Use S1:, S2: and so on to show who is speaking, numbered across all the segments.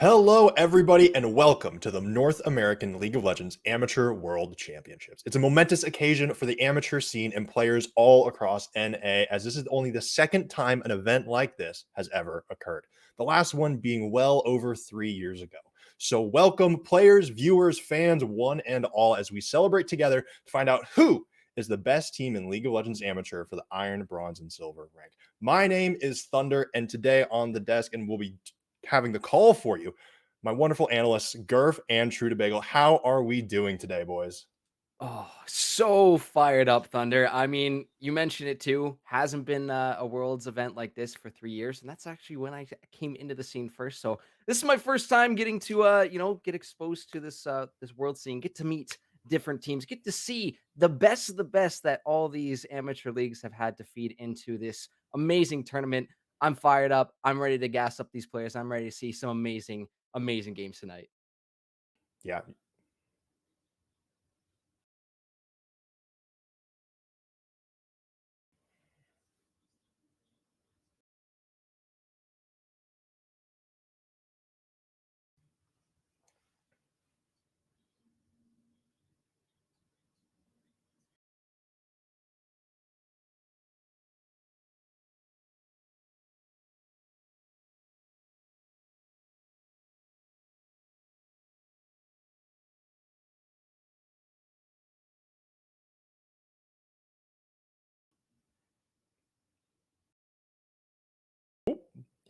S1: Hello, everybody, and welcome to the North American League of Legends Amateur World Championships. It's a momentous occasion for the amateur scene and players all across NA, as this is only the second time an event like this has ever occurred. The last one being well over 3 years ago. So, welcome, players, viewers, fans, one and all, as we celebrate together to find out who is the best team in League of Legends Amateur for the Iron, Bronze, and Silver rank. My name is Thunder, and today on the desk, and we'll be having the call for you, my wonderful analysts, Gurf and True to Bagel. How are we doing today, boys?
S2: Oh, so fired up, Thunder. I mean, you mentioned it too. Hasn't been a Worlds event like this for 3 years, and that's actually when I came into the scene first. So this is my first time getting to, get exposed to this world scene, get to meet different teams, get to see the best of the best that all these amateur leagues have had to feed into this amazing tournament. I'm fired up. I'm ready to gas up these players. I'm ready to see some amazing, amazing games tonight.
S1: Yeah.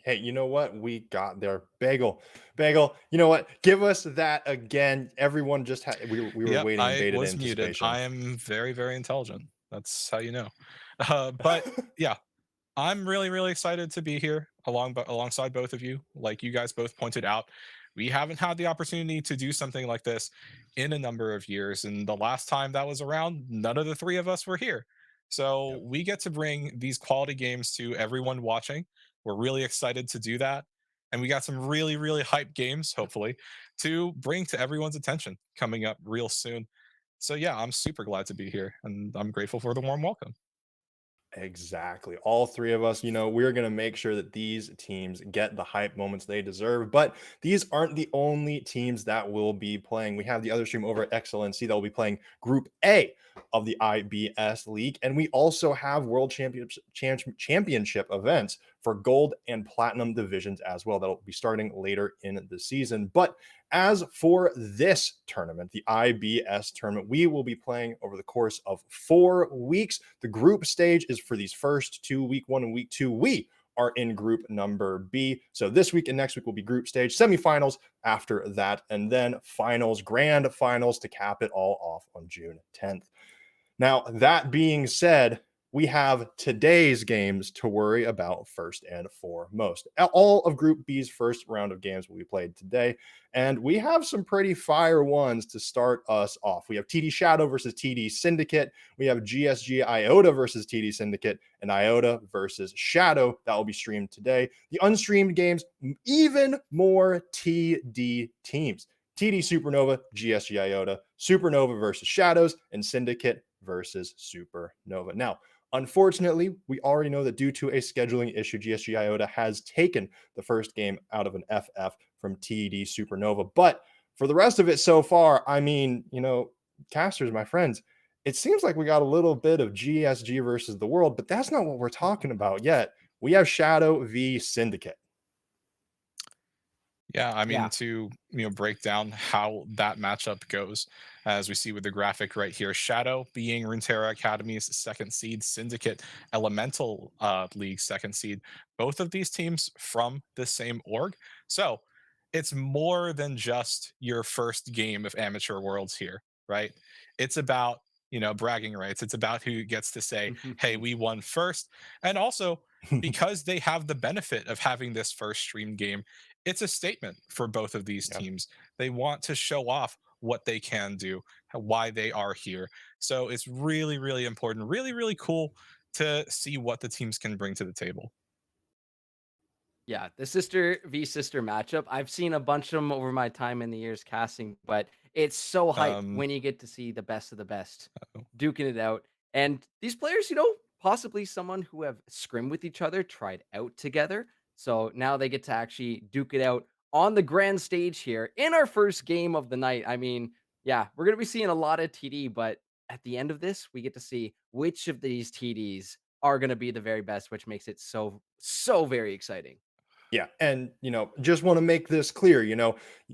S1: Hey, you know what? We got there. Bagel. You know what? Give us that again. Everyone just had we were
S3: Yep,
S1: waiting in
S3: I
S1: bated
S3: was muted.
S1: anticipation.
S3: I am very, very intelligent. That's how you know. But yeah, I'm really, really excited to be here alongside both of you. Like you guys both pointed out, we haven't had the opportunity to do something like this in a number of years. And the last time that was around, none of the three of us were here.
S1: Yep.
S3: So we get to bring these quality games to everyone watching. We're really excited to do that. And we got some really, really hype games, hopefully, to bring to everyone's attention coming up real soon. So yeah, I'm super glad to be here and I'm grateful for the warm welcome.
S1: Exactly. All three of us, we're going to make sure that these teams get the hype moments they deserve. But these aren't the only teams that will be playing. We have the other stream over at Excellency that will be playing Group A of the IBS League. And we also have World Championship events for gold and platinum divisions as well. That'll be starting later in the season. But as for this tournament, the IBS tournament, we will be playing over the course of 4 weeks. The group stage is for these first two, week one and week two. We are in group number B. So this week and next week will be group stage, semifinals after that, and then finals, grand finals to cap it all off on June 10th. Now, that being said, we have today's games to worry about first and foremost. All of Group B's first round of games will be played today, and we have some pretty fire ones to start us off. We have TD Shadow versus TD Syndicate. We have GSG Iota versus TD Syndicate, and Iota versus Shadow. That will be streamed today. The unstreamed games, even more TD teams. TD Supernova, GSG Iota, Supernova versus Shadows, and Syndicate versus Supernova. Now, unfortunately, we already know that due to a scheduling issue, GSG Iota has taken the first game out of an FF from TD Supernova. But for the rest of it so far, I mean, casters, my friends, it seems like we got a little bit of GSG versus the world, but that's not what we're talking about yet. We have Shadow v Syndicate.
S3: Yeah, I mean
S2: Yeah.
S3: to break down how that matchup goes, as we see with the graphic right here, Shadow being Runeterra Academy's second seed, Syndicate Elemental League second seed, both of these teams from the same org. So it's more than just your first game of Amateur Worlds here, right? It's about bragging rights. It's about who gets to say, "Hey, we won first," and also because they have the benefit of having this first stream game, it's a statement for both of these
S1: Yeah.
S3: teams. They want to show off what they can do, why they are here. So it's really, really important, really, really cool to see what the teams can bring to the table.
S2: Yeah, the sister v sister matchup. I've seen a bunch of them over my time in the years casting, but it's so hype
S3: Um,
S2: when you get to see the best of the best
S3: oh,
S2: duking it out. And these players, possibly someone who have scrimmed with each other, tried out together. So now they get to actually duke it out on the grand stage here in our first game of the night. I mean, yeah, we're going to be seeing a lot of TD, but at the end of this, we get to see which of these TDs are going to be the very best, which makes it so very exciting.
S1: Yeah, and just want to make this clear.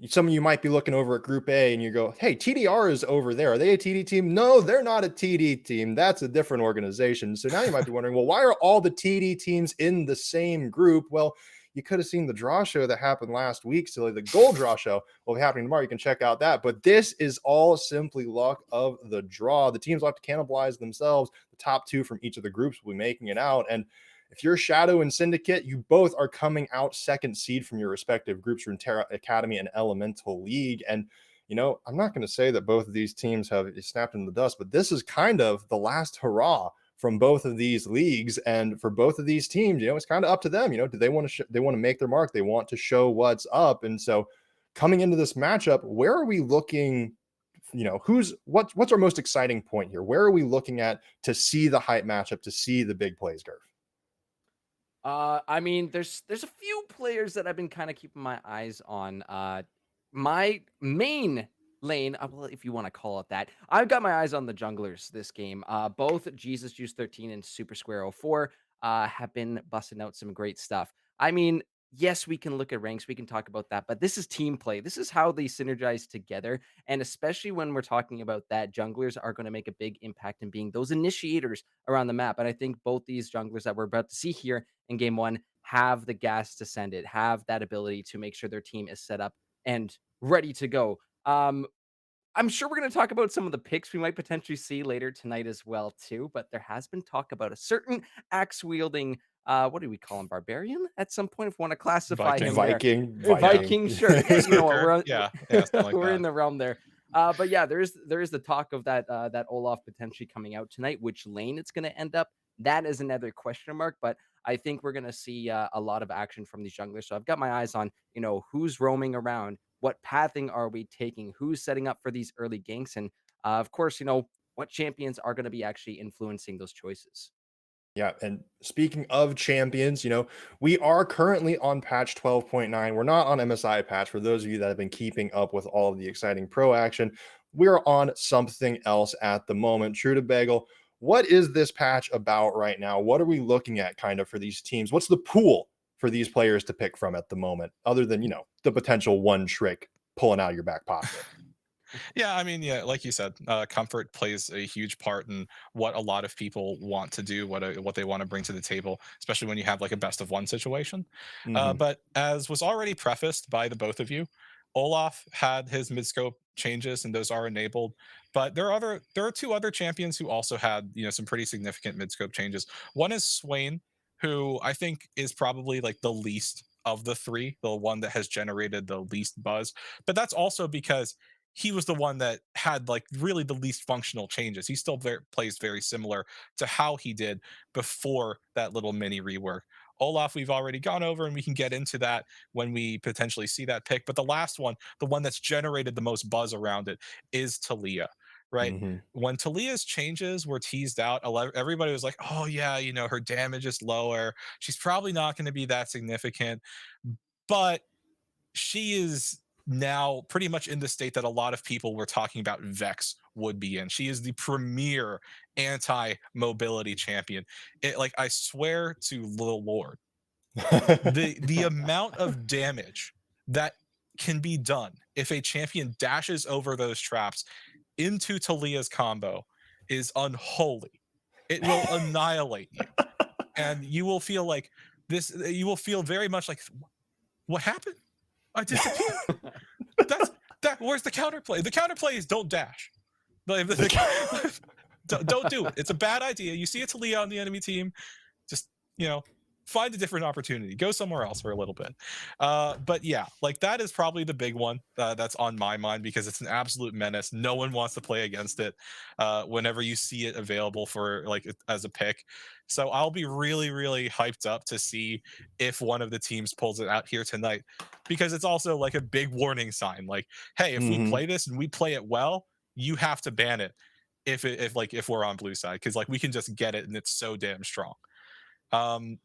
S1: Some of you might be looking over at Group A and you go, "Hey, TDR is over there. Are they a TD team?" No, they're not a TD team. That's a different organization. So now you might be wondering, well, why are all the TD teams in the same group? Well, you could have seen the draw show that happened last week. So the gold draw show will be happening tomorrow. You can check out that. But this is all simply luck of the draw. The teams will have to cannibalize themselves. The top two from each of the groups will be making it out. And if you're Shadow and Syndicate, you both are coming out second seed from your respective groups, Runeterra Academy and Elemental League. And, I'm not going to say that both of these teams have snapped in the dust, but this is kind of the last hurrah from both of these leagues. And for both of these teams, it's kind of up to them. Do they want to, they want to make their mark? They want to show what's up. And so coming into this matchup, where are we looking? What's our most exciting point here? Where are we looking at to see the hype matchup, to see the big plays, Garf?
S2: I mean, there's a few players that I've been kind of keeping my eyes on. My main lane, well, if you want to call it that, I've got my eyes on the junglers this game. Both Jesus Juice 13 and Super Square 04 have been busting out some great stuff. I mean, yes, we can look at ranks, we can talk about that, but this is team play. This is how they synergize together, and especially when we're talking about that, junglers are going to make a big impact in being those initiators around the map. And I think both these junglers that we're about to see here in game one have the gas to send it, have that ability to make sure their team is set up and ready to go. I'm sure we're going to talk about some of the picks we might potentially see later tonight as well too, but there has been talk about a certain axe wielding what do we call him, barbarian at some point if we want to classify him
S3: Viking.
S2: there.
S1: Viking.
S2: Viking, sure. Yeah, you know what,
S3: Berserker. Yeah, yeah, something like
S2: we're in
S3: that.
S2: the realm there. But yeah, there is the talk of that Olaf potentially coming out tonight. Which lane it's going to end up, that is another question mark. But I think we're going to see a lot of action from these junglers. So I've got my eyes on who's roaming around, what pathing are we taking, who's setting up for these early ganks, and of course, what champions are going to be actually influencing those choices.
S1: Yeah, and speaking of champions, we are currently on patch 12.9. We're not on MSI patch. For those of you that have been keeping up with all of the exciting pro action, we're on something else at the moment. True to Bagel, what is this patch about right now? What are we looking at kind of for these teams? What's the pool for these players to pick from at the moment, other than, the potential one trick pulling out of your back pocket?
S3: Yeah, I mean, yeah, like you said, comfort plays a huge part in what a lot of people want to do, what they want to bring to the table, especially when you have like a best of one situation.
S1: Hmm.
S3: But as was already prefaced by the both of you, Olaf had his mid scope changes, and those are enabled. But there are two other champions who also had some pretty significant mid scope changes. One is Swain, who I think is probably like the least of the three, the one that has generated the least buzz. But that's also because he was the one that had like really the least functional changes. He still plays very similar to how he did before that little mini rework. Olaf, we've already gone over, and we can get into that when we potentially see that pick. But the last one, the one that's generated the most buzz around it, is Talia, right?
S1: Hmm.
S3: When Talia's changes were teased out, everybody was like, oh, yeah, her damage is lower. She's probably not going to be that significant. But she is now pretty much in the state that a lot of people were talking about Vex would be in. She is the premier anti-mobility champion. Like I swear to the Lord, the amount of damage that can be done if a champion dashes over those traps into Talia's combo is unholy. It will annihilate you, and you will feel like this. You will feel very much like, what happened? I disappeared. That's that. Where's the counterplay? The counterplay is don't dash. Don't do it. It's a bad idea. You see a Talia on the enemy team, just find a different opportunity. Go somewhere else for a little bit. But yeah, like that is probably the big one that's on my mind because it's an absolute menace. No one wants to play against it whenever you see it available for like as a pick. So I'll be really, really hyped up to see if one of the teams pulls it out here tonight, because it's also like a big warning sign. Like, hey, if we
S1: Hmm.
S3: play this and we play it well, you have to ban it if we're on blue side, because like we can just get it and it's so damn strong. Um,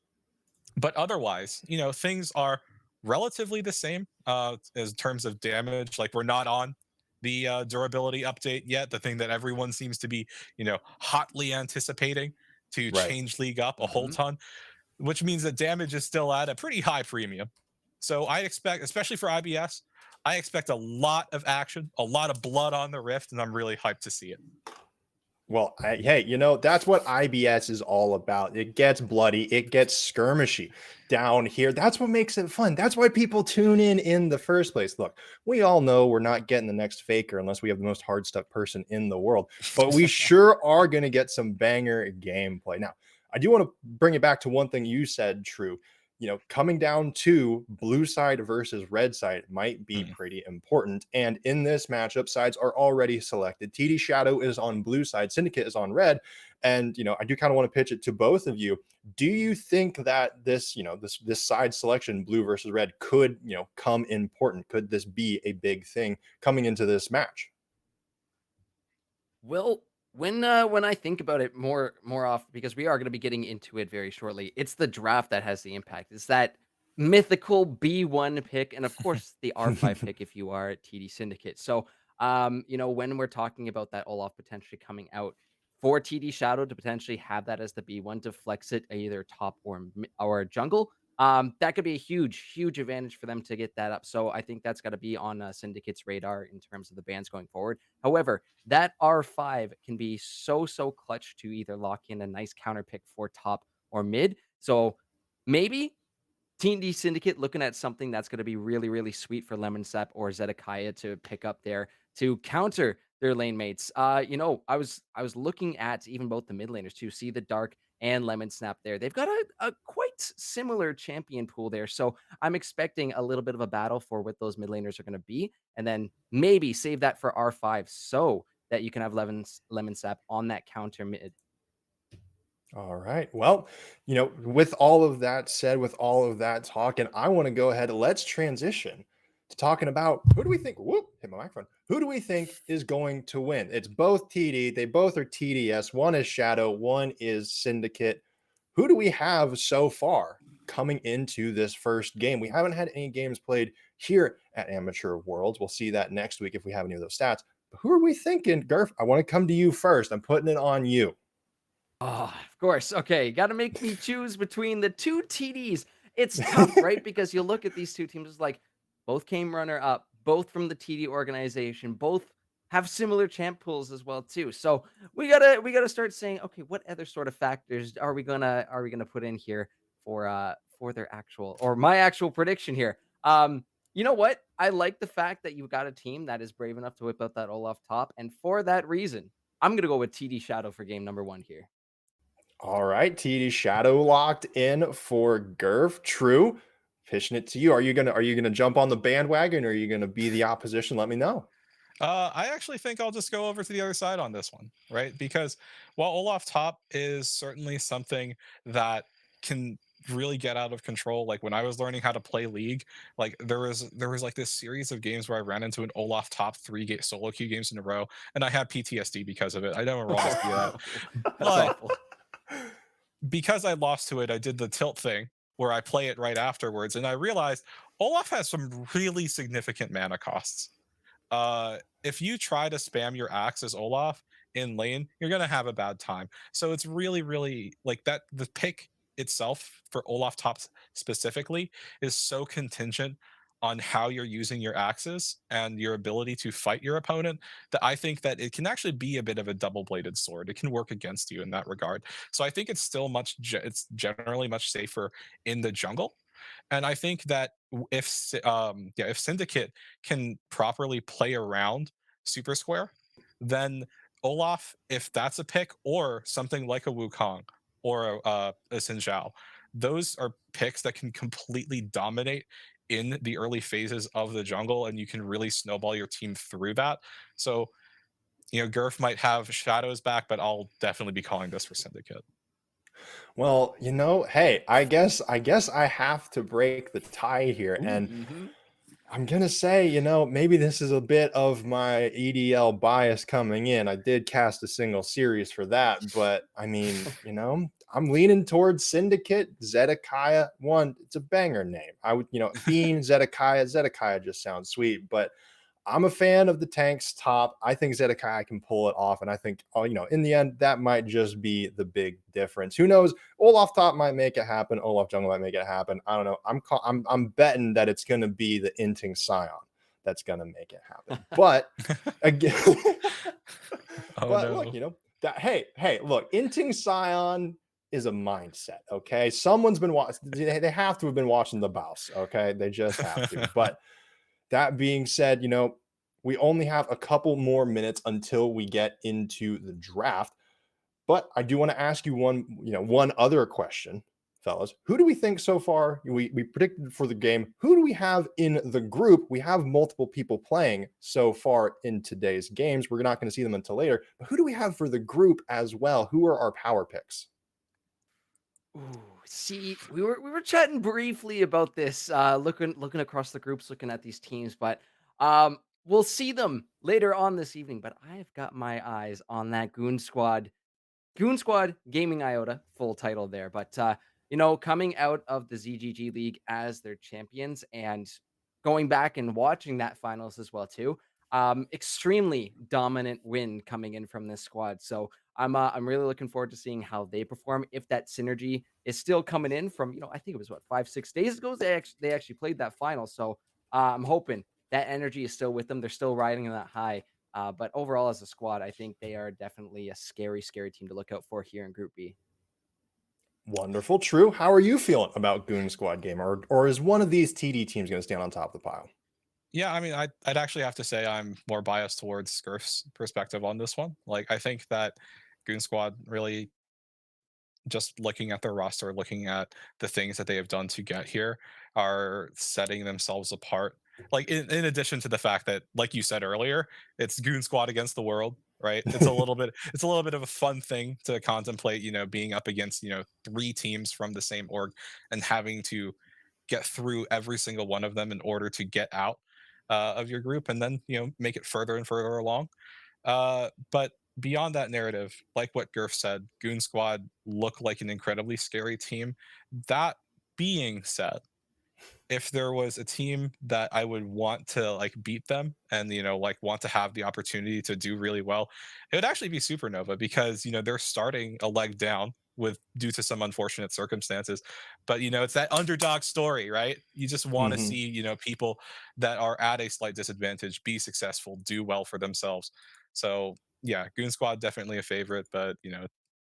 S3: but otherwise, things are relatively the same in terms of damage. Like we're not on the durability update yet, the thing that everyone seems to be, hotly anticipating to
S1: Right.
S3: change League up a whole
S2: Mhm.
S3: ton, which means that damage is still at a pretty high premium. So I expect, especially for IBS, I expect a lot of action, a lot of blood on the Rift, and I'm really hyped to see it.
S1: Well, hey, that's what IBS is all about. It gets bloody, it gets skirmishy down here. That's what makes it fun. That's why people tune in the first place. Look, we all know we're not getting the next faker unless we have the most hard stuff person in the world, but we sure are going to get some banger gameplay. Now, I do want to bring it back to one thing you said, True. Coming down to blue side versus red side might be
S3: Mm.
S1: pretty important. And in this matchup, sides are already selected. TD Shadow is on blue side, Syndicate is on red. And I do kind of want to pitch it to both of you. Do you think that this side selection, blue versus red, could come important? Could this be a big thing coming into this match?
S2: Well, when I think about it more off, because we are going to be getting into it very shortly, it's the draft that has the impact. It's that mythical B1 pick, and of course the R5 pick if you are at TD Syndicate. So, when we're talking about that Olaf potentially coming out for TD Shadow to potentially have that as the B1 to flex it either top or jungle, that could be a huge advantage for them to get that up. So I think that's got to be on Syndicate's radar in terms of the bans going forward. However, that R5 can be so clutch to either lock in a nice counter pick for top or mid. So maybe Team D Syndicate looking at something that's going to be really sweet for Lemon Sap or Zedekiah to pick up there to counter their lane mates. I was looking at even both the mid laners to see the Dark and Lemon Snap there. They've got a quite similar champion pool there. So I'm expecting a little bit of a battle for what those mid laners are going to be. And then maybe save that for R5 so that you can have Lemon Sap on that counter mid.
S1: All right. Well, with all of that said, with all of that talking, I want to go ahead. Let's transition to talking about who do we think, whoop, hit my microphone. Who do we think is going to win? It's both TD. They both are TDS. One is Shadow, one is Syndicate. Who do we have so far coming into this first game? We haven't had any games played here at Amateur Worlds. We'll see that next week if we have any of those stats. But who are we thinking? Garf, I want to come to you first. I'm putting it on you.
S2: Oh, of course. Okay, got to make me choose between the two TDs. It's tough, right? Because you look at these two teams, it's like both came runner up, both from the TD organization, both have similar champ pools as well too. So we gotta start saying, okay, what other sort of factors are we gonna put in here for their actual or my actual prediction here? You know what? I like the fact that you've got a team that is brave enough to whip out that Olaf top, and for that reason, I'm gonna go with TD Shadow for game number 1 here.
S1: All right, TD Shadow locked in for Gerv. True. Pitching it to you. Are you gonna jump on the bandwagon or are you gonna be the opposition? Let me know.
S3: I actually think I'll just go over to the other side on this one, right? Because while Olaf top is certainly something that can really get out of control, like when I was learning how to play League, like there was like this series of games where I ran into an Olaf top solo queue games in a row, and I had PTSD because of it. I never want to see that,
S2: That's
S3: but
S2: awful.
S3: because I lost to it, I did the tilt thing where I play it right afterwards, and I realized Olaf has some really significant mana costs. If you try to spam your axe as Olaf in lane, you're gonna have a bad time. So it's really like that. The pick itself for Olaf tops specifically is so contingent on how you're using your axes and your ability to fight your opponent that I think that it can actually be a bit of a double-bladed sword. It can work against you in that regard. So I think it's still it's generally much safer in the jungle, and I think that if Syndicate can properly play around Super Square, then Olaf, if that's a pick, or something like a Wukong or a Xin Zhao, those are picks that can completely dominate in the early phases of the jungle, and you can really snowball your team through that. So, Gurf might have Shadows back, but I'll definitely be calling this for Syndicate.
S1: Well, hey, I guess I have to break the tie here. And
S2: Mhm.
S1: I'm gonna say, maybe this is a bit of my EDL bias coming in. I did cast a single series for that, but I mean, I'm leaning towards Syndicate. Zedekiah one. It's a banger name. I would, Bean Zedekiah. Zedekiah just sounds sweet, but I'm a fan of the tank's top. I think Zedekiah can pull it off, and I think, in the end, that might just be the big difference. Who knows? Olaf top might make it happen. Olaf jungle might make it happen. I don't know. I'm betting that it's going to be the Inting Scion that's going to make it happen. But again,
S3: Oh
S1: but look,
S3: no.
S1: that hey, look, Inting Scion is a mindset. Okay, someone's been watching. They have to have been watching the Bouse. Okay, they just have to. But that being said, we only have a couple more minutes until we get into the draft. But I do want to ask you one other question, fellas. Who do we think so far? We predicted for the game. Who do we have in the group? We have multiple people playing so far in today's games. We're not going to see them until later. But who do we have for the group as well? Who are our power picks?
S2: Ooh, see, we were chatting briefly about this, looking across the groups, looking at these teams, but we'll see them later on this evening. But I've got my eyes on that Goon Squad Gaming Iota, full title there. But coming out of the ZGG League as their champions and going back and watching that finals as well too. Extremely dominant win coming in from this squad. So I'm really looking forward to seeing how they perform. If that synergy is still coming in from, I think it was what 5-6 days ago they actually played that final. So I'm hoping that energy is still with them. They're still riding on that high. But overall, as a squad, I think they are definitely a scary, scary team to look out for here in Group B.
S1: Wonderful. True. How are you feeling about Goon Squad game? Or is one of these TD teams going to stand on top of the pile?
S3: Yeah, I mean, I'd actually have to say I'm more biased towards Scurf's perspective on this one. Like, I think that Goon Squad really, just looking at their roster, looking at the things that they have done to get here, are setting themselves apart. Like, in addition to the fact that, like you said earlier, it's Goon Squad against the world, right? It's a little bit of a fun thing to contemplate, being up against, three teams from the same org and having to get through every single one of them in order to get out of your group and then, make it further and further along. But beyond that narrative, like what Gurf said, Goon Squad look like an incredibly scary team. That being said, if there was a team that I would want to like beat them and like want to have the opportunity to do really well, it would actually be Supernova because they're starting a leg down with due to some unfortunate circumstances. But it's that underdog story, right? You just want to
S1: Mhm.
S3: see, people that are at a slight disadvantage be successful, do well for themselves. So yeah, Goon Squad definitely a favorite, but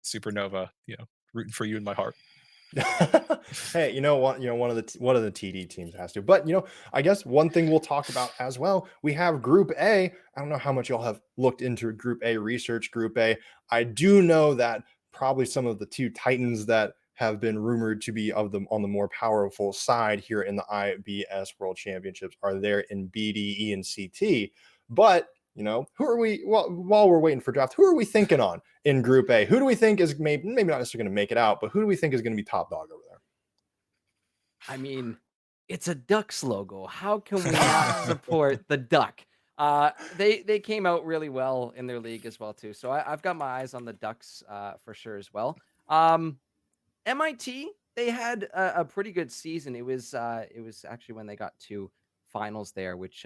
S3: Supernova, rooting for you in my heart.
S1: Hey, you know what? One of the TD teams has to. But I guess one thing we'll talk about as well. We have Group A. I don't know how much y'all have looked into Group A research. Group A. I do know that probably some of the two titans that have been rumored to be of them on the more powerful side here in the IBS World Championships are there in BDE and CT. But who are we? Well, while we're waiting for draft, who are we thinking on in Group A? Who do we think is maybe not necessarily going to make it out, but who do we think is going to be top dog over there?
S2: I mean, it's a Ducks logo. How can we not support the Duck? They came out really well in their league as well too. So I've got my eyes on the Ducks for sure as well. Um, MIT, they had a pretty good season. It was actually when they got to finals there, which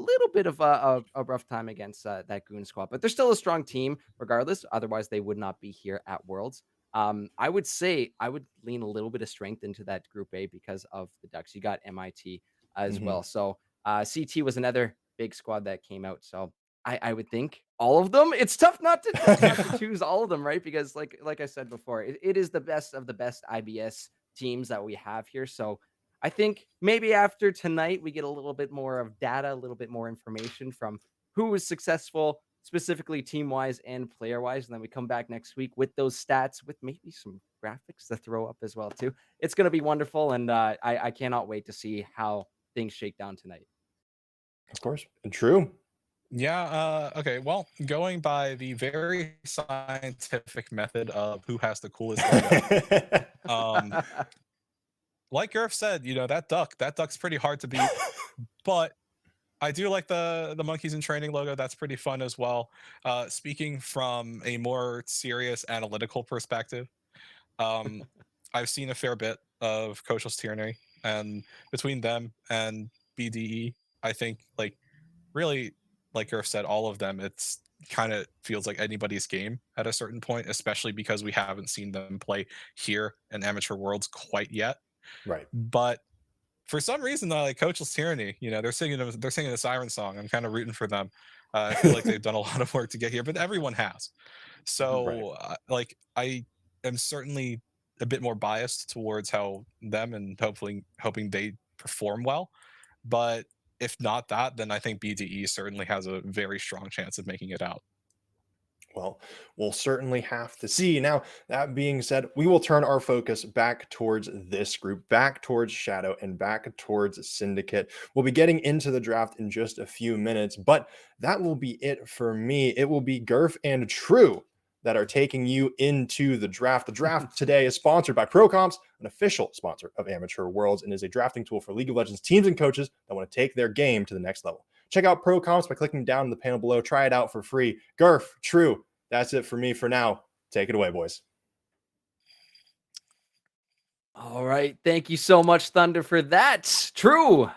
S2: little bit of a rough time against that Goon Squad, but they're still a strong team regardless. Otherwise, they would not be here at Worlds. I would say I would lean a little bit of strength into that Group A because of the Ducks. You got MIT as
S1: Mhm.
S2: well, so CT was another big squad that came out. So I would think all of them. It's tough not to choose all of them, right? Because like I said before, it is the best of the best IBS teams that we have here. So I think maybe after tonight we get a little bit more of data, a little bit more information from who was successful, specifically team wise and player wise, and then we come back next week with those stats, with maybe some graphics to throw up as well too. It's going to be wonderful, and I cannot wait to see how things shake down tonight.
S1: Of course. And true.
S3: Yeah, okay. Well, going by the very scientific method of who has the coolest logo, um, like Gareth said, that duck's pretty hard to beat, but I do like the monkeys in training logo. That's pretty fun as well. Speaking from a more serious analytical perspective, Um, I've seen a fair bit of coachless tyranny, and between them and BDE, I think like really, like Earth said, all of them, it's kind of feels like anybody's game at a certain point, especially because we haven't seen them play here in amateur worlds quite yet.
S1: Right.
S3: But for some reason, like coachless tyranny, they're singing a siren song. I'm kind of rooting for them. I feel like they've done a lot of work to get here, but everyone has.
S2: Mhm.
S1: Right.
S3: So, like, I am certainly a bit more biased towards how them and hopefully hoping they perform well. But if not that, then I think BDE certainly has a very strong chance of making it out.
S1: Well, we'll certainly have to see. Now, that being said, we will turn our focus back towards this group, back towards Shadow, and back towards Syndicate. We'll be getting into the draft in just a few minutes, but that will be it for me. It will be Gurf and True that are taking you into the draft. The draft today is sponsored by ProComps, an official sponsor of Amateur Worlds, and is a drafting tool for League of Legends teams and coaches that want to take their game to the next level. Check out ProComps by clicking down in the panel below. Try it out for free. Gurf, True, that's it for me for now. Take it away, boys.
S2: All right. Thank you so much, Thunder, for that. True.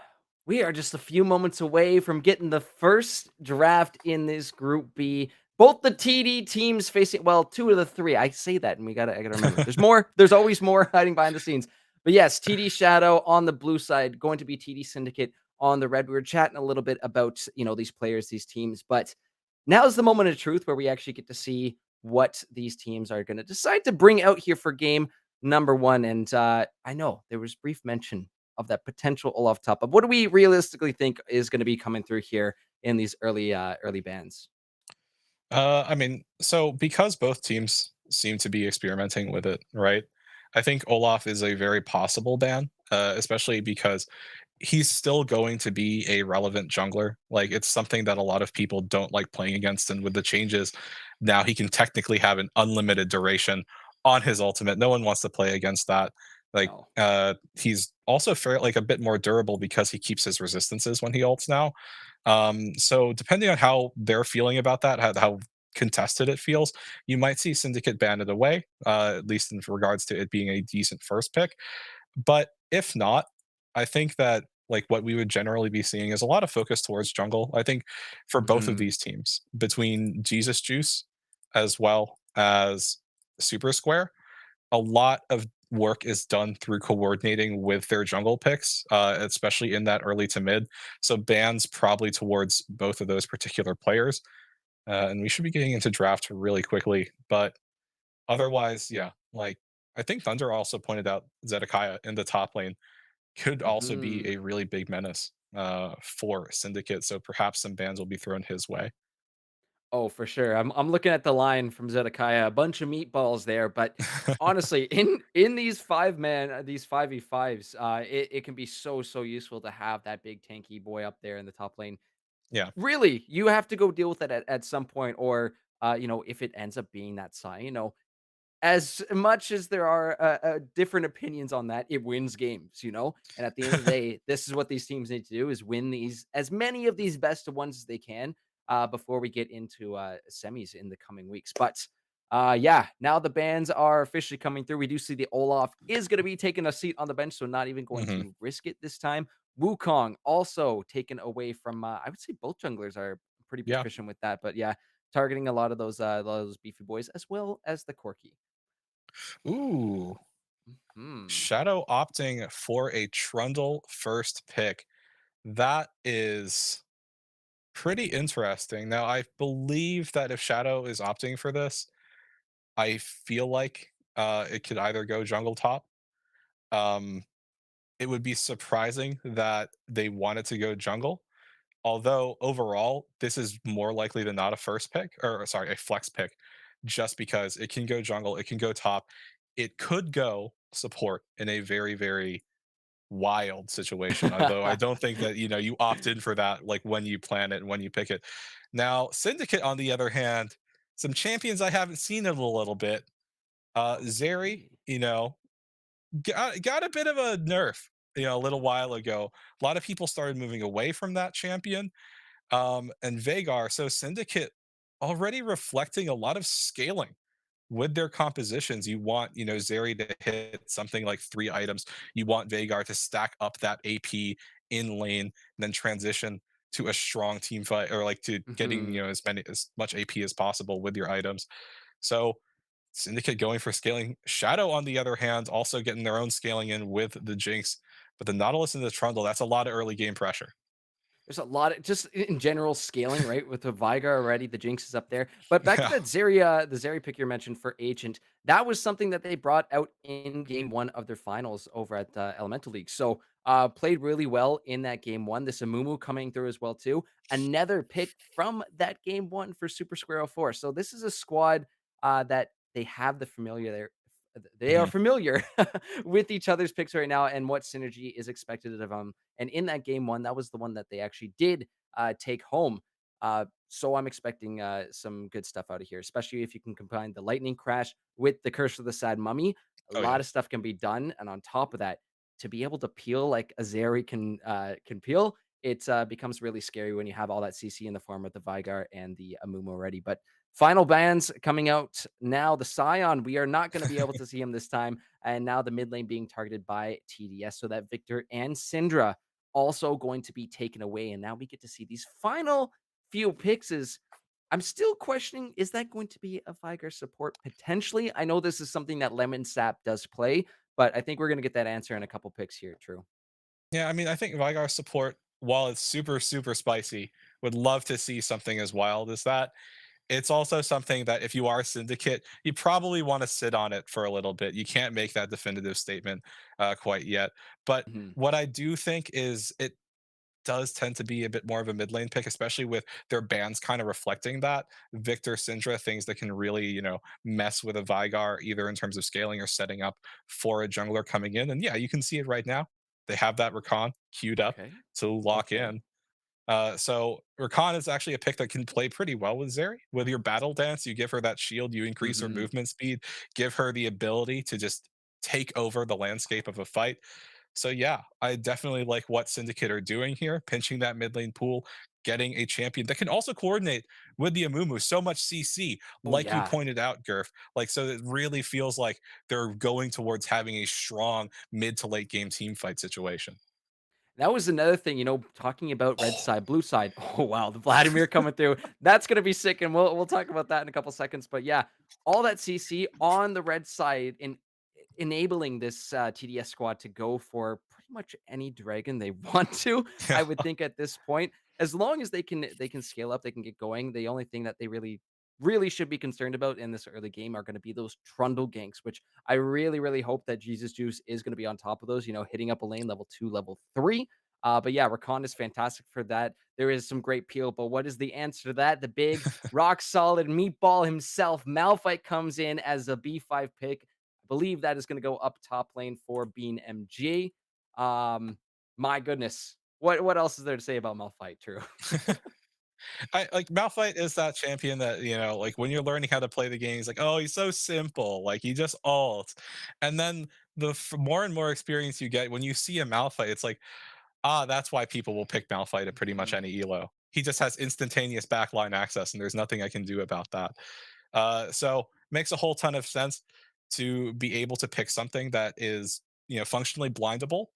S2: We are just a few moments away from getting the first draft in this Group B. Both the TD teams facing, well, two of the three. I say that, and I gotta remember. There's more. There's always more hiding behind the scenes. But yes, TD Shadow on the blue side, going to be TD Syndicate on the red. We were chatting a little bit about these players, these teams, but now's the moment of truth where we actually get to see what these teams are going to decide to bring out here for game number one. And I know there was brief mention of that potential Olaf top up. What do we realistically think is going to be coming through here in these early bands?
S3: I mean, so because both teams seem to be experimenting with it, right? I think Olaf is a very possible ban, especially because he's still going to be a relevant jungler. Like it's something that a lot of people don't like playing against, and with the changes, now he can technically have an unlimited duration on his ultimate. No one wants to play against that. Like
S2: No.
S3: he's also fair, like a bit more durable because he keeps his resistances when he ults now. So depending on how they're feeling about that, how contested it feels, you might see Syndicate banded away, at least in regards to it being a decent first pick. But if not, I think that like what we would generally be seeing is a lot of focus towards jungle. I think for both of
S2: Mhm.
S3: these teams, between Jesus Juice as well as Super Square, a lot of work is done through coordinating with their jungle picks, especially in that early to mid. So bans probably towards both of those particular players, and we should be getting into draft really quickly. But otherwise, yeah, like I think Thunder also pointed out Zedekiah in the top lane could also be a
S2: Mhm.
S3: really big menace for Syndicate. So perhaps some bans will be thrown his way.
S2: Oh, for sure. I'm looking at the line from Zedekiah, a bunch of meatballs there, but honestly, in these these 5v5s, it can be so useful to have that big tanky boy up there in the top lane.
S3: Yeah.
S2: Really, you have to go deal with it at some point, or if it ends up being that sign, as much as there are different opinions on that, it wins games. And at the end of the day, this is what these teams need to do: is win these as many of these best of ones as they can before we get into semis in the coming weeks. But yeah, now the bans are officially coming through. We do see the Olaf is going to be taking a seat on the bench, so not even going
S3: Hmm.
S2: to risk it this time. Wukong also taken away from. I would say both junglers are pretty
S3: Yeah.
S2: proficient with that, but yeah, targeting a lot of those beefy boys as well as the Corki.
S3: Ooh.
S2: Hmm.
S3: Shadow opting for a Trundle first pick. That is pretty interesting. Now, I believe that if Shadow is opting for this, I feel like it could either go jungle top. Um, it would be surprising that they wanted to go jungle. Although overall, this is more likely than not a first pick, or sorry, a flex pick, just because it can go jungle, it can go top, it could go support in a very, very wild situation. Although I don't think that you opt in for that like when you plan it and when you pick it. Now, Syndicate, on the other hand, some champions I haven't seen in a little bit. Zeri,
S2: Hey.
S3: got a bit of a nerf, a little while ago. A lot of people started moving away from that champion. And Vagar, so Syndicate already reflecting a lot of scaling with their compositions, you want, Zeri to hit something like 3 items. You want Vagar to stack up that AP in lane, and then transition to a strong team fight, or like to getting,
S2: Mhm.
S3: as much AP as possible with your items. So Syndicate going for scaling. Shadow, on the other hand, also getting their own scaling in with the Jinx. But the Nautilus and the Trundle, that's a lot of early game pressure.
S2: There's a lot of just in general scaling, right? With the Vigar already, the Jinx is up there. But back to
S3: Yeah.
S2: that the Zeri pick you mentioned for Agent, that was something that they brought out in game one of their finals over at Elemental League. So played really well in that game one. This Amumu coming through as well too. Another pick from that game one for Super Squirrel 4. So this is a squad that they have the familiar there. They are
S3: Mhm.
S2: familiar with each other's picks right now and what synergy is expected of them. And in that game one, that was the one that they actually did take home. So I'm expecting some good stuff out of here, especially if you can combine the lightning crash with the curse of the sad mummy. A
S3: Oh
S2: lot
S3: yeah.
S2: of stuff can be done, and on top of that, to be able to peel like Azeri can peel, it becomes really scary when you have all that CC in the form of the Vigar and the Amumu already. But final bans coming out now. The Scion, we are not going to be able to see him this time, and now the mid lane being targeted by TDS, so that Victor and Syndra also going to be taken away. And now we get to see these final few picks. Is I'm still questioning, is that going to be a Vigar support potentially? I know this is something that Lemon Sap does play, but I think we're going to get that answer in a couple picks here. True.
S3: Yeah, I mean, I think Vygar support, while it's super, super spicy, would love to see something as wild as that. It's also something that if you are a syndicate, you probably want to sit on it for a little bit. You can't make that definitive statement quite yet. But
S2: Mhm.
S3: what I do think is it does tend to be a bit more of a mid lane pick, especially with their bans kind of reflecting that. Victor, Syndra, things that can really, mess with a Vygar, either in terms of scaling or setting up for a jungler coming in. And yeah, you can see it right now. They have that Rakan queued up
S2: Okay.
S3: to lock
S2: Okay.
S3: in. So Rakan is actually a pick that can play pretty well with Zeri. With your battle dance, you give her that shield, you increase her
S2: Hmm.
S3: movement speed, give her the ability to just take over the landscape of a fight. So yeah, I definitely like what Syndicate are doing here, pinching that mid lane pool, getting a champion that can also coordinate with the Amumu. So much CC,
S2: Oh
S3: like you
S2: yeah.
S3: pointed out, Gurf. Like, so it really feels like they're going towards having a strong mid to late game team fight situation.
S2: That was another thing, talking about red side, blue side. Oh wow, the Vladimir coming through. That's gonna be sick, and we'll talk about that in a couple seconds. But yeah, all that CC on the red side in enabling this TDS squad to go for pretty much any dragon they want to. I would think at this point, as long as they can scale up, they can get going. The only thing that they really should be concerned about in this early game are going to be those trundle ganks, which I really hope that Jesus Juice is going to be on top of those. Hitting up a lane level 2, level 3. But yeah, Rakan is fantastic for that. There is some great peel, but what is the answer to that? The big rock solid meatball himself, Malphite comes in as a B5 pick. I believe that is going to go up top lane for Bean MG. My goodness, what else is there to say about Malphite? True.
S3: I like Malphite is that champion that, like when you're learning how to play the game, he's like, oh, he's so simple. Like he just alt. And then more and more experience you get, when you see a Malphite, it's like, that's why people will pick Malphite at pretty much
S2: Mhm.
S3: any elo. He just has instantaneous backline access, and there's nothing I can do about that. So makes a whole ton of sense to be able to pick something that is, functionally blindable,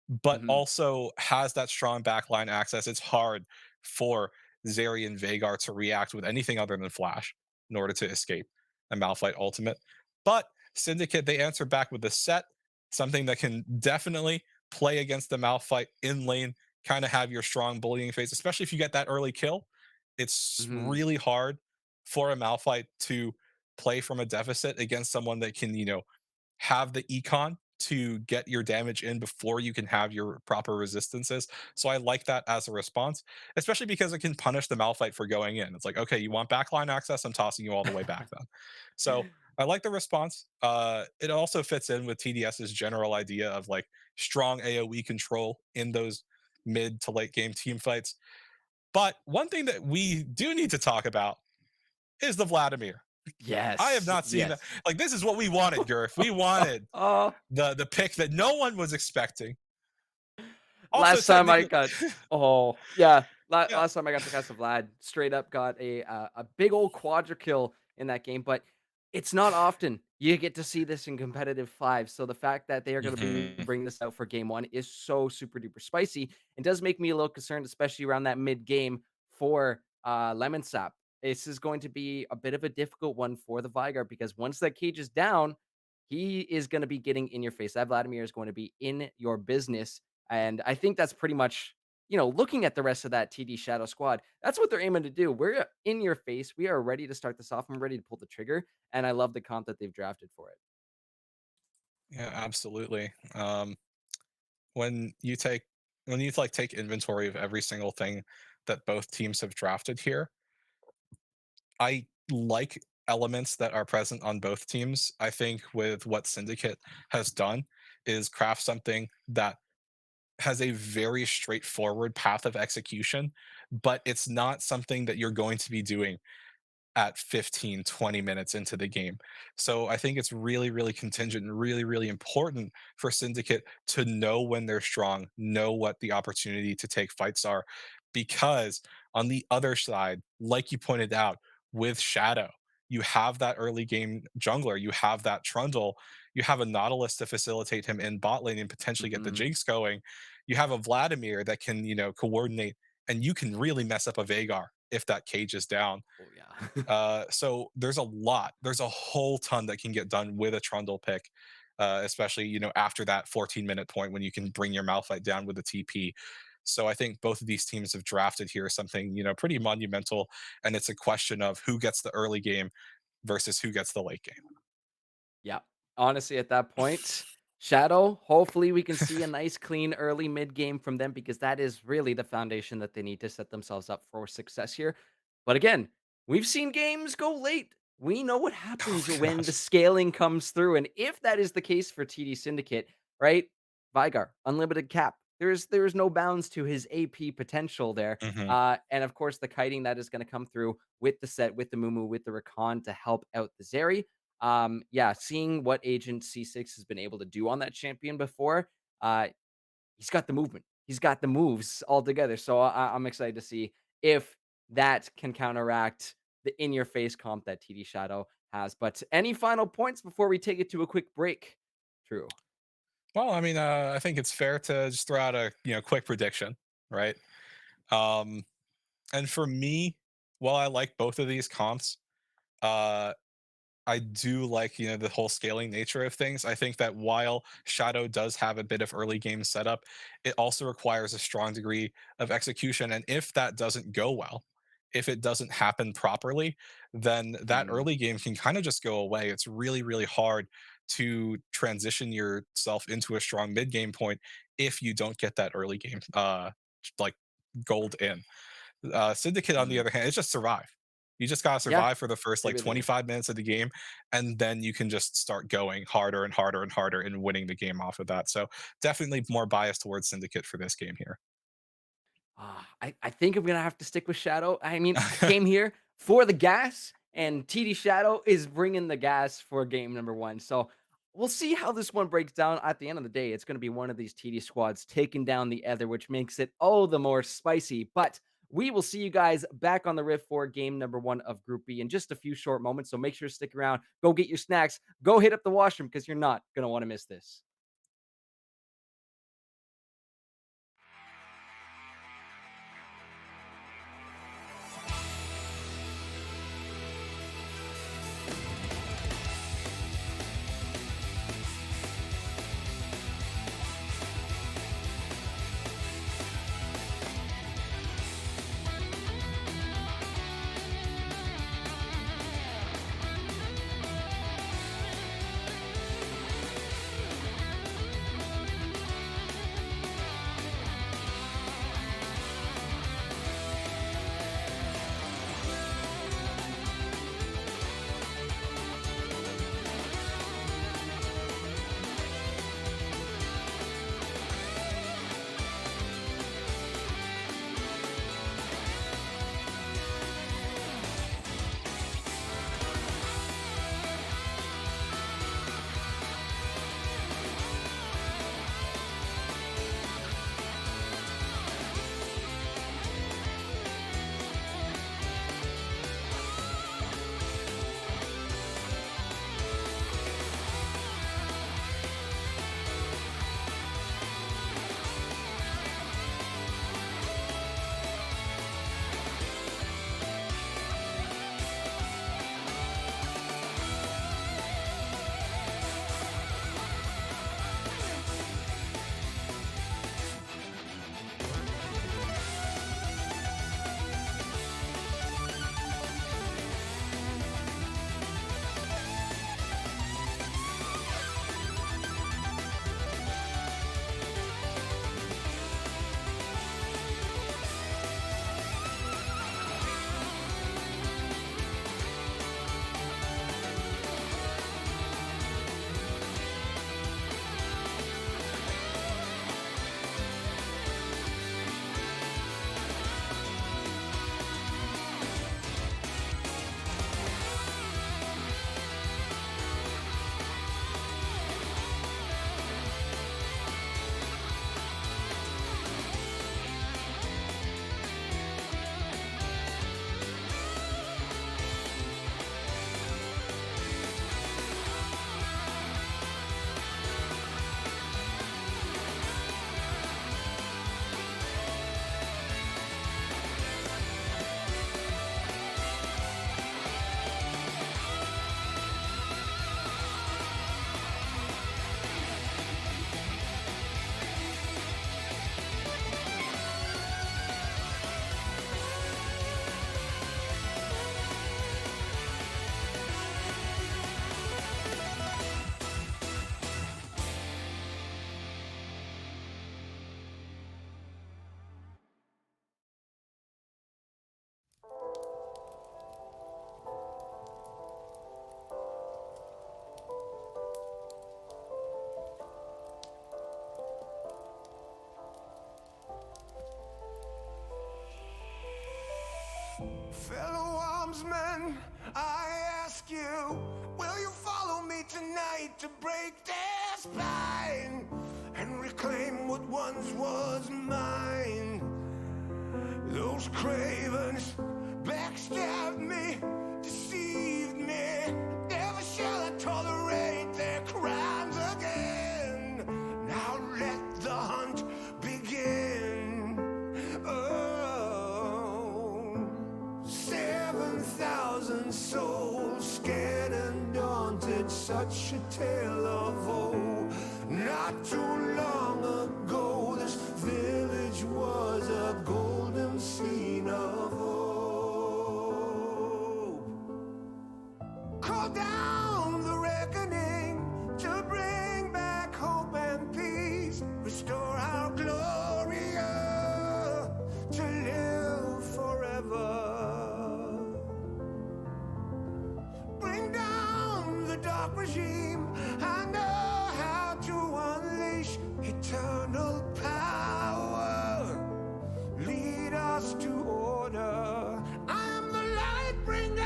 S3: but
S2: Mhm.
S3: also has that strong backline access. It's hard for Zeri and Vagar to react with anything other than Flash in order to escape a Malphite ultimate. But Syndicate, they answer back with the set, something that can definitely play against the Malphite in lane, kind of have your strong bullying phase, especially if you get that early kill. It's
S2: Mhm.
S3: really hard for a Malphite to play from a deficit against someone that can, have the econ to get your damage in before you can have your proper resistances. So I like that as a response, especially because it can punish the Malphite for going in. It's like, okay, you want backline access? I'm tossing you all the way back then. So I like the response. It also fits in with TDS's general idea of like strong AoE control in those mid to late game team fights. But one thing that we do need to talk about is the Vladimir. I have
S2: Yes.
S3: not seen that.
S2: Yes.
S3: Like, this is what we wanted, Gurf. We wanted
S2: Oh,
S3: the pick that no one was expecting. Also,
S2: last time I
S3: technically,
S2: got oh, yeah,
S3: yeah,
S2: last time I got to cast a Vlad, straight up got a big old quadra kill in that game, but It's not often you get to see this in competitive five. So the fact that they are going to be
S3: Mhm.
S2: bring this out for game one is so super duper spicy and does make me a little concerned, especially around that mid game for Lemon Sap. This is going to be a bit of a difficult one for the Vigar because once that cage is down, he is going to be getting in your face. That Vladimir is going to be in your business. And I think that's pretty much, looking at the rest of that TD Shadow squad, that's what they're aiming to do. We're in your face. We are ready to start this off. I'm ready to pull the trigger. And I love the comp that they've drafted for it.
S3: Yeah, absolutely. When you take when you like take inventory of every single thing that both teams have drafted here, I like elements that are present on both teams. I think with what Syndicate has done is craft something that has a very straightforward path of execution, but it's not something that you're going to be doing at 15, 20 minutes into the game. So I think it's really, really contingent and really, really important for Syndicate to know when they're strong, know what the opportunity to take fights are. Because on the other side, like you pointed out, with Shadow, you have that early game jungler, you have that Trundle, you have a Nautilus to facilitate him in bot lane and potentially get the
S2: Hmm.
S3: Jinx going. You have a Vladimir that can, coordinate, and you can really mess up a Vagar if that cage is down.
S2: Oh, yeah.
S3: So there's a lot. There's a whole ton that can get done with a Trundle pick, especially after that 14-minute point when you can bring your Malphite down with a TP. So I think both of these teams have drafted here something pretty monumental, and it's a question of who gets the early game versus who gets the late game.
S2: Yeah. Honestly, at that point, Shadow, hopefully we can see a nice, clean early mid game from them because that is really the foundation that they need to set themselves up for success here. But again, we've seen games go late. We know what
S3: Oh
S2: happens when the
S3: gosh.
S2: scaling comes through. And if that is the case for TD Syndicate, right? Vigar, unlimited cap. There's no bounds to his AP potential there.
S3: Hmm.
S2: And of course, the kiting that is going to come through with the set, with the Mumu, with the Rakan to help out the Zeri. Yeah, seeing what Agent C6 has been able to do on that champion before, uh, he's got the movement, he's got the moves all together. So I'm excited to see if that can counteract the in your face comp that TD Shadow has. But any final points before we take it to a quick break? True.
S3: Well, I mean, I think it's fair to just throw out a quick prediction, right? Um, and for me, while I like both of these comps, uh, I do like, the whole scaling nature of things. I think that while Shadow does have a bit of early game setup, it also requires a strong degree of execution. And if that doesn't go well, if it doesn't happen properly, then that
S2: Mhm.
S3: early game can kind of just go away. It's really, really hard to transition yourself into a strong mid game point if you don't get that early game like gold in. Syndicate, on the
S2: Mhm.
S3: other hand, it's just survive. You just gotta
S2: Yeah,
S3: survive for the first
S2: they
S3: like
S2: really do.
S3: 25 minutes of the game, and then you can just start going harder and harder and harder and winning the game off of that. So definitely more biased towards Syndicate for this game here.
S2: I think I'm gonna have to stick with Shadow. I mean, I came here for the gas, and TD Shadow is bringing the gas for game number one. So we'll see how this one breaks down. At the end of the day, it's gonna be one of these TD squads taking down the other, which makes it all the more spicy. But we will see you guys back on the Rift for game number one of Group B in just a few short moments. So make sure to stick around. Go get your snacks. Go hit up the washroom because you're not gonna want to miss this.
S4: fight to break their spine and reclaim what once was mine. Those cravens backstabbed me, deceived me. Never shall I tolerate their crimes again. Now let the hunt begin. Oh, 7,000 souls scared and daunted, such a tale of woe. Not too long ago, this village was a golden scene of hope. Call down the reckoning to bring back hope and peace. Restore our Gloria to live forever. Bring down the dark regime. I know how to unleash eternal power. Lead us to order. I am the light bringer.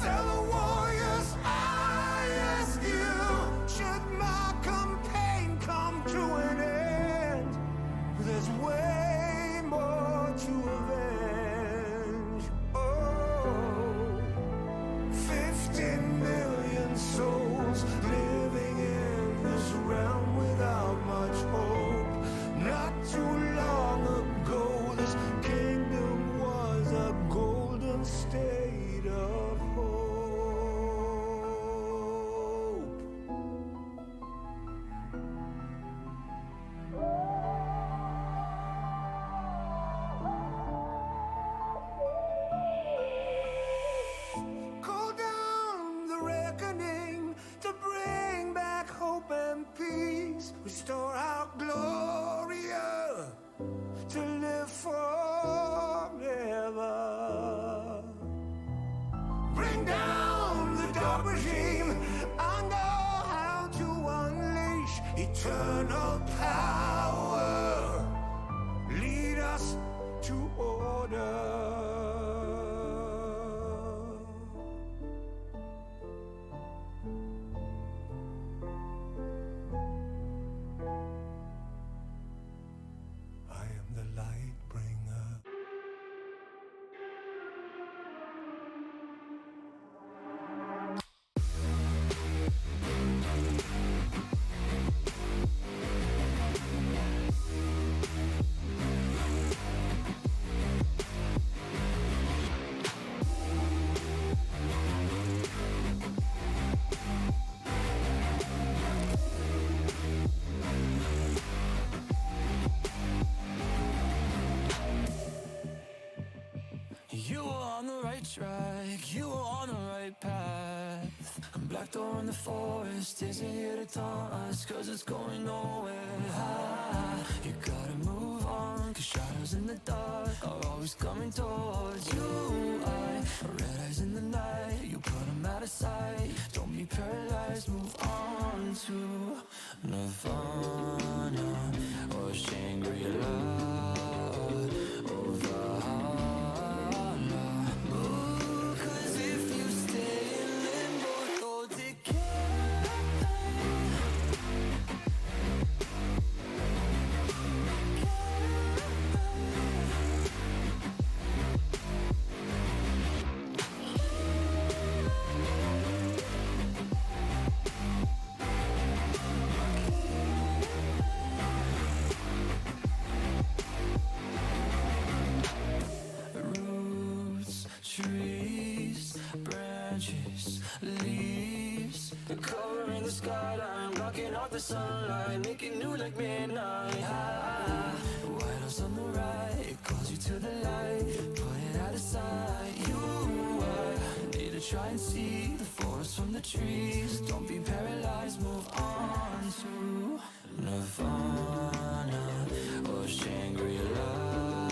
S4: Tell the warriors I ask you, should my campaign come to an end, there's way more to avenge. Oh, 15 million souls living in this realm without much hope. Not too long ago, this kingdom was a golden state of hope. Call down the reckoning to bring back hope and peace. Restore our Gloria to live forever. Bring down the dark regime. I know how to unleash eternal power. Lead us to order. I am the light bringer.
S5: You were on the right track, you were on the right path. Black door in the forest isn't here to taunt us, cause it's going nowhere. You gotta move on, cause shadows in the dark are always coming towards you. Red eyes in the night, you put them out of sight. Don't be paralyzed, move on to Nirvana or Shangri-La. Trees, branches, leaves, covering the skyline, blocking off the sunlight, making new like midnight. White house on the right, it calls you to the light, put it out of sight. Need to try and see the forest from the trees. Don't be paralyzed, move on to Nirvana or Shangri-La.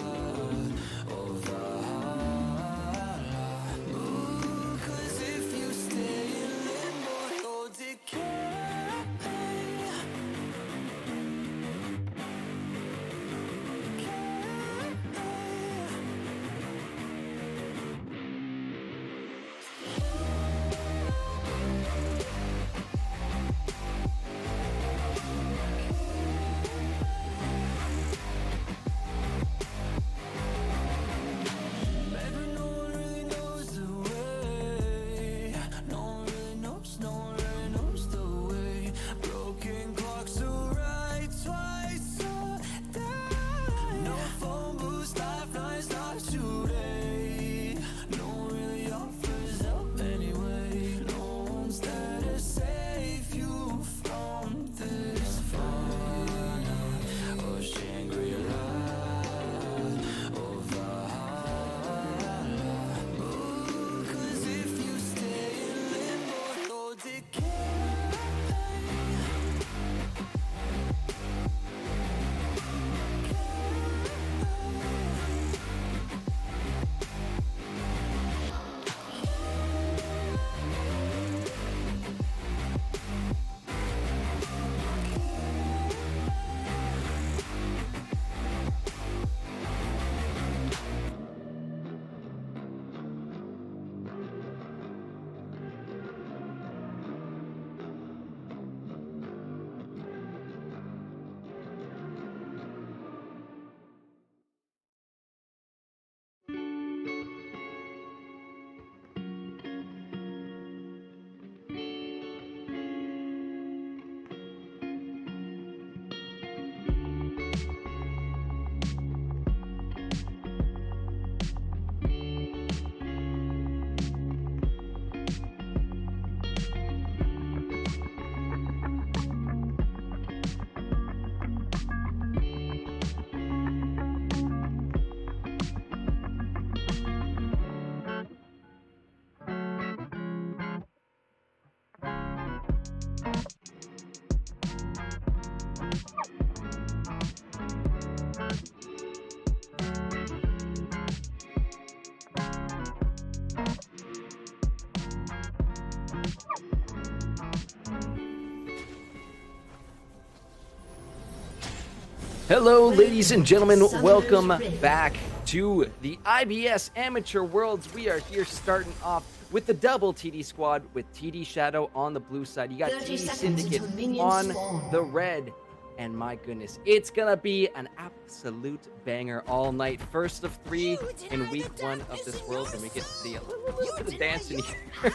S2: Hello, ladies and gentlemen. Welcome back to the IBS Amateur Worlds. We are here starting off with the double TD squad with TD Shadow on the blue side. You got
S6: 30
S2: TD
S6: seconds
S2: Syndicate
S6: until minions
S2: on
S6: spawn.
S2: the red. And my goodness, it's gonna be an absolute banger all night. First of 3 in week 1 of this world, and we get to see a little bit of dancing here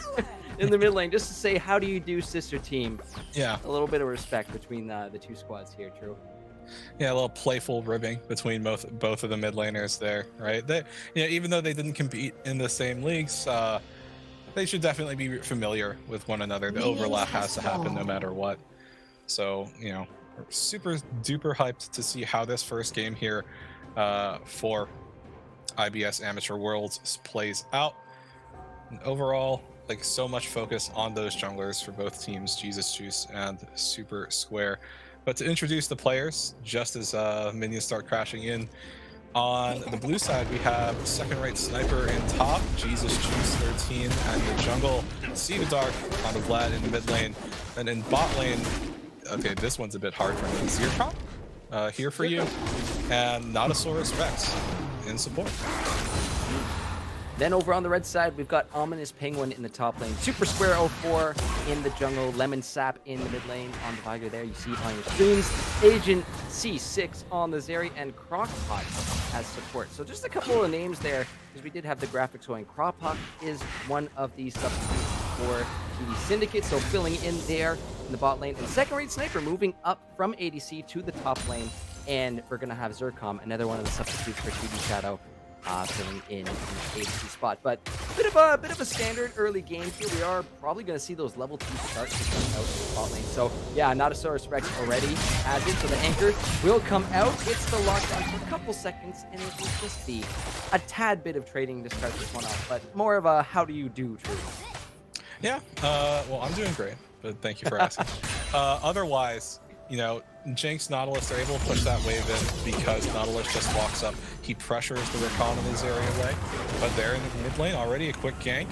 S2: in the mid lane. Just to say, how do you do, sister team?
S3: Yeah,
S2: A little bit of respect between the two squads here, True.
S3: yeah, a little playful ribbing between both of the mid laners there, right? They, even though they didn't compete in the same leagues, they should definitely be familiar with one another. The overlap has to happen no matter what. So, we're super duper hyped to see how this first game here for IBS Amateur Worlds plays out. And overall, like, so much focus on those junglers for both teams, Jesus Juice and Super Square. But to introduce the players, just as minions start crashing in, on the blue side, we have second-rate Sniper in top, Jesus Juice 13, and the jungle, See the Dark on the Vlad in the mid lane. And in bot lane, okay, this one's a bit hard for me. Zircon, here for you, and Notosaurus Rex in support.
S2: Then over on the red side, we've got Ominous Penguin in the top lane, Super Square 04 in the jungle, Lemon Sap in the mid lane on the Viger there. You see on your screens, Agent C6 on the Zeri, and Crockpot as support. So just a couple of names there, because we did have the graphics going. Crockpot is one of the substitutes for TD Syndicate, so filling in there in the bot lane. And second-rate Sniper moving up from ADC to the top lane, and we're going to have Zircom, another one of the substitutes for TD Shadow, filling in the ADC spot. But bit of a standard early game here. We are probably going to see those level 2 starts to come out in the bot lane. So yeah, Notosaurus Rex already has it. So the anchor will come out. It's the lockdown for a couple seconds, and it will just be a tad bit of trading to start this one off. But more of a how do you do, Drew?
S3: Yeah, well, I'm doing great, but thank you for asking. Otherwise, Jinx, Nautilus are able to push that wave in because Nautilus just walks up. He pressures the Recon in his area away, but they're in the mid lane already, a quick gank.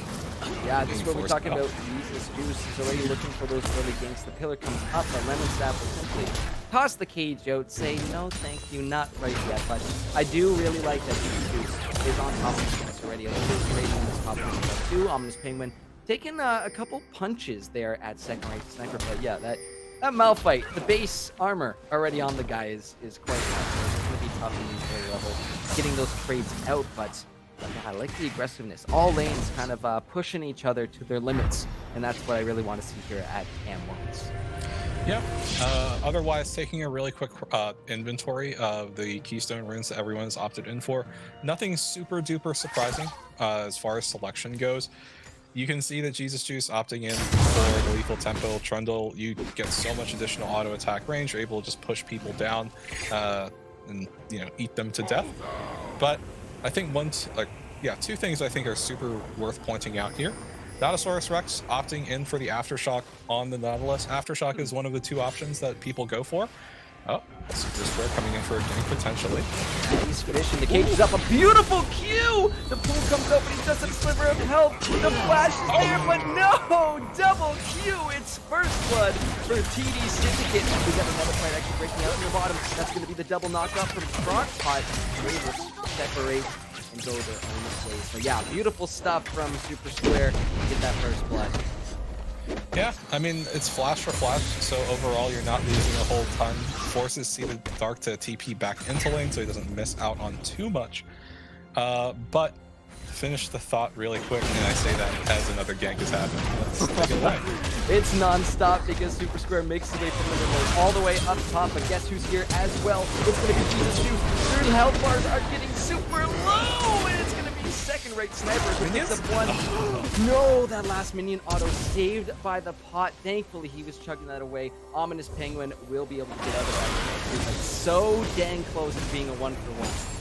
S2: Yeah, this is what we're talking about. Jesus Juice is already looking for those early ganks. The pillar comes up, but Lemon Sap will simply toss the cage out, say no thank you, not right yet. But I do really like that Jesus Juice is on top of this already. A little bit of rating on this top lane too. Ominous Penguin taking a couple punches there at second-rate Sniper. But yeah, that Malphite, the base armor already on the guy is quite nice. So it's going to be tough in these early levels, getting those trades out. But yeah, I like the aggressiveness. All lanes kind of pushing each other to their limits, and that's what I really want to see here at AM1s.
S3: Yeah. Otherwise, taking a really quick inventory of the Keystone runes that everyone's opted in for. Nothing super duper surprising as far as selection goes. You can see that Jesus Juice opting in for the Lethal Tempo. Trundle, you get so much additional auto attack range. You're able to just push people down and eat them to death. But I think two things I think are super worth pointing out here. Notosaurus Rex opting in for the Aftershock on the Nautilus. Aftershock is one of the 2 options that people go for. Oh, Super Square coming in for a gank potentially.
S2: He's finishing. The cage is up. A beautiful Q! The pool comes up, but he does a sliver of health. The flash is there, but no! Double Q! It's first blood for TD Syndicate. We got another fight actually breaking out in the bottom. That's going to be the double knockout from Crockpot. They will separate and go their own ways. So yeah, beautiful stuff from Super Square to get that first blood.
S3: Yeah, I mean, it's flash for flash, so overall you're not losing a whole ton. Forces See the Dark to TP back into lane so he doesn't miss out on too much. But finish the thought really quick, and I say that as another gank is happening. Let's take it away.
S2: It's non-stop because Super Square makes his way from the middle all the way up top, but guess who's here as well? It's going to be Jesus Juice. Their health bars are getting super low, and it's going to be second-rate Sniper who picks up one. No, that last minion auto saved by the pot. Thankfully, he was chugging that away. Ominous Penguin will be able to get out of that. It's so dang close to being a 1-for-1.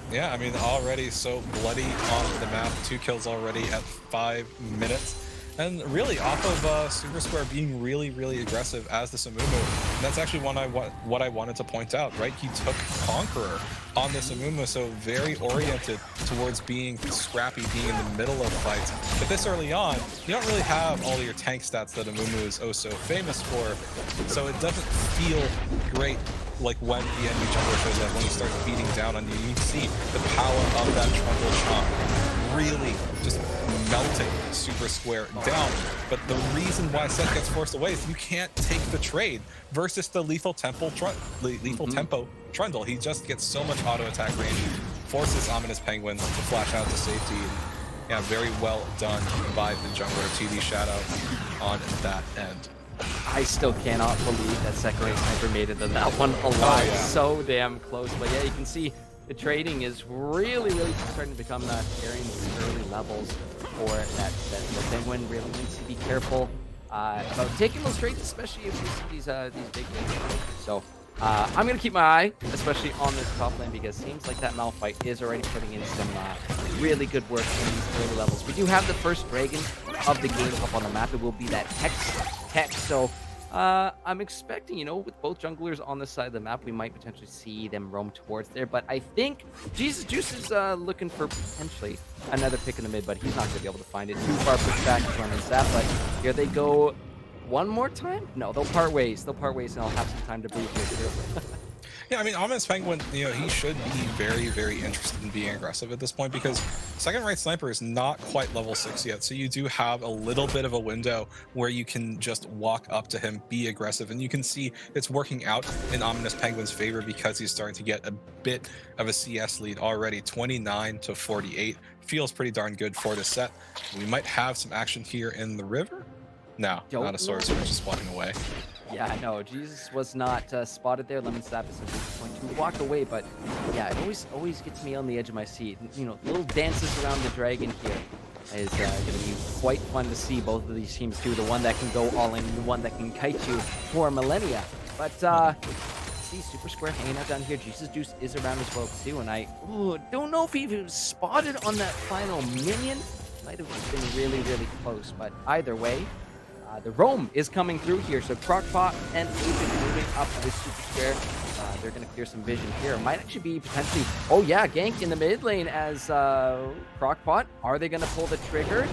S3: Yeah, I mean, already so bloody on the map. 2 kills already at 5 minutes. And really off of Super Square being really, really aggressive as the Amumu. And that's actually what I wanted to point out, right? He took Conqueror on this Amumu, so very oriented towards being scrappy, being in the middle of fights. But this early on, you don't really have all your tank stats that Amumu is oh so famous for, so it doesn't feel great like when the enemy jungler shows up, when he starts beating down on you, you see the power of that Trundle chomp really just melting Super Square down. But the reason why Seth gets forced away is you can't take the trade versus the lethal tempo Trundle. He just gets so much auto attack range, forces Ominous Penguin to flash out to safety. And yeah, very well done by the jungler TD Shadow on that end.
S2: I still cannot believe that second rate sniper made it to that one alive. So damn close. But yeah, you can see the trading is really starting to become scary in these early levels for that. The Penguin really needs to be careful about taking those trades, especially if you see these big things. So I'm going to keep my eye, especially on this top lane, because it seems like that Malphite is already putting in some really good work in these early levels. We do have the first dragon of the game up on the map. It will be that Hex. So I'm expecting, with both junglers on this side of the map, we might potentially see them roam towards there. But I think Jesus Juice is looking for potentially another pick in the mid, but he's not going to be able to find it. Too far pushed back to run his But here they go. One more time? No, they'll part ways. And I'll have some time to breathe here too.
S3: Yeah, I mean, Ominous Penguin, he should be very interested in being aggressive at this point, because second rate sniper is not quite level 6 yet. So you do have a little bit of a window where you can just walk up to him, be aggressive, and you can see it's working out in Ominous Penguin's favor because he's starting to get a bit of a CS lead already. 29-48 feels pretty darn good for the set. We might have some action here in the river. No, not a sorcerer, just walking away.
S2: Yeah, no, Jesus was not spotted there. Lemon Sap is going to walk away, but yeah, it always gets me on the edge of my seat. Little dances around the dragon here is going to be quite fun to see. Both of these teams do. The one that can go all in, and the one that can kite you for millennia. But see Super Square hanging out down here. Jesus Juice is around as well too, and I don't know if he was spotted on that final minion. Might have been really close, but either way. The roam is coming through here, so Crockpot and Agent moving up with Super Square. They're going to clear some vision here. It might actually be potentially, gank in the mid lane as Crockpot. Are they going to pull the trigger?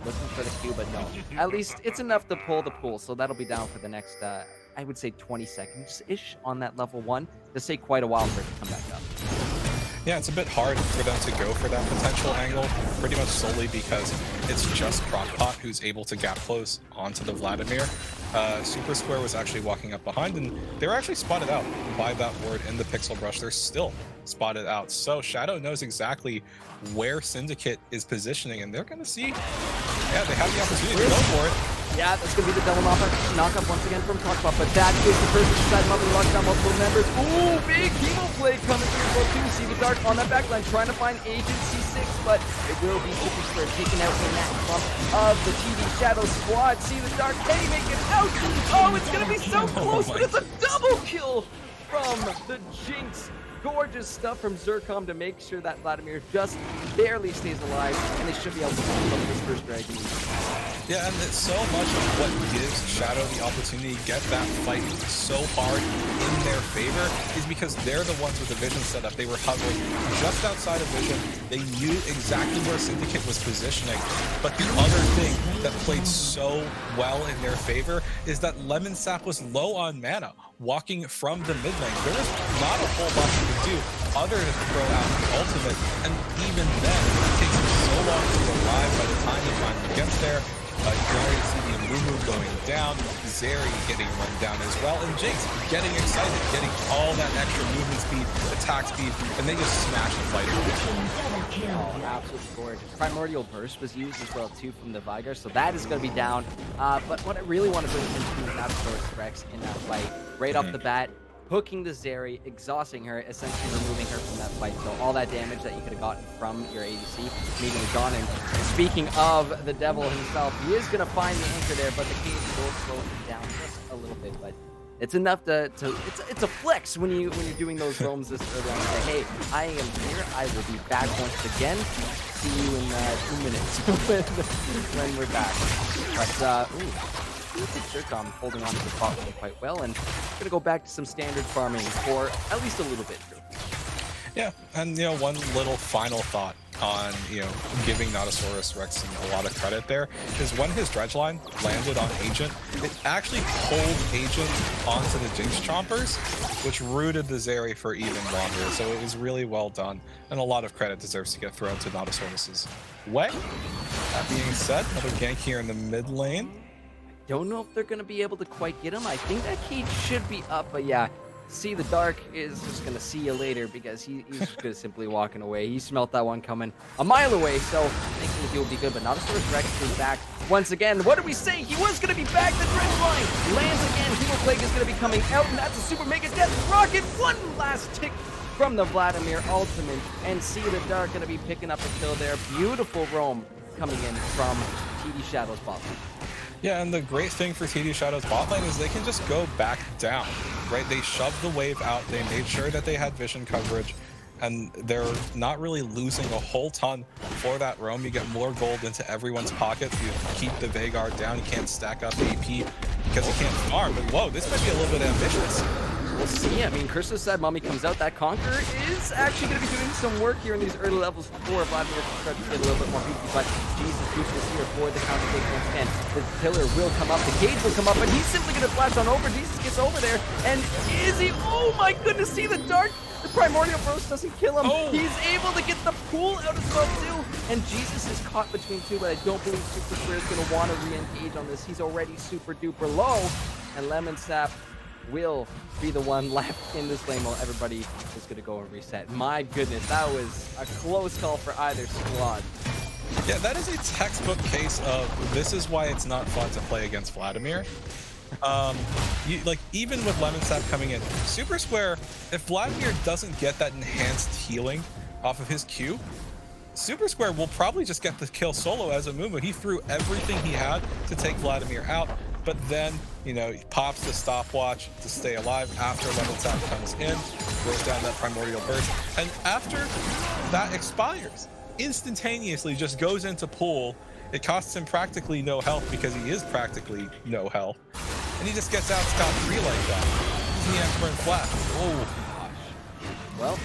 S2: Looking for the Q, but no. At least it's enough to pull the pool, so that'll be down for the next, I would say 20 seconds-ish on that level 1. To say quite a while for it to come back up.
S3: Yeah, it's a bit hard for them to go for that potential angle, pretty much solely because it's just Crockpot who's able to gap close onto the Vladimir. Super Square was actually walking up behind, and they were actually spotted out by that ward in the Pixel Brush. They're still spotted out. So Shadow knows exactly where Syndicate is positioning, and they're going to see, they have the opportunity to go for it.
S2: Yeah, that's going to be the double knock-up once again from Crockpot, but that is the first side Mother locks down multiple members. Ooh, big chemo play coming through as well too. See the Dark on that backline trying to find Agent C6, but it will be Super Square taken out in that clump of the TD Shadow squad. See the Dark, can he make it out? Oh, it's going to be so close, but it's a double kill from the Jinx. Gorgeous stuff from Zircom to make sure that Vladimir just barely stays alive, and they should be able to keep up this first dragon.
S3: Yeah, and it's so much of what gives Shadow the opportunity to get that fight so hard in their favor is because they're the ones with the vision set up. They were hovering just outside of vision. They knew exactly where Syndicate was positioning. But the other thing that played so well in their favor is that Lemon Sap was low on mana, walking from the mid lane. There was not a whole lot you could do other than throw out the ultimate, and even then, it takes him so long to arrive by the time he finally gets there. You can already see the Amumu going down, Zeri getting run down as well, and Jinx getting excited, getting all that extra movement speed, attack speed, and they just smash the fight.
S2: Oh, absolutely gorgeous. Primordial Burst was used as well too from the Vigar, so that is going to be down. But what I really want to bring attention to is Absolute Rex in that fight. Right off the bat, hooking the Zeri, exhausting her, essentially removing her from that fight. So all that damage that you could have gotten from your ADC immediately gone. And speaking of the devil himself, he is going to find the anchor there, but the King will slow him down just a little bit. But it's enough to it's a flex when you're doing those roams this early on. Say, hey, I am here. I will be back once again. See you in 2 minutes when we're back. But Zircom holding on to the bot lane quite well, and gonna go back to some standard farming for at least a little bit.
S3: Yeah, and one little final thought on, giving Notosaurus Rex a lot of credit there is when his dredge line landed on Agent, it actually pulled Agent onto the Jinx Chompers, which rooted the Zeri for even longer. So it was really well done, and a lot of credit deserves to get thrown to Notosaurus's way. That being said, another gank here in the mid lane.
S2: Don't know if they're going to be able to quite get him. I think that cage should be up, but yeah, See the Dark is just going to see you later because he's just going to simply walking away. He smelt that one coming a mile away, so thinking he will be good, but Notosaurus Rex is back once again. What did we say? He was going to be back. The dredge line lands again. Hemoplague is going to be coming out, and that's a super mega death rocket. One last tick from the Vladimir ultimate, and See the Dark going to be picking up a kill there. Beautiful roam coming in from TD Shadow's bot lane.
S3: Yeah, and the great thing for TD Shadow's bot lane is they can just go back down, right? They shoved the wave out, they made sure that they had vision coverage, and they're not really losing a whole ton for that roam. You get more gold into everyone's pockets. You keep the Veigar down, you can't stack up AP because you can't farm, but whoa, this might be a little bit ambitious.
S2: We'll see. I mean, Krista said Mummy comes out. That Conqueror is actually going to be doing some work here in these early levels before Vladimir can start to get a little bit more beefy. But Jesus, Goose is here for the counter take once again. The pillar will come up. The cage will come up, and he's simply going to flash on over. Jesus gets over there, and is he? Oh my goodness! See the Dark. The Primordial Burst doesn't kill him.
S3: Oh.
S2: He's able to get the pool out as well too. And Jesus is caught between two, but I don't believe Super Square is going to want to re-engage on this. He's already super duper low, and Lemon Sap will be the one left in this lane while everybody is going to go and reset. My goodness, that was a close call for either squad.
S3: Yeah, that is a textbook case of this is why it's not fun to play against Vladimir. Even with Lemon Sap coming in, Super Square, if Vladimir doesn't get that enhanced healing off of his Q, Super Square will probably just get the kill solo as a Mumu. He threw everything he had to take Vladimir out, but then, he pops the stopwatch to stay alive after Lemon Sap comes in, throws down that Primordial Burst, and after that expires, instantaneously just goes into pool. It costs him practically no health because he is practically no health, and he just gets out scot-free like that. He's the Emperor in flat. Oh gosh.
S2: Well,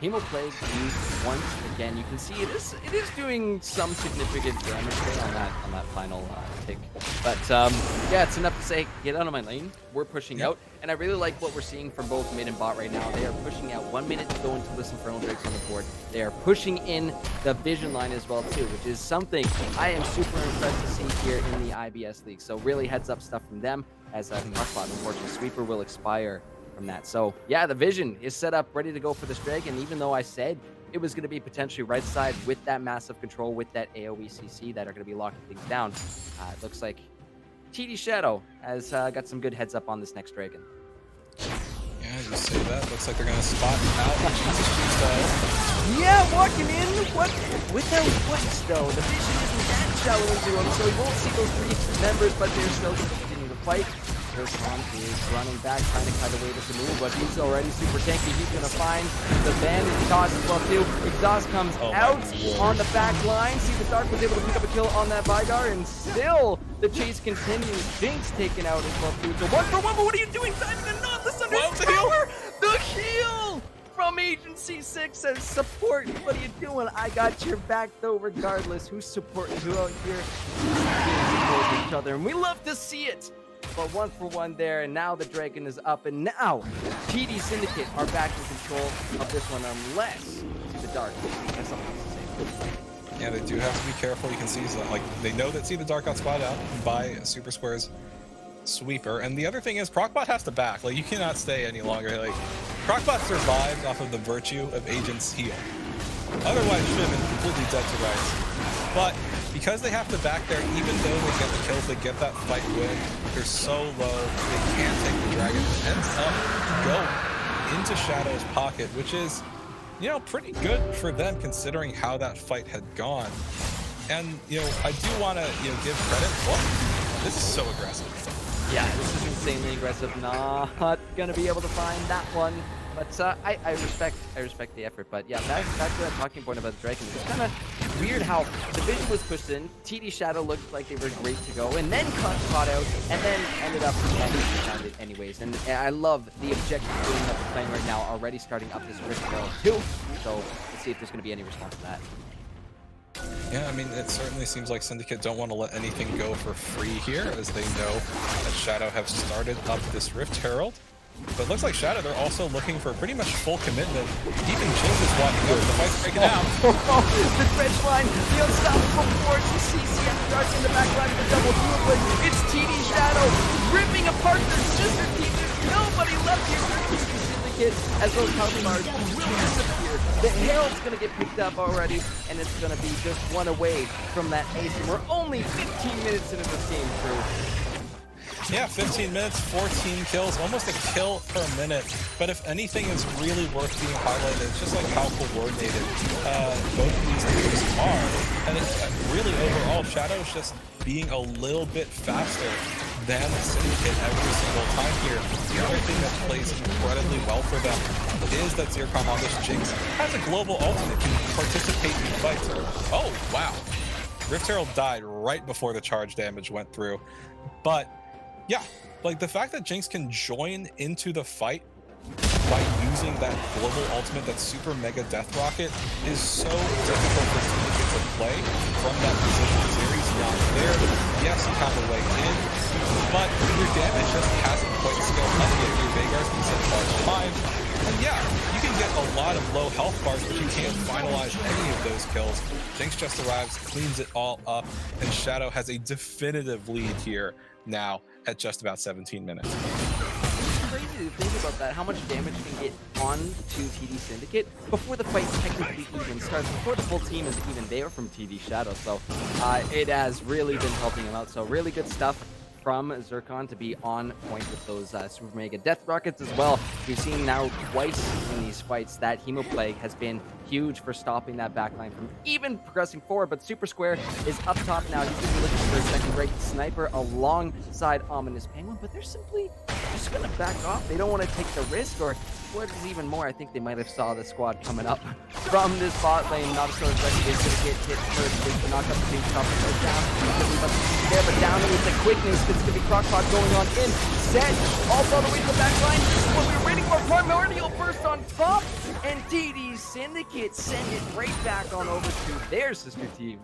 S2: Hemoplague used once again. You can see it is doing some significant damage there on that final tick. But yeah, it's enough to say, get out of my lane. We're pushing out, and I really like what we're seeing from both mid and bot right now. They are pushing out 1 minute to go until this Infernal Drake's on the board. They are pushing in the vision line as well too, which is something I am super impressed to see here in the IBS League. So really heads up stuff from them as unfortunately Sweeper will expire from that. So yeah, the vision is set up, ready to go for this dragon, even though I said it was going to be potentially right side with that massive control, with that AoE CC that are going to be locking things down. It looks like TD Shadow has got some good heads up on this next dragon.
S3: Yeah, you say that. Looks like they're going to spot out Jesus style.
S2: Yeah, walking in without flex though. The vision isn't that shallow into him, so he won't see those three members, but they're still going to continue to fight. Khan is running back, trying to cut away this move, but he's already super tanky. He's going to find the bandage toss as well too. Exhaust comes out on the back line. See the Dark was able to pick up a kill on that Veigar, and still the chase continues. Jinx taken out as well too. So 1-for-1, but what are you doing? Timing and not this under his power. The heal from Agent C6 says support. What are you doing? I got your back though, regardless who's supporting who out here. Support each other, and we love to see it. But 1-for-1 there, and now the dragon is up, and now TD Syndicate are back in control of this one, unless See the Dark has something else to say.
S3: Yeah, they do have to be careful. You can see, they know that See the Dark got spotted out by Super Square's Sweeper, and the other thing is Crocbot has to back. You cannot stay any longer. Crocbot survived off of the virtue of Agent's heal. Otherwise, should have been completely dead to rights. But because they have to back there, even though they get the kills, they get that fight win, they're so low, they can't take the dragon. It ends up going into Shadow's pocket, which is, pretty good for them considering how that fight had gone. And, I do want to, give credit. Whoa, this is so aggressive.
S2: Yeah, this is insanely aggressive. Not going to be able to find that one. But I respect the effort. But yeah, back to that talking point about the dragon. It's kind of weird how the vision was pushed in. TD Shadow looked like they were great to go, and then caught out, and then ended up found it anyways. And I love the objective game that we're playing right now. Already starting up this rift barrel too. So let's see if there's going to be any response to that.
S3: Yeah, I mean, it certainly seems like Syndicate don't want to let anything go for free here, as they know that Shadow have started up this Rift Herald. But it looks like Shadow, they're also looking for pretty much full commitment. Even Jinx is walking up, the fight's breaking down.
S2: The trench line, the unstoppable force, the CCF starts in the back line of the double dual blade. It's TD Shadow ripping apart their sister team. There's nobody left here for TD Syndicate, as those health bars will disappear. The Herald's gonna get picked up already, and it's gonna be just one away from that ace. And we're only 15 minutes into this game, crew.
S3: Yeah, 15 minutes, 14 kills, almost a kill per minute. But if anything is really worth being highlighted, it's just like how coordinated both of these teams are. And it's really overall, Shadow's just being a little bit faster than Syndicate every single time here. The other thing that plays incredibly well for them is that Zircon on this Jinx has a global ultimate, can participate in fights. Oh, wow. Rift Herald died right before the charge damage went through. But yeah, like the fact that Jinx can join into the fight by using that global ultimate, that super mega death rocket, is so difficult for Syndicate to play from that position. Zeri's not there. Yes, you have a way in, but your damage just hasn't quite scaled up yet. Your Veigar's been set large time. And yeah, you can get a lot of low health bars, but you can't finalize any of those kills. Jinx just arrives, cleans it all up, and Shadow has a definitive lead here now at just about 17 minutes.
S2: It's crazy to think about that, how much damage can get on to TD Syndicate before the fight technically even starts, before the full team is even there from TD Shadow. So it has really been helping him out. So really good stuff from Zircon to be on point with those super mega death rockets as well. We've seen now twice in these fights that Hemo Plague has been huge for stopping that backline from even progressing forward, but Super Square is up top now. He's going to be looking for a second-rate sniper alongside Ominous Penguin, but they're simply just going to back off. They don't want to take the risk, or what is even more, I think they might have saw the squad coming up from this bot lane. Not so aggressive. He's going to get hit first with the knock up the base top and go down. There, but down with the quickness. It's going to be Crockpot going on in. Set. Also the way to the back line. This is what we were waiting for. Primordial burst on top. And TD Syndicate send it right back on over to their sister team.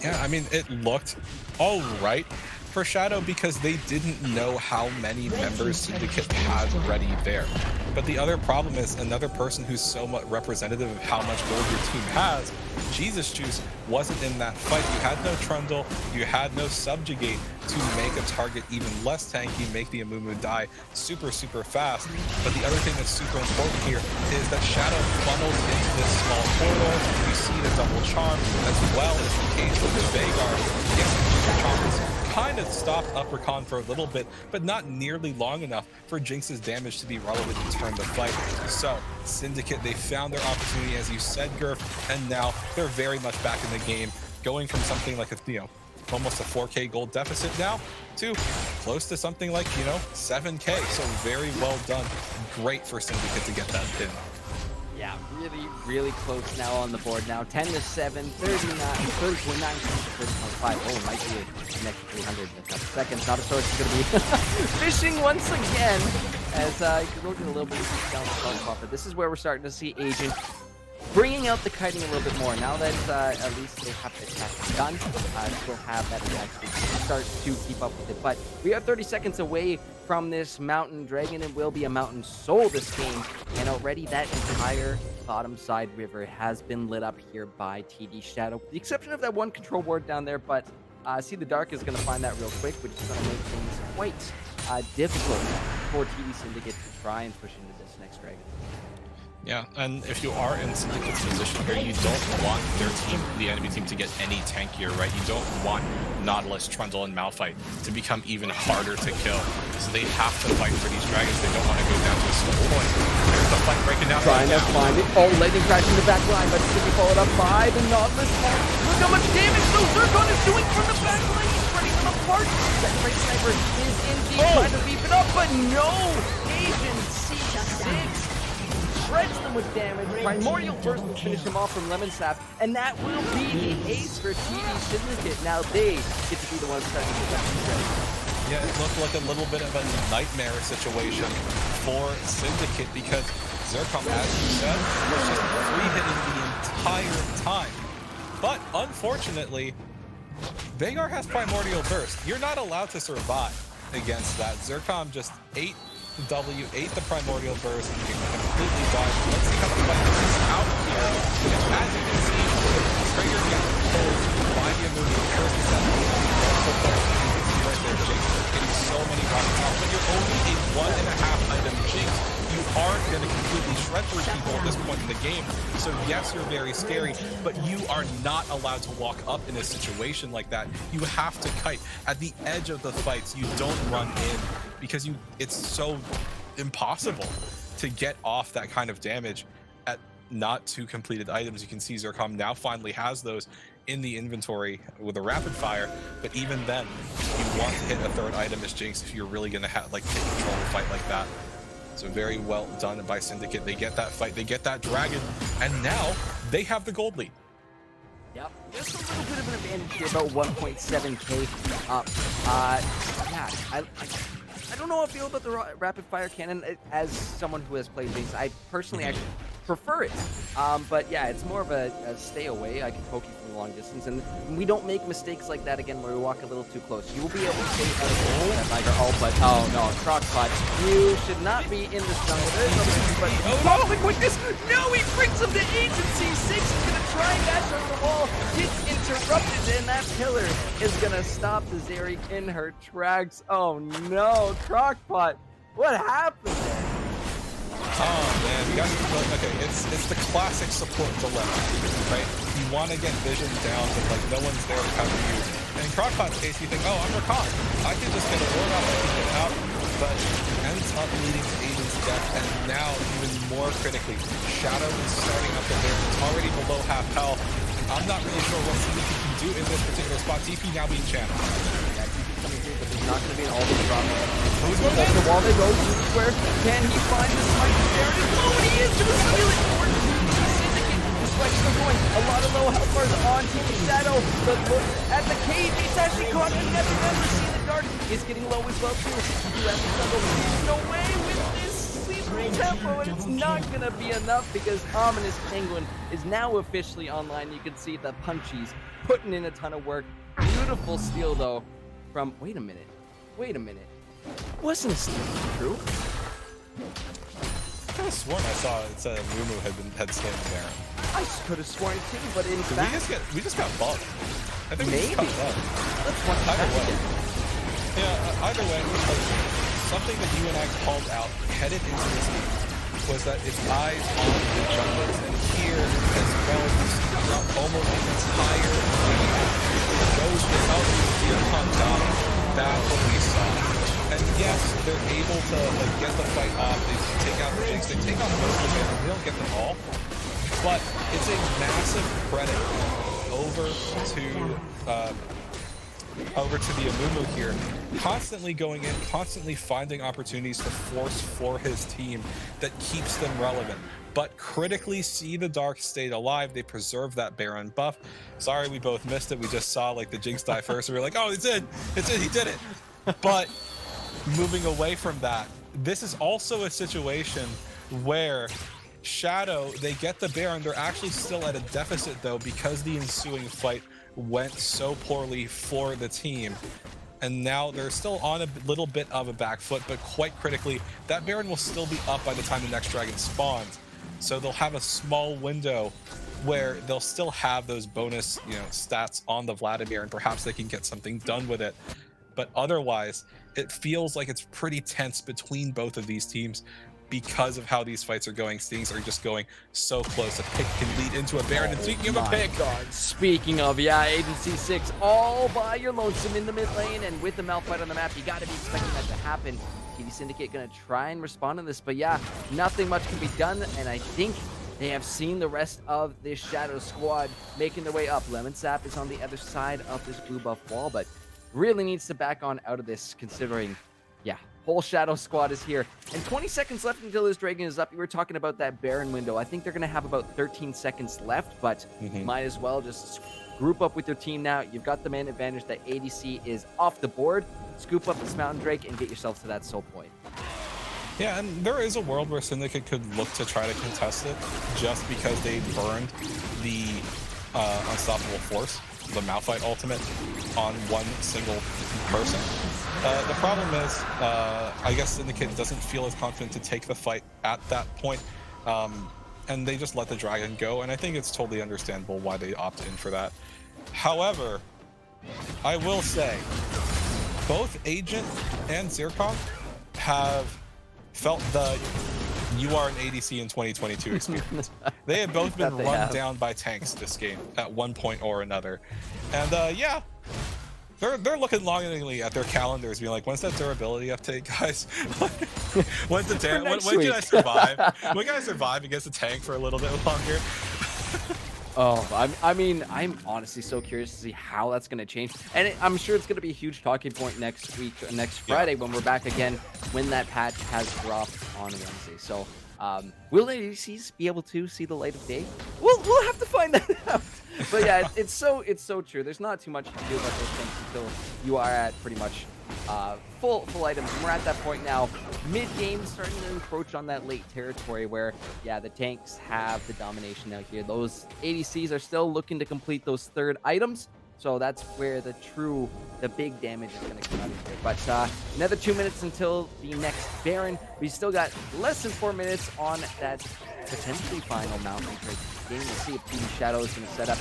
S3: Yeah, I mean, it looked all right for Shadow because they didn't know how many members Syndicate had ready there. But the other problem is another person who's somewhat representative of how much gold your team has, Jesus Juice, wasn't in that fight. You had no Trundle, you had no Subjugate to make a target even less tanky, make the Amumu die super, super fast. But the other thing that's super important here is that Shadow funnels into this small corridor. You see the double charm, as well as the case with the Veigar. Yes, the charms kind of stopped Upper Con for a little bit, but not nearly long enough for Jinx's damage to be relevant to turn the fight. So, Syndicate, they found their opportunity, as you said, Gurf, and now they're very much back in the game, going from something like almost a 4K gold deficit now to close to something like, 7K. So very well done. Great for Syndicate to get that pin.
S2: Yeah, really, really close now on the board now. 10-7, 39, 30.9, 30.5. Oh, might be a next 300 in a couple seconds. Not a sword is going to be fishing once again as you can look at a little bit of down the crossbar. But this is where we're starting to see Agent bringing out the kiting a little bit more. Now that at least they have the attack done, still have that attack start to keep up with it. But we are 30 seconds away from this Mountain Dragon. It will be a Mountain Soul this game, and already that entire bottom side river has been lit up here by TD Shadow, with the exception of that one control ward down there. But See the Dark is going to find that real quick, which is going to make things quite difficult for TD Syndicate to try and push into this next Dragon.
S3: Yeah, and if you are in Syndicate's position here, you don't want their team, the enemy team, to get any tankier, right? You don't want Nautilus, Trundle, and Malphite to become even harder to kill. So they have to fight for these dragons. They don't want to go down to a single point. There's the fight breaking down.
S2: Trying to find it. Oh, lightning crash in the back line, but it's going to be followed up by the Nautilus. Look how much damage those Zircon is doing from the back line. He's spreading them apart. That great sniper is indeed trying to beef it up, but no! Agent C6 shreds them with damage. Primordial Burst will finish him off from Lemon Sap, and that will be the ace for TD Syndicate. Now they get to be the ones starting to get up the
S3: Yeah, it looked like a little bit of a nightmare situation for Syndicate because Zircon, as you said, was just free hitting the entire time. But unfortunately, Veigar has Primordial Burst. You're not allowed to survive against that. Zircon just ate the W, ate the Primordial Burst, and completely died. Let's see how the fight is out here. And as you can see, the trigger gets pulled by the Amumu. First is that multiple players. You can see right there, Jinx getting so many rockets out. But you're only a 1.5 item Jinx. You aren't going to completely shred through people at this point in the game. So yes, you're very scary, but you are not allowed to walk up in a situation like that. You have to kite. At the edge of the fights, you don't run in because it's so impossible to get off that kind of damage at not 2 completed items. You can see Zircon now finally has those in the inventory with a rapid fire, but even then, you want to hit a 3rd item as Jinx if you're really going to have take control of a fight like that. So very well done by Syndicate. They get that fight, they get that dragon, and now they have the gold lead.
S2: Yep, just a little bit of an advantage here, about 1.7k up. Yeah, I don't know how I feel about the rapid fire cannon as someone who has played Jinx. I personally actually prefer it, but yeah, it's more of a stay away. I can poke you from a long distance, and we don't make mistakes like that again where we walk a little too close. You will be able to stay out of that Viger ult, but oh no, Crockpot, you should not be in this jungle. There's no reason, but oh, the quickness! No, he brings him to Agency 6. He's gonna try and dash over the wall, gets interrupted, and that pillar is gonna stop the Zeri in her tracks. Oh no, Crockpot, what happened there?
S3: Oh man, you guys, okay, it's the classic support dilemma, right? You want to get vision down, but like no one's there to cover you. And in Crockpot's case, you think, oh, I'm Rakan. I can just get a ward off, I can get out, but ends up leading to Aiden's death. And now, even more critically, Shadow is starting up the there. It's already below half health. I'm not really sure what Syndicate can do in this particular spot. TP now being channeled.
S2: Yeah, TP coming here, but there's not going to be an all the drop. Who's going to the wall? They go to the square. Can he find the smite there? Oh, and he is going to steal it. Syndicate, despite still going. A lot of low health bars on TP Shadow. But look at the cave. He's actually caught and never see the dart. He's getting low as well, too. You have to struggle. There's no way with this tempo, and it's not gonna be enough because Ominous Penguin is now officially online. You can see the punchies putting in a ton of work. Beautiful steal though from wait a minute. Wasn't a steal true?
S3: I could have sworn I saw it said Mumu had slain the Baron.
S2: I could have sworn too, but in
S3: Did
S2: fact
S3: we just got bugged. I think
S2: maybe.
S3: we just got bugged.
S2: Let's watch
S3: Either
S2: that.
S3: way. Yeah, either way, something that you and I called out headed into this game was that it's eyes on the jungles, and here as well you see throughout almost the entire game goes without the on top. That's what we saw. And yes, they're able to get the fight off. They take out the Jinx, they take out most of them. They don't get them all, but it's a massive credit over to the Amumu here, constantly going in, constantly finding opportunities to force for his team that keeps them relevant. But critically see the Dark stayed alive. They preserve that Baron buff. Sorry, we both missed it. We just saw like the Jinx die first, and we were like, oh, it's in, he did it. But moving away from that, this is also a situation where Shadow, they get the Baron. They're actually still at a deficit though because the ensuing fight went so poorly for the team, and now they're still on a little bit of a back foot, but quite critically that Baron will still be up by the time the next dragon spawns, so they'll have a small window where they'll still have those bonus stats on the Vladimir, and perhaps they can get something done with it. But otherwise it feels like it's pretty tense between both of these teams because of how these fights are going. Things are just going so close. A pick can lead into a Baron. And speaking of a pick,
S2: God. Speaking of, yeah, Agency 6 all by your lonesome in the mid lane, and with the Malphite on the map, you got to be expecting that to happen. TV Syndicate gonna try and respond to this, but yeah, nothing much can be done, and I think they have seen the rest of this Shadow squad making their way up. Lemon Sap is on the other side of this blue buff wall, but really needs to back on out of this, considering, yeah, whole Shadow squad is here. And 20 seconds left until this Dragon is up. You were talking about that Baron window. I think they're going to have about 13 seconds left, but might as well just group up with your team now. You've got the man advantage. That ADC is off the board. Scoop up this Mountain Drake and get yourself to that soul point.
S3: Yeah, and there is a world where Syndicate could look to try to contest it just because they burned the Unstoppable Force, the Malphite ultimate, on one single person. The problem is, I guess Syndicate doesn't feel as confident to take the fight at that point, and they just let the dragon go, and I think it's totally understandable why they opt in for that. However, I will say, both Agent and Zircon have felt the "you are an ADC in 2022" experience. They have both been run down by tanks this game at one point or another. And yeah, they're looking longingly at their calendars, being like, when's that durability update, guys? When can I survive? When can I survive against a tank for a little bit longer?
S2: Oh, I mean, I'm honestly so curious to see how that's going to change. And I'm sure it's going to be a huge talking point next week, next Friday, when we're back again, when that patch has dropped on Wednesday. So will ADCs be able to see the light of day? We'll have to find that out. But yeah, it's so true. There's not too much you can do about those things until you are at pretty much full items. And we're at that point now, mid-game, starting to encroach on that late territory where, yeah, the tanks have the domination out here. Those ADCs are still looking to complete those third items. So that's where the big damage is going to come out of here. But another 2 minutes until the next Baron. We still got less than 4 minutes on that potentially final mountain trade game. We'll see if TD Shadow is going to set up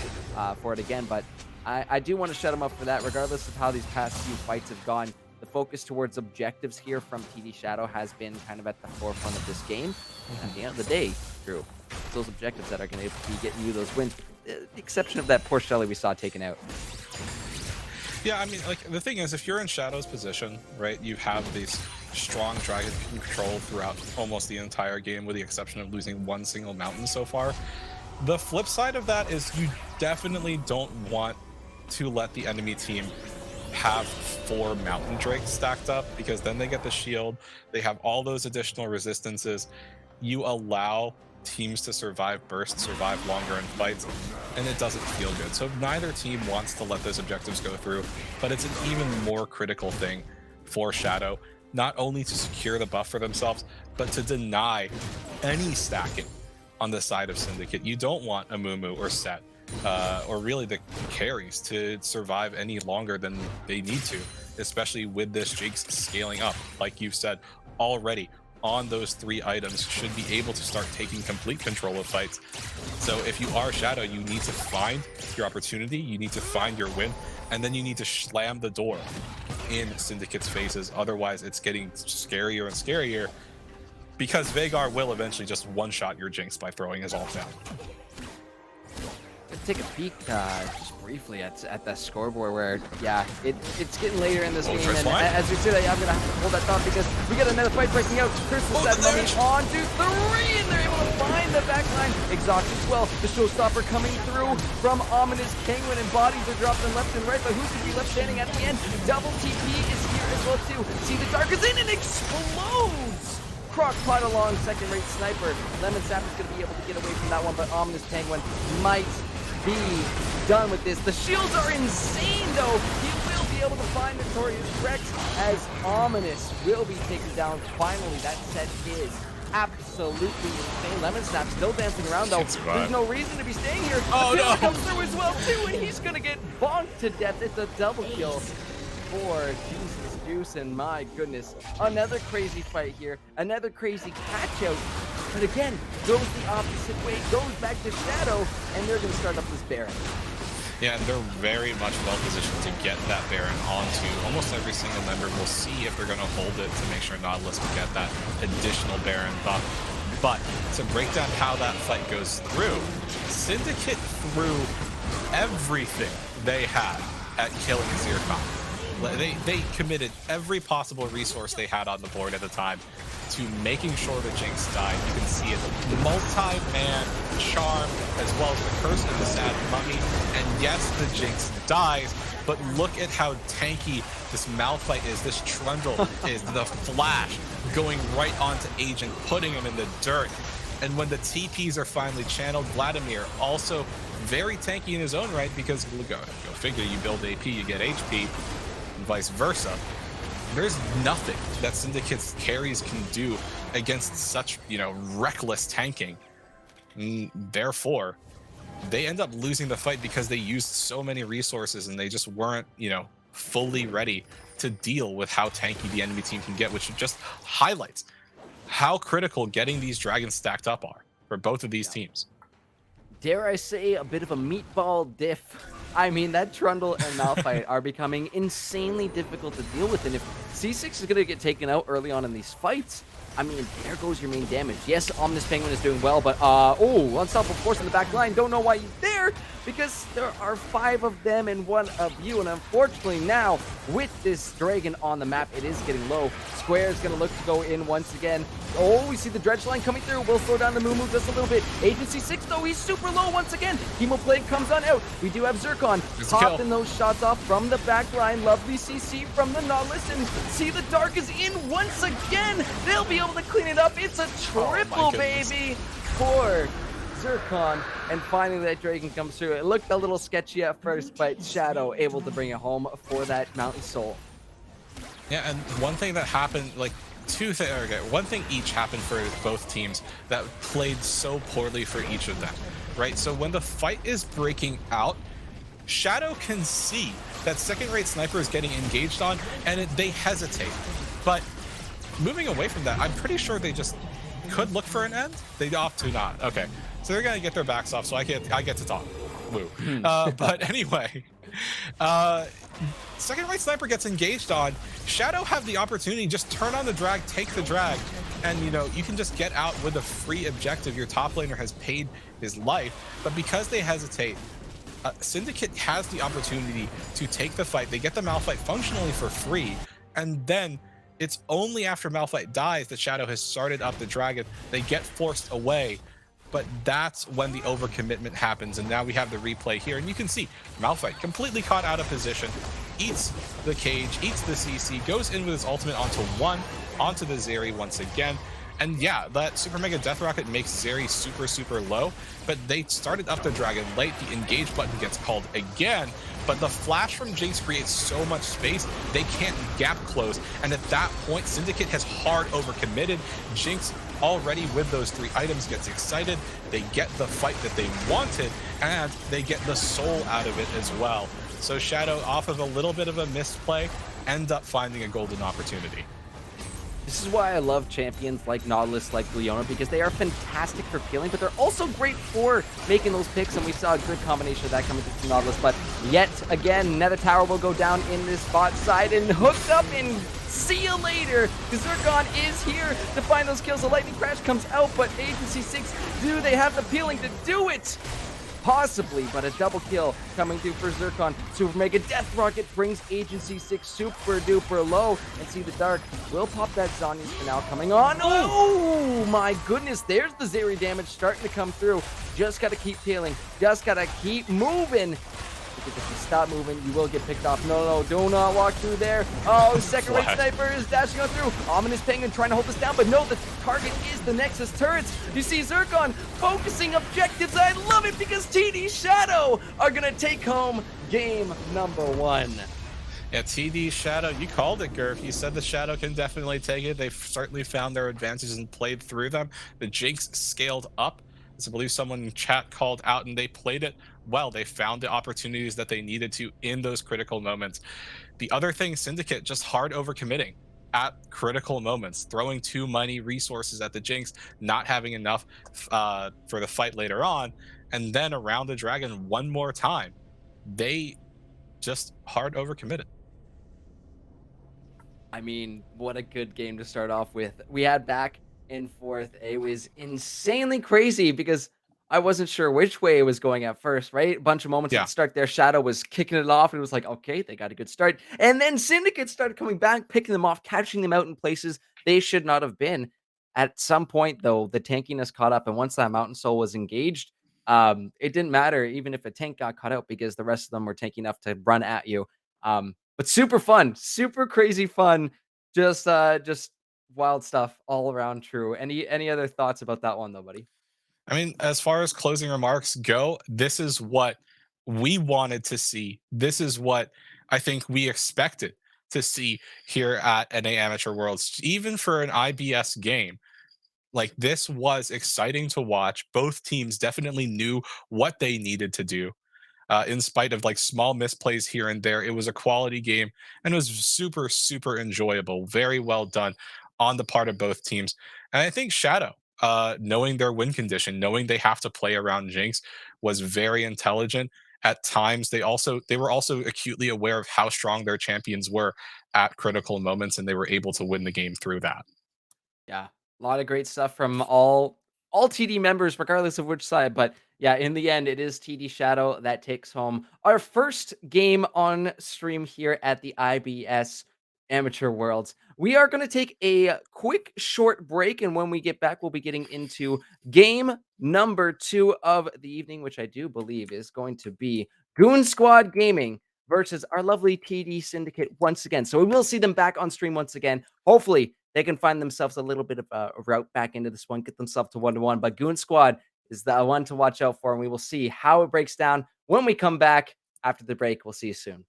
S2: for it again. But I do want to shut him up for that, regardless of how these past few fights have gone. The focus towards objectives here from TD Shadow has been kind of at the forefront of this game. And at the end of the day, Drew, it's those objectives that are going to be getting you those wins. The exception of that poor Shelly we saw taken out.
S3: Yeah, I mean, like, the thing is, if you're in Shadow's position, right, you have this strong dragon control throughout almost the entire game, with the exception of losing one single mountain so far. The flip side of that is you definitely don't want to let the enemy team have 4 mountain drakes stacked up, because then they get the shield, they have all those additional resistances. You allow teams to survive bursts, survive longer in fights, and it doesn't feel good. So neither team wants to let those objectives go through, but it's an even more critical thing for Shadow, not only to secure the buff for themselves, but to deny any stacking on the side of Syndicate. You don't want a Mumu or Set, or really the carries, to survive any longer than they need to, especially with this Jinx scaling up, like you said already. On those 3 items, should be able to start taking complete control of fights. So if you are Shadow, you need to find your opportunity, you need to find your win, and then you need to slam the door in Syndicate's faces. Otherwise, it's getting scarier and scarier, because Veigar will eventually just one-shot your Jinx by throwing his ult down.
S2: Let's take a peek just briefly at that scoreboard where, yeah, it's getting later in this game. And as we see that, I'm going to have to hold that thought, because we got another fight breaking out. Crystal set money on to 3, and they're able to find the backline. Exhaustion as well. The showstopper coming through from Ominous Penguin, and bodies are dropping left and right, but who's going to be left standing at the end? Double TP is here as well, too. See the Dark is in and explodes! Crockpot along, second-rate sniper. Lemon Sap is going to be able to get away from that one, but Ominous Penguin might be done with this. The shields are insane, though. He will be able to find Notorious Rex, as Ominous will be taken down. Finally, that set is absolutely insane. Lemon Snap still dancing around, though. There's no reason to be staying here.
S3: Oh, no!
S2: Comes through as well, too, and he's going to get bonked to death. It's a double kill for Jesus Juice, and my goodness, another crazy fight here, another crazy catch out, but again, goes the opposite way, goes back to Shadow, and they're going to start up this Baron.
S3: Yeah, and they're very much well positioned to get that Baron onto almost every single member. We'll see if they're going to hold it to make sure Nautilus will get that additional Baron buff. But to break down how that fight goes through, Syndicate threw everything they had at killing Zircon. They committed every possible resource they had on the board at the time to making sure the Jinx died. You can see it, multi-man charm, as well as the curse of the sad mummy. And yes, the Jinx dies, but look at how tanky this Malphite is, this Trundle is, the flash going right onto Agent, putting him in the dirt. And when the TPs are finally channeled, Vladimir also very tanky in his own right, because go figure, you build AP, you get HP, and vice versa. There's nothing that Syndicate's carries can do against such, reckless tanking. Therefore, they end up losing the fight because they used so many resources and they just weren't, fully ready to deal with how tanky the enemy team can get, which just highlights how critical getting these dragons stacked up are for both of these teams.
S2: Dare I say, a bit of a meatball diff. I mean, that Trundle and Malphite are becoming insanely difficult to deal with, and if C6 is going to get taken out early on in these fights, I mean, there goes your main damage. Yes, Omnis Penguin is doing well, but, Unstoppable Force in the back line. Don't know why he's there, because there are 5 of them and 1 of you, and unfortunately now, with this Dragon on the map, it is getting low. Square is going to look to go in once again. Oh, we see the Dredge line coming through. We'll slow down the Moo just a little bit. Agency 6, though, he's super low once again. Chemoplague comes on out. We do have Zircon popping those shots off from the back line. Lovely CC from the Nautilus, and see the Dark is in once again. They'll be able to clean it up. It's a triple, baby, for Zircon, and finally that Dragon comes through. It looked a little sketchy at first, but Shadow able to bring it home for that Mountain Soul.
S3: Yeah, and one thing that happened, like one thing each happened for both teams that played so poorly for each of them, right? So when the fight is breaking out, Shadow can see that second-rate sniper is getting engaged on, and they hesitate. But moving away from that, I'm pretty sure they just could look for an end. They opt to not. Okay, so they're gonna get their backs off, so I get to talk. Woo. But anyway, second-rate sniper gets engaged on. Shadow have the opportunity, just turn on the drag, take the drag, and you can just get out with a free objective. Your top laner has paid his life, but because they hesitate, Syndicate has the opportunity to take the fight. They get the Malphite functionally for free, and then it's only after Malphite dies that Shadow has started up the dragon. They get forced away, but that's when the overcommitment happens, and now we have the replay here, and you can see Malphite completely caught out of position, eats the cage, eats the CC, goes in with his ultimate onto the Zeri once again. And yeah, that Super Mega Death Rocket makes Zeri super, super low, but they started up the dragon late. The engage button gets called again, but the flash from Jinx creates so much space, they can't gap close. And at that point, Syndicate has hard overcommitted. Jinx, already with those 3 items, gets excited. They get the fight that they wanted, and they get the soul out of it as well. So Shadow, off of a little bit of a misplay, end up finding a golden opportunity.
S2: This is why I love champions like Nautilus, like Leona, because they are fantastic for peeling, but they're also great for making those picks, and we saw a good combination of that coming through Nautilus. But yet again, Nether Tower will go down in this bot side and hooked up, and see you later. Zircon is here to find those kills. The Lightning Crash comes out, but Agency 6, do they have the peeling to do it? Possibly, but a double kill coming through for Zircon. Super Mega Death Rocket brings Agency 6 super duper low, and see the Dark will pop that Zhonya's Finale coming on. Oh my goodness, there's the Zeri damage starting to come through. Just gotta keep peeling, just gotta keep moving. Because if you stop moving, you will get picked off. No, do not walk through there. Oh, second-rate sniper is dashing on through. Ominous Penguin trying to hold this down, but no, the target is the Nexus turrets. You see Zircon focusing objectives. I love it because TD Shadow are going to take home game number 1.
S3: Yeah, TD Shadow, you called it, Gurf. You said the Shadow can definitely take it. They've certainly found their advantages and played through them. The Jinx scaled up. I believe someone in chat called out, and they played it well. They found the opportunities that they needed to in those critical moments. The other thing, Syndicate just hard overcommitting at critical moments, throwing too many resources at the Jinx, not having enough for the fight later on, and then around the dragon one more time. They just hard overcommitted.
S2: I mean, what a good game to start off with. We had back and forth. It was insanely crazy because I wasn't sure which way it was going at first, right? A bunch of moments at the start there. Shadow was kicking it off, and it was like, okay, they got a good start. And then Syndicate started coming back, picking them off, catching them out in places they should not have been. At some point, though, the tankiness caught up, and once that Mountain Soul was engaged, it didn't matter even if a tank got caught out because the rest of them were tanky enough to run at you. But super fun, super crazy fun. Just wild stuff all around. True. Any other thoughts about that one though, buddy?
S3: I mean, as far as closing remarks go, this is what we wanted to see. This is what I think we expected to see here at NA Amateur Worlds. Even for an IBS game, Like, this was exciting to watch. Both teams definitely knew what they needed to do. In spite of like small misplays here and there, it was a quality game and it was super, super enjoyable. Very well done on the part of both teams. And I think Shadow, knowing their win condition, knowing they have to play around Jinx, was very intelligent. At times, they were also acutely aware of how strong their champions were at critical moments, and they were able to win the game through that.
S2: Yeah, a lot of great stuff from all TD members, regardless of which side. But yeah, in the end, it is TD Shadow that takes home our first game on stream here at the IBS Amateur Worlds. We are going to take a quick short break, and when we get back, we'll be getting into game number 2 of the evening, which I do believe is going to be Goon Squad Gaming versus our lovely TD Syndicate once again. So we will see them back on stream once again. Hopefully, they can find themselves a little bit of a route back into this one, get themselves to 1-1. But Goon Squad is the one to watch out for, and we will see how it breaks down when we come back after the break. We'll see you soon.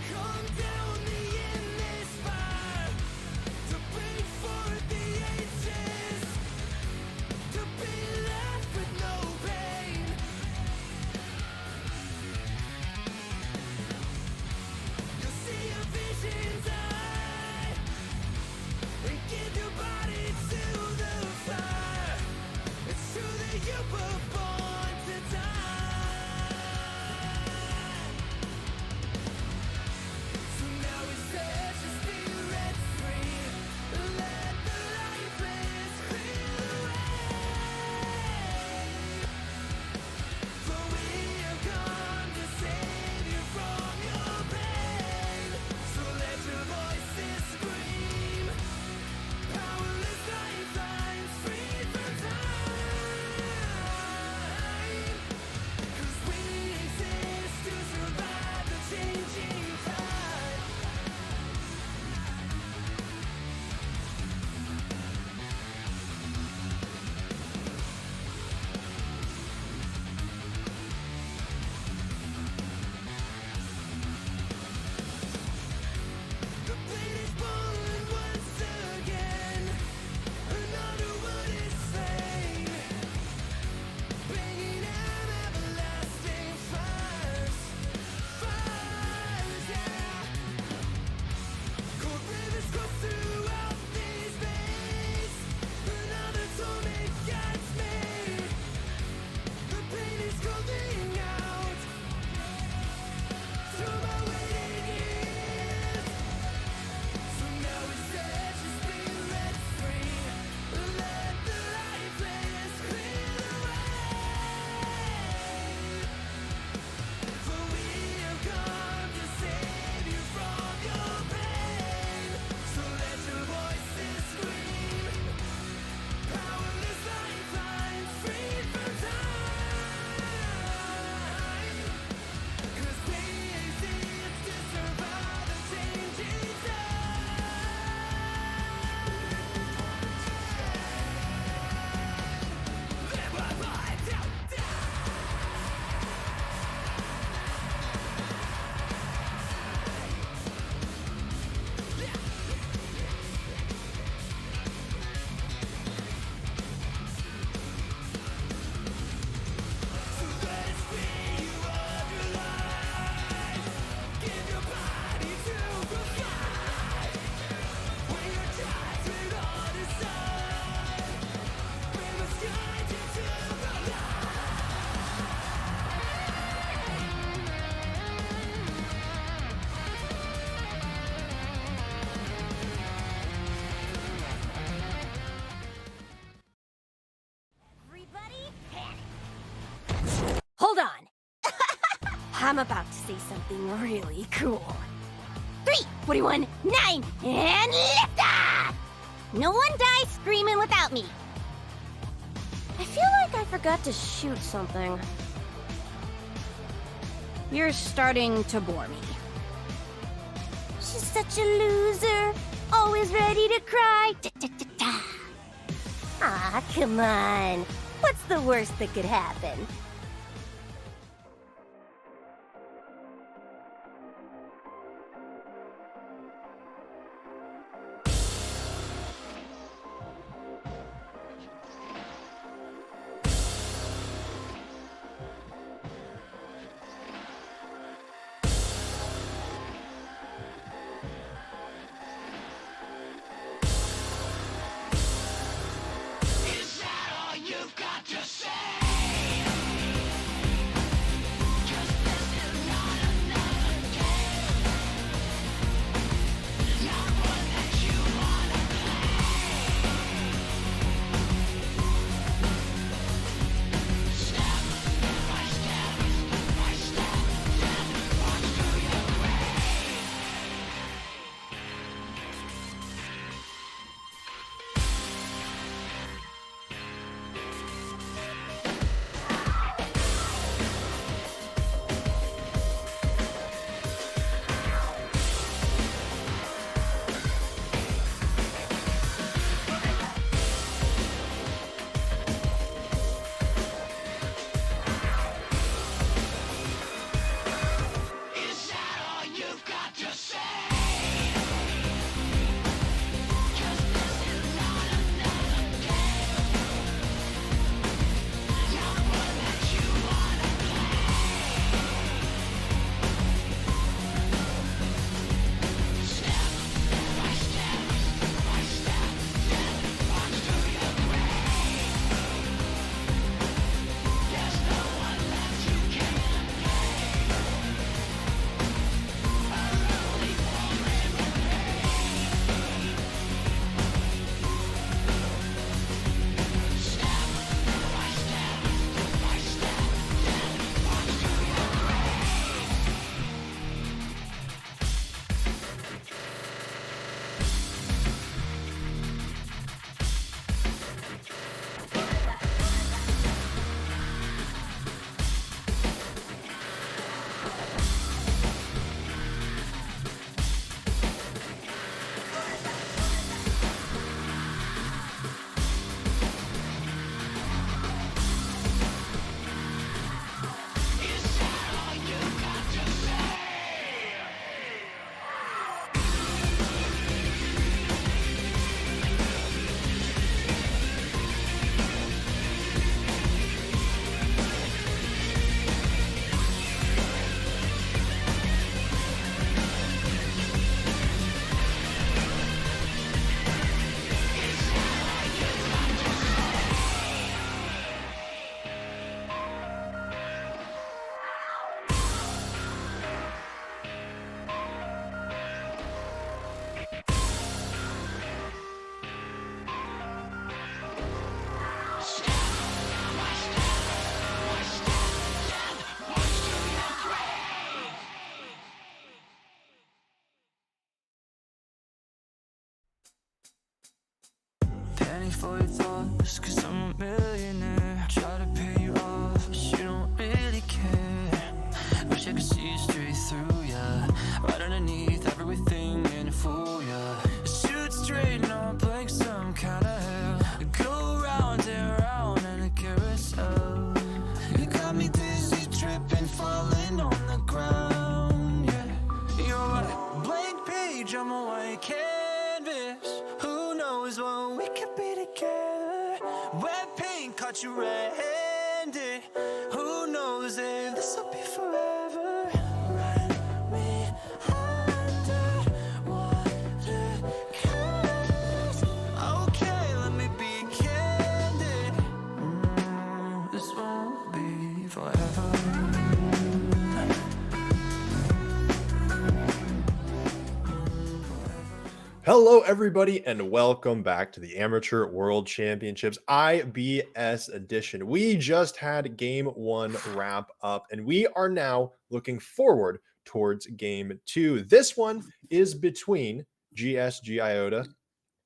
S4: Come down the endless fire to bring forth the ages, to be left with no pain. You'll see your vision's eye and give your body to the fire. It's true that you were born to die. So now we set your spirit free. Let the lifeless clear away. For we have come to save you from your pain. So let your voices scream. Powerless lifelines free from time. 'Cause we exist to survive the changing tide. The blade is born once again. Another one is slain. Bringing an everlasting fires, yeah. Cold rivers cross throughout these veins. Another torment gets me. The pain is calling out through my waiting years. So now we set your spirit free. Let the lifeless clear away. For we have come to save you from your pain. So let your voices scream. Powerless lifelines free from time. 'Cause we exist to survive the changing tide. Live my life till give your body to provide. When your judgment on his side, we must guide you to the light.
S6: Everybody, panic. Hold on. I'm about to say something really cool. 3, 41, 9, and lift off! No one dies screaming without me. I feel like I forgot to shoot something. You're starting to bore me. She's such a loser. Always ready to cry. Da-da-da-da. Aw, come on. What's the worst that could happen?
S5: Penny for your thoughts, cause I'm a millionaire. Try to pay you off, but you don't really care. Wish I could see straight through ya, right underneath everything and a fool ya. Shoot straight, no blink, some kind of hell. Go round and round in a carousel. You got me dizzy, tripping, falling on the ground, yeah. You're a blank page, I'm a white canvas. Who knows what we could be together? Wet paint caught you red-handed. Who knows if this'll be forever? Run me under water, 'cause okay, let me be candid. This won't be forever.
S1: Hello, everybody, and welcome back to the Amateur World Championships IBS edition. We just had game one wrap up, and we are now looking forward towards game two. This one is between GSG Iota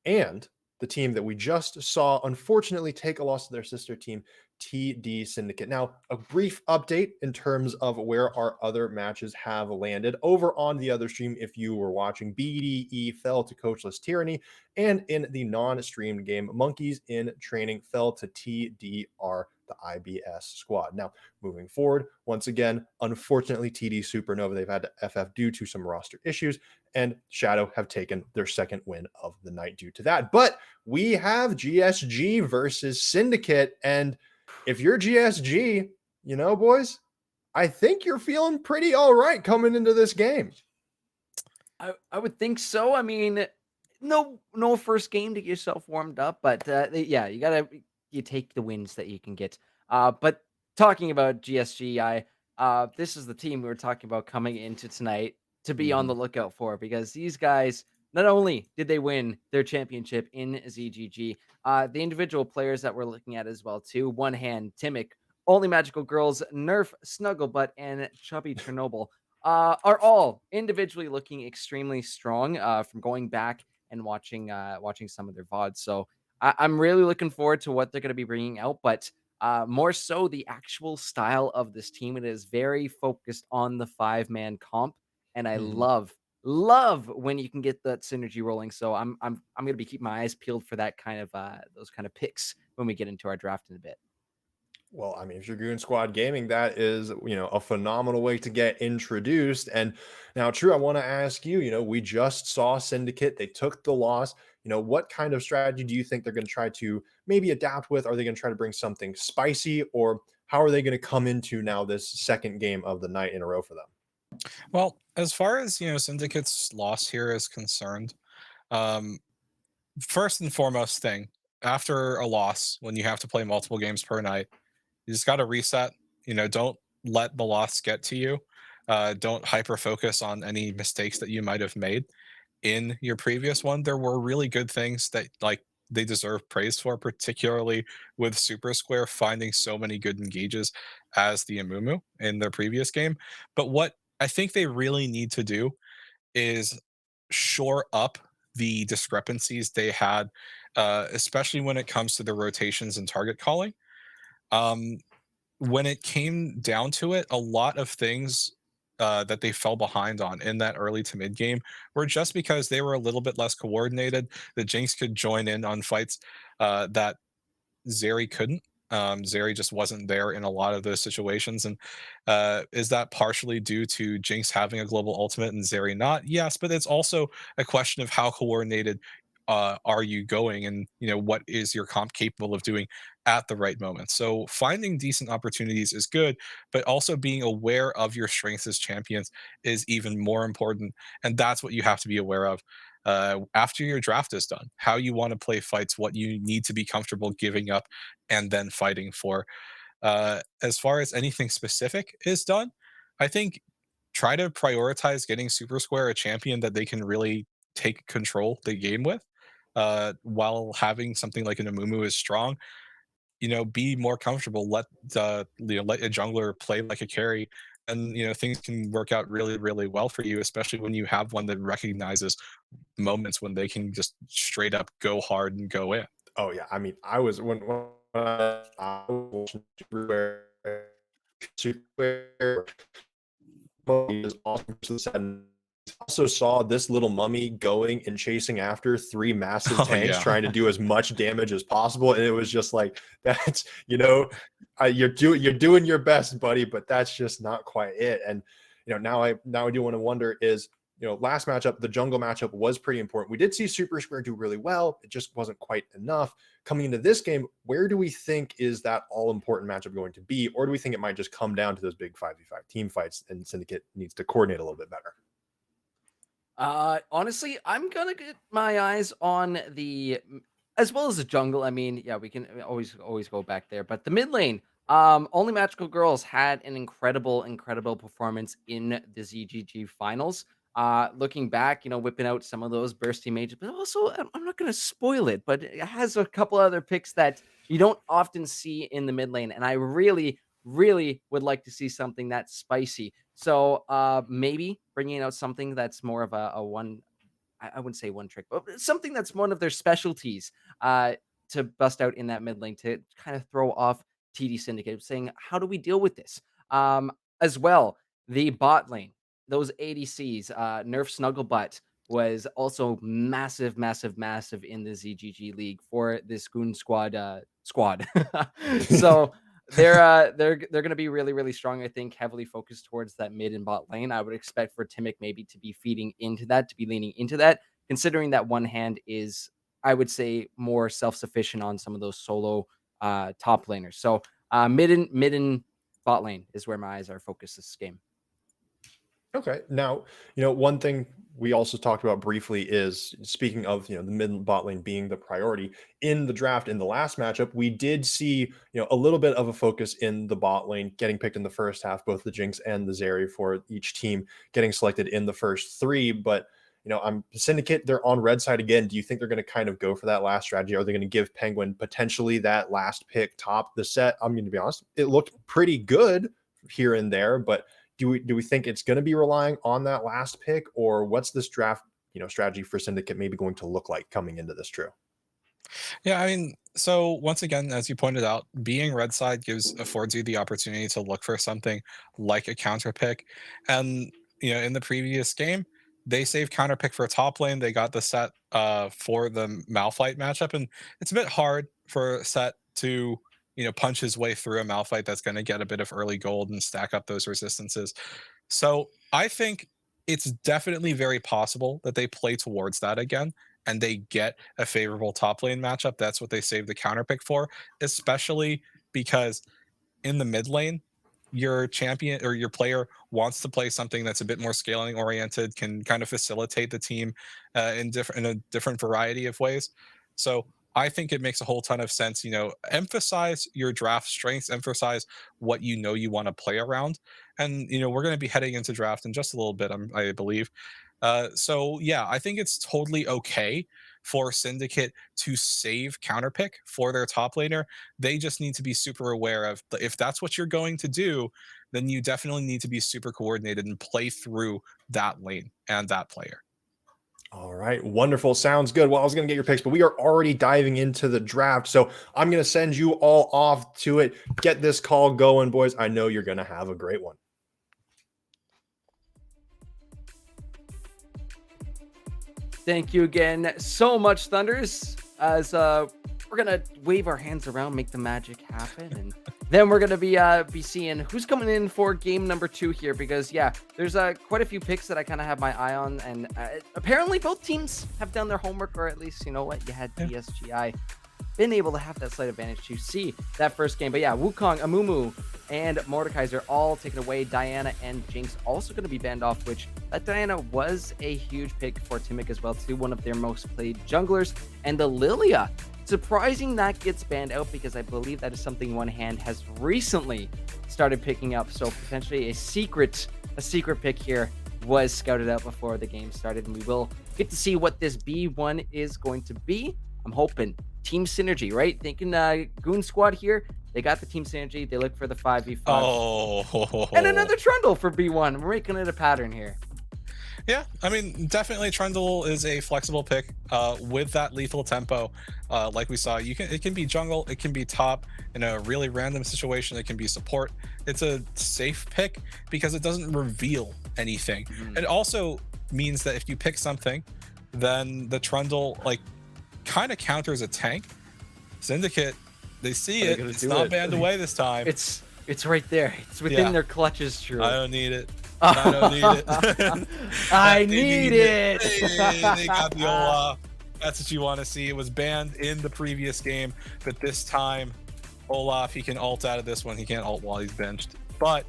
S1: and the team that we just saw unfortunately take a loss to their sister team, TD Syndicate. Now, a brief update in terms of where our other matches have landed. Over on the other stream, if you were watching, BDE fell to Coachless Tyranny, and in the non-streamed game, Monkeys in Training fell to TDR, the IBS squad. Now, moving forward, once again, unfortunately, TD Supernova, they've had to FF due to some roster issues, and Shadow have taken their second win of the night due to that. But we have GSG versus Syndicate, and if you're GSG, boys, I think you're feeling pretty all right coming into this game.
S2: I would think so. I mean, no first game to get yourself warmed up, but yeah, you take the wins that you can get. But talking about GSG, this is the team we were talking about coming into tonight to be on the lookout for, because these guys, not only did they win their championship in ZGG, the individual players that we're looking at as well too. One hand, Timic, Only Magical Girls, Nerf, Snugglebutt, and Chubby Chernobyl are all individually looking extremely strong from going back and watching some of their VODs. So I'm really looking forward to what they're going to be bringing out, but more so the actual style of this team. It is very focused on the 5-man comp, and I love when you can get that synergy rolling. So I'm going to be keeping my eyes peeled for that kind of those kind of picks when we get into our draft in a bit.
S1: Well, I mean, if you're Goon Squad Gaming, that is, a phenomenal way to get introduced. And now, True, I want to ask you, we just saw Syndicate. They took the loss. What kind of strategy do you think they're going to try to maybe adapt with? Are they going to try to bring something spicy, or how are they going to come into now this second game of the night in a row for them?
S3: Well, as far as Syndicate's loss here is concerned, um, first and foremost thing after a loss, when you have to play multiple games per night, you just got to reset. Don't let the loss get to you. Don't hyper focus on any mistakes that you might have made in your previous one. There were really good things that they deserve praise for, particularly with Super Square finding so many good engages as the Amumu in their previous game. But what I think they really need to do is shore up the discrepancies they had, especially when it comes to the rotations and target calling. Um, when it came down to it, a lot of things that they fell behind on in that early to mid game were just because they were a little bit less coordinated. The Jinx could join in on fights that Zeri couldn't. Zeri just wasn't there in a lot of those situations. And is that partially due to Jinx having a global ultimate and Zeri not? Yes, but it's also a question of how coordinated are you going, and what is your comp capable of doing at the right moment. So finding decent opportunities is good, but also being aware of your strengths as champions is even more important. And that's what you have to be aware of after your draft is done, how you want to play fights, what you need to be comfortable giving up and then fighting for. As far as anything specific is done, I think try to prioritize getting Super Square a champion that they can really take control the game with, while having something like an Amumu is strong. Be more comfortable. Let a jungler play like a carry, and things can work out really, really well for you, especially when you have one that recognizes moments when they can just straight up go hard and go in.
S1: Oh yeah, I mean, I was when I was watching Super is awesome. Also saw this little mummy going and chasing after three massive
S3: Oh
S1: tanks,
S3: yeah.
S1: trying to do as much damage as possible, and it was just like that's you're doing your best, buddy, but that's just not quite it. And now I do want to wonder is last matchup, the jungle matchup was pretty important. We did see Super Square do really well. It just wasn't quite enough. Coming into this game, where do we think is that all important matchup going to be? Or do we think it might just come down to those big 5v5 team fights and Syndicate needs to coordinate a little bit better?
S2: Honestly, I'm gonna get my eyes on as well as the jungle. I mean, yeah, we can always go back there, but the mid lane, Only Magical Girls had an incredible performance in the ZGG finals. Looking back, whipping out some of those bursty mages, but also I'm not gonna spoil it, but it has a couple other picks that you don't often see in the mid lane, and I really would like to see something that's spicy. So maybe bringing out something that's more of a one. I wouldn't say one trick, but something that's one of their specialties. to bust out in that mid lane to kind of throw off TD Syndicate, saying, how do we deal with this? As well, the bot lane, those ADCs, Nerf Snugglebutt was also massive, massive, massive in the ZGG League for this Goon Squad. So they're gonna be really, really strong. I think heavily focused towards that mid and bot lane. I would expect for Timic maybe to be feeding into that, to be leaning into that, considering that one hand is, I would say, more self-sufficient on some of those solo top laners. So mid and bot lane is where my eyes are focused this game.
S1: Okay. Now, one thing we also talked about briefly is, speaking of, the mid and bot lane being the priority in the draft in the last matchup, we did see, a little bit of a focus in the bot lane getting picked in the first half, both the Jinx and the Zeri for each team getting selected in the first three. But, I'm Syndicate, they're on red side again. Do you think they're going to kind of go for that last strategy? Are they going to give Penguin potentially that last pick top the set? I'm going to be honest, it looked pretty good here and there, but do we think it's going to be relying on that last pick, or what's this draft, strategy for Syndicate maybe going to look like coming into this true?
S3: Yeah, I mean, so once again, as you pointed out, being red side affords you the opportunity to look for something like a counter pick. And in the previous game, they saved counter pick for a top lane. They got the set for the Malphite matchup, and it's a bit hard for set to punch his way through a Malphite that's going to get a bit of early gold and stack up those resistances. So I think it's definitely very possible that they play towards that again and they get a favorable top lane matchup. That's what they save the counter pick for, especially because in the mid lane, your champion or your player wants to play something that's a bit more scaling oriented, can kind of facilitate the team in a different variety of ways. So I think it makes a whole ton of sense. Emphasize your draft strengths, emphasize what you want to play around, and we're going to be heading into draft in just a little bit, I believe. So yeah, I think it's totally okay for Syndicate to save counterpick for their top laner. They just need to be super aware of if that's what you're going to do, then you definitely need to be super coordinated and play through that lane and that player.
S1: All right, wonderful. Sounds good. Well, I was going to get your picks, but we are already diving into the draft. So I'm going to send you all off to it. Get this call going, boys. I know you're going to have a great one.
S2: Thank you again so much, Thunders, as we're going to wave our hands around, make the magic happen, and then we're going to be seeing who's coming in for game number 2 here, because, yeah, there's quite a few picks that I kind of have my eye on, and apparently both teams have done their homework, or at least, you know what, you had TSGI been able to have that slight advantage to see that first game. But yeah, Wukong, Amumu, and Mordekaiser all taken away. Diana and Jinx also going to be banned off, which that Diana was a huge pick for Timic as well, too, one of their most played junglers. And the Lilia, surprising that gets banned out, because I believe that is something One Hand has recently started picking up. So potentially a secret pick here was scouted out before the game started, and we will get to see what this B1 is going to be. I'm hoping team synergy, right? Thinking Goon Squad here, they got the team synergy. They look for the 5v5.
S3: Oh,
S2: and another Trundle for B1. We're making it a pattern here.
S3: Yeah, I mean, definitely Trundle is a flexible pick with that lethal tempo. Like we saw, it can be jungle, it can be top. In a really random situation, it can be support. It's a safe pick because it doesn't reveal anything. It also means that if you pick something, then the Trundle kind of counters a tank. Syndicate, they see it. It's not banned away this time.
S2: It's right there. It's within their clutches, true.
S3: I don't need it. I don't need it.
S2: I need it.
S3: They got the Olaf. That's what you want to see. It was banned in the previous game, but this time, Olaf, he can ult out of this one. He can't ult while he's benched. But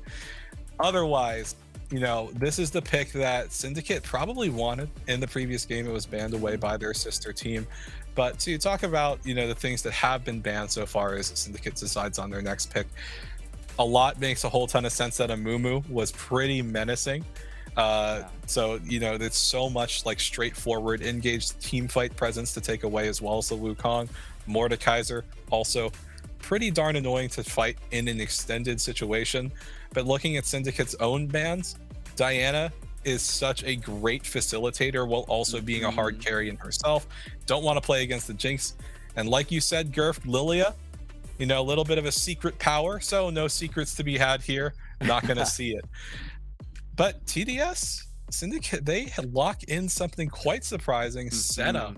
S3: otherwise, this is the pick that Syndicate probably wanted in the previous game. It was banned away by their sister team. But to talk about, the things that have been banned so far as Syndicate decides on their next pick, a lot makes a whole ton of sense that Amumu was pretty menacing. So, it's so much straightforward, engaged team fight presence to take away, as well as the Wukong. Mordekaiser, also pretty darn annoying to fight in an extended situation. But looking at Syndicate's own bans, Diana is such a great facilitator while also being a hard carry in herself. Don't want to play against the Jinx. And like you said, Gurf, Lilia, you know, a little bit of a secret power. So no secrets to be had here. Not going to see it. But TDS, Syndicate, they lock in something quite surprising. Senna,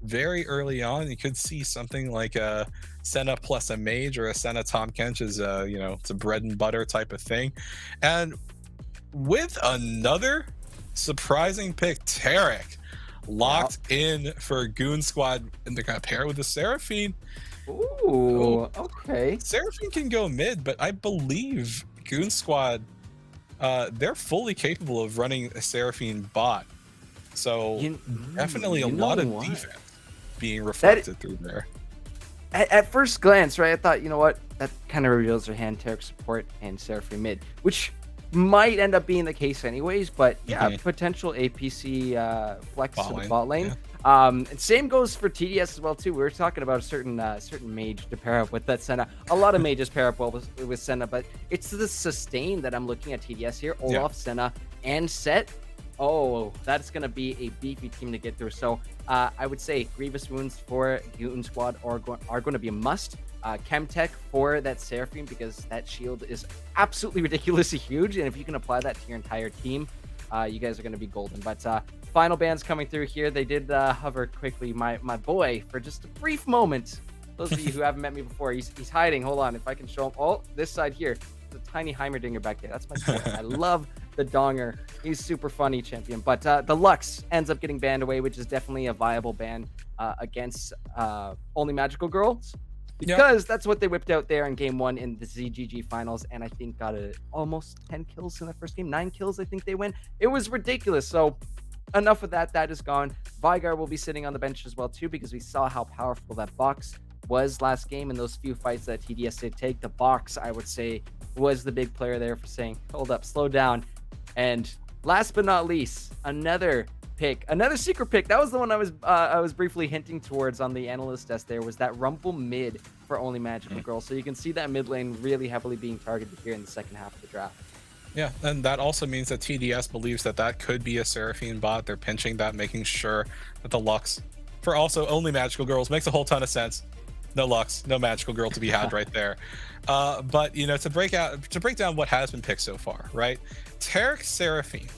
S3: very early on, you could see something like a Senna plus a mage or a Senna Tom Kench is you know, it's a bread and butter type of thing. And with another surprising pick, Tarek locked in for Goon Squad, and they're gonna pair it with the Seraphine.
S2: Ooh, okay.
S3: Seraphine can go mid, but I believe Goon Squad, they're fully capable of running a Seraphine bot. So definitely a lot of defense being reflected through there.
S2: At first glance, right, I thought, you know what, that kind of reveals their hand, Tarek support and Seraphine mid, which might end up being the case anyways, but yeah, potential APC flex to the bot lane. And same goes for TDS as well too. We were talking about a certain mage to pair up with that Senna. A lot of mages pair up well with Senna, but it's the sustain that I'm looking at TDS here. Olaf, Senna, and Set. Oh, that's going to be a beefy team to get through. So I would say Grievous Wounds for Goon Squad are going to be a must. Chemtech for that Seraphine, because that shield is absolutely ridiculously huge. And if you can apply that to your entire team, you guys are going to be golden. But final bands coming through here. They did hover quickly. My boy, for just a brief moment. Those of you who haven't met me before, he's hiding. Hold on. If I can show him. Oh, this side here. The tiny Heimerdinger back there. That's my boy. I love the Donger. He's super funny champion. But the Lux ends up getting banned away, which is definitely a viable ban against only Magical Girls. Because that's what they whipped out there in game 1 in the ZGG finals, and I think got almost 10 kills in the first game. 9 kills, I think they win. It was ridiculous. So enough of that. That is gone. Vigar will be sitting on the bench as well too, because we saw how powerful that box was last game in those few fights that TDS did take. The box, I would say, was the big player there for saying, hold up, slow down. And last but not least, another secret pick. That was the one I was briefly hinting towards on the analyst desk. There was that Rumble mid for only Magical Girl. So you can see that mid lane really heavily being targeted here in the second half of the draft.
S3: Yeah, and that also means that TDS believes that that could be a Seraphine bot. They're pinching that, making sure that the Lux for also only Magical Girls makes a whole ton of sense. No Lux, no Magical Girl to be had right there. But you know, to break down what has been picked so far, right? Tarek Seraphine.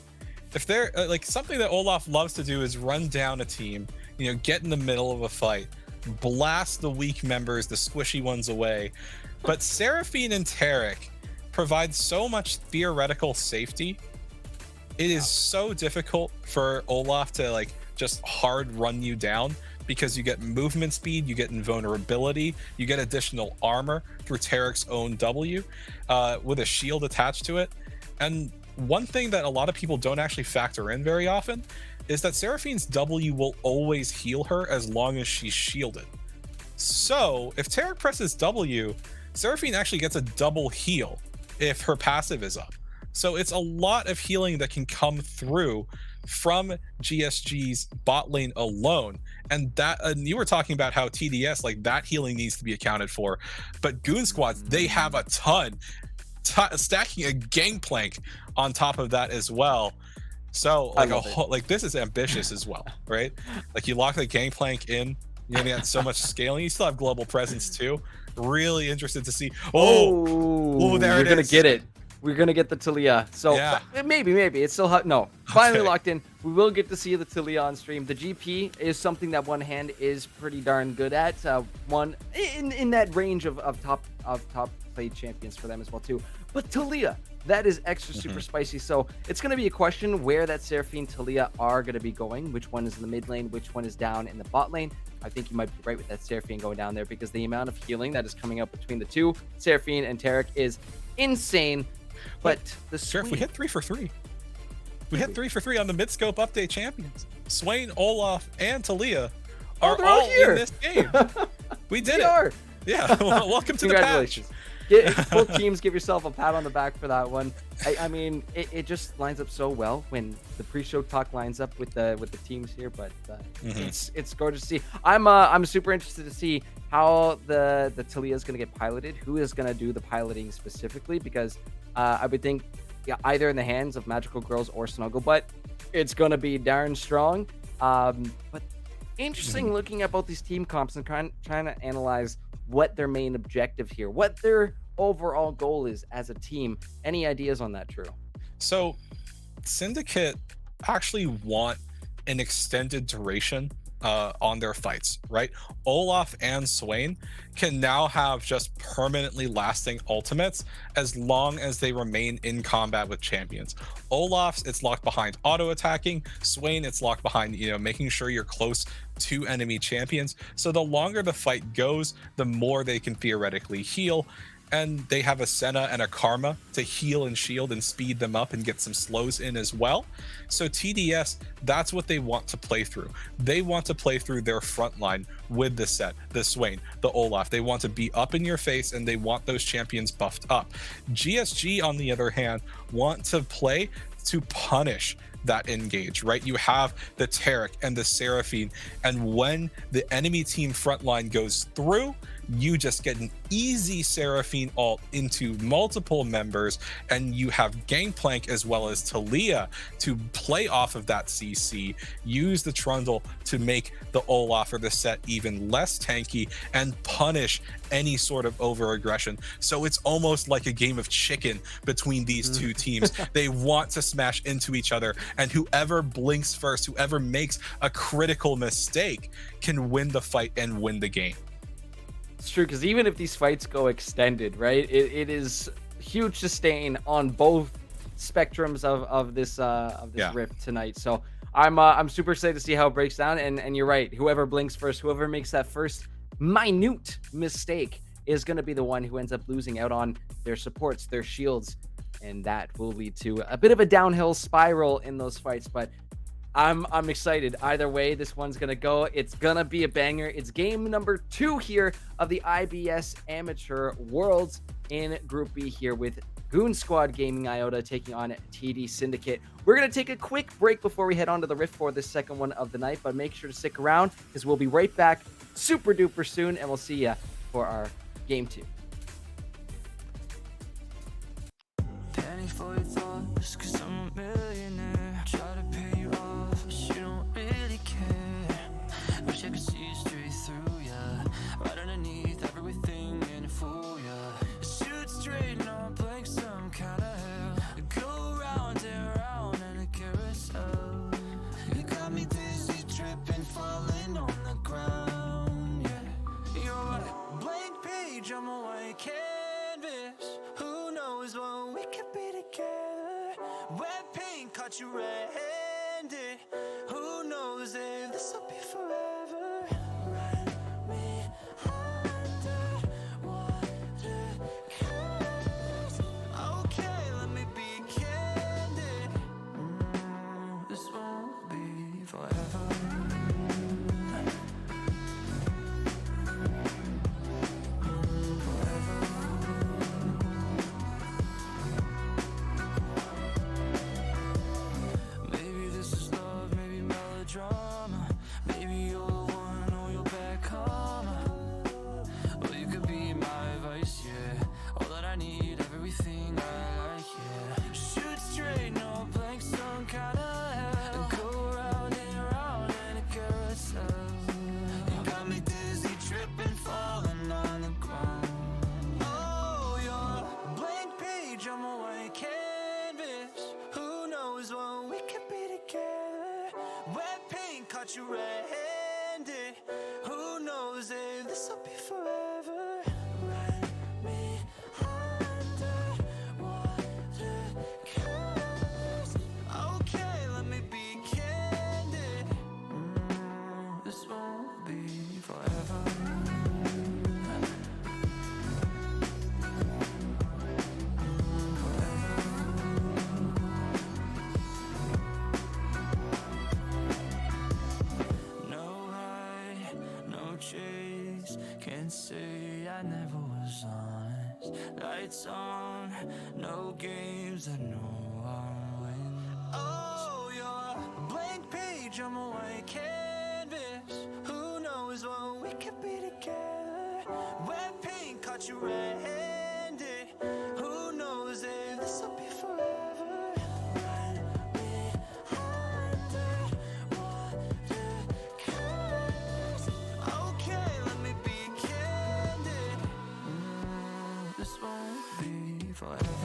S3: If they're like, something that Olaf loves to do is run down a team, you know, get in the middle of a fight, blast the weak members, the squishy ones away. But Seraphine and Tarek provide so much theoretical safety. It is so difficult for Olaf to like just hard run you down, because you get movement speed, you get invulnerability, you get additional armor through Tarek's own W with a shield attached to it. And one thing that a lot of people don't actually factor in very often is that Seraphine's W will always heal her as long as she's shielded. So if Tarek presses W, Seraphine actually gets a double heal if her passive is up. So it's a lot of healing that can come through from GSG's bot lane alone. And that, you were talking about how TDS, like, that healing needs to be accounted for, but Goon Squads, they have a ton, stacking a gangplank on top of that as well. So like like, this is ambitious as well, right? Like, you lock the gangplank in, you're gonna get so much scaling. You still have global presence too. Really interested to see. Oh, there it is.
S2: We're gonna get it. We're gonna get the Talia. So yeah. maybe it's still no. Finally locked in. We will get to see the Talia on stream. The GP is something that One Hand is pretty darn good at. One in that range of top played champions for them as well too. But Talia, that is extra super spicy. So it's gonna be a question where that Seraphine Talia are gonna be going. Which one is in the mid lane? Which one is down in the bot lane? I think you might be right with that Seraphine going down there, because the amount of healing that is coming up between the two, Seraphine and Tarek, is insane. But the
S3: Sheriff, we hit 3 for 3. We hit 3 for 3 on the mid-scope update champions. Swain, Olaf, and Talia are all here in this game. We did it. Yeah, well, welcome to the patch.
S2: Both teams, give yourself a pat on the back for that one. I mean, it just lines up so well when the pre-show talk lines up with the teams here. But it's gorgeous to see. I'm super interested to see how the Talia is going to get piloted. Who is going to do the piloting specifically? Because I would think either in the hands of Magical Girls or Snugglebutt, it's going to be darn strong. But Interesting looking at both these team comps and trying to analyze what their main objective here, what their overall goal is as a team. Any ideas on that, True?
S3: So Syndicate actually want an extended duration on their fights, right? Olaf and Swain can now have just permanently lasting ultimates as long as they remain in combat with champions. Olaf's, it's locked behind auto attacking. Swain, it's locked behind, making sure you're close to enemy champions. So the longer the fight goes, the more they can theoretically heal. And they have a Senna and a Karma to heal and shield and speed them up and get some slows in as well. So TDS, that's what they want to play through. They want to play through their front line with the Set, the Swain, the Olaf. They want to be up in your face and they want those champions buffed up. GSG, on the other hand, want to play to punish that engage, right? You have the Tarek and the Seraphine, and when the enemy team frontline goes through, you just get an easy Seraphine ult into multiple members, and you have Gangplank as well as Talia to play off of that CC, use the Trundle to make the Olaf or the Set even less tanky, and punish any sort of over-aggression. So it's almost like a game of chicken between these two teams. They want to smash into each other, and whoever blinks first, whoever makes a critical mistake, can win the fight and win the game.
S2: It's true, because even if these fights go extended, right, it is huge sustain on both spectrums of this rift tonight. So I'm super excited to see how it breaks down. And you're right, whoever blinks first, whoever makes that first minute mistake is going to be the one who ends up losing out on their supports, their shields, and that will lead to a bit of a downhill spiral in those fights. But I'm excited. Either way, this one's going to go. It's going to be a banger. It's game number 2 here of the IBS Amateur Worlds in Group B here with Goon Squad Gaming Iota taking on TD Syndicate. We're going to take a quick break before we head on to the Rift for the second one of the night, but make sure to stick around because we'll be right back super duper soon, and we'll see you for our game 2.
S5: Penny for your thoughts, 'cause I'm a millionaire. Try to pay you off, but you don't really care. Wish I could see straight through ya, right underneath everything in it for ya. Shoot straight, no blink, some kind of hell. Go round and round in a carousel. You got me dizzy, tripping, falling on the ground. Yeah, you're a blank page, I'm a white canvas. Who knows what we could be together? Wet paint caught you red-handed. Who knows if this'll be forever? Run me under water curves. Okay, let me be candid. This won't be forever. Maybe this is love, maybe melodrama. Maybe you're the one or you're back karma. Or you could be my vice, yeah. All that I need, everything I like, yeah. Shoot straight, no blank, some kind of hell. Go round and round in a carousel. You got me dizzy, tripping, falling on the ground. Oh, you're a blank page, I'm a white canvas. Who knows what we could be together? Wet paint caught you red-handed. Who knows if this'll be forever? Run me under water curves. Okay, let me be candid. This won't be forever. No high, no chase. Can't say I never was honest. Lights on, no games. I know I'll win. Oh, you're a blank page, I'm a white canvas. Who knows what we could be together? Wet paint caught you red-handed. Who knows if this'll be forever? Run me under water curves. forever.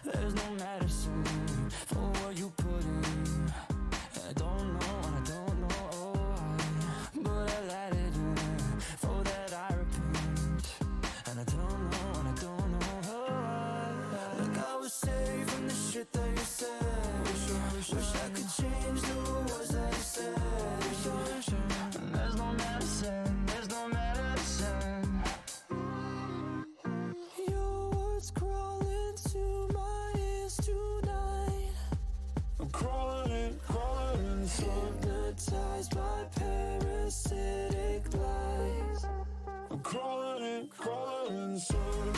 S5: There's no medicine for what you put in. I don't know, and I don't know why, but I let it in. For that I repent, and I don't know, and I don't know why. Like I was saved from the shit that you said. Wish I could change the words that you said. And there's no medicine, there's no medicine. Your words crawl into my ears tonight. I'm crawling hypnotized by parasitic lies. I'm crawling inside.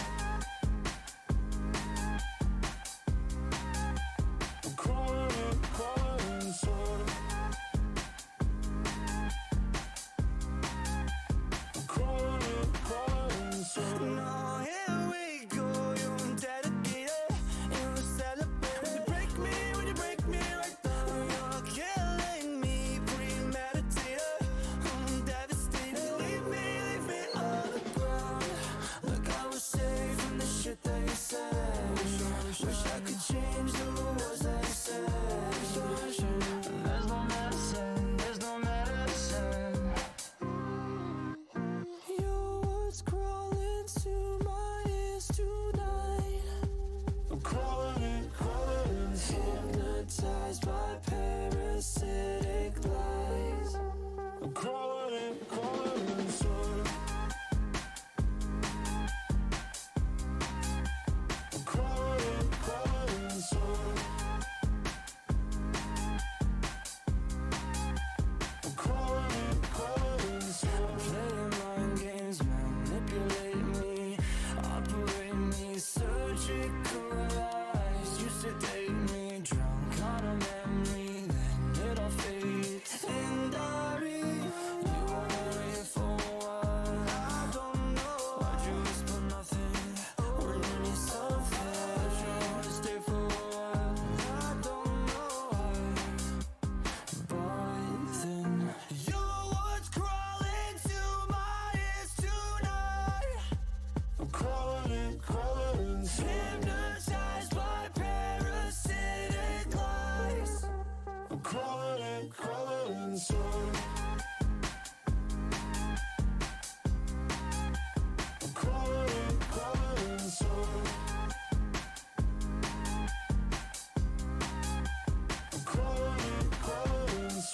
S5: I'm crawling inside.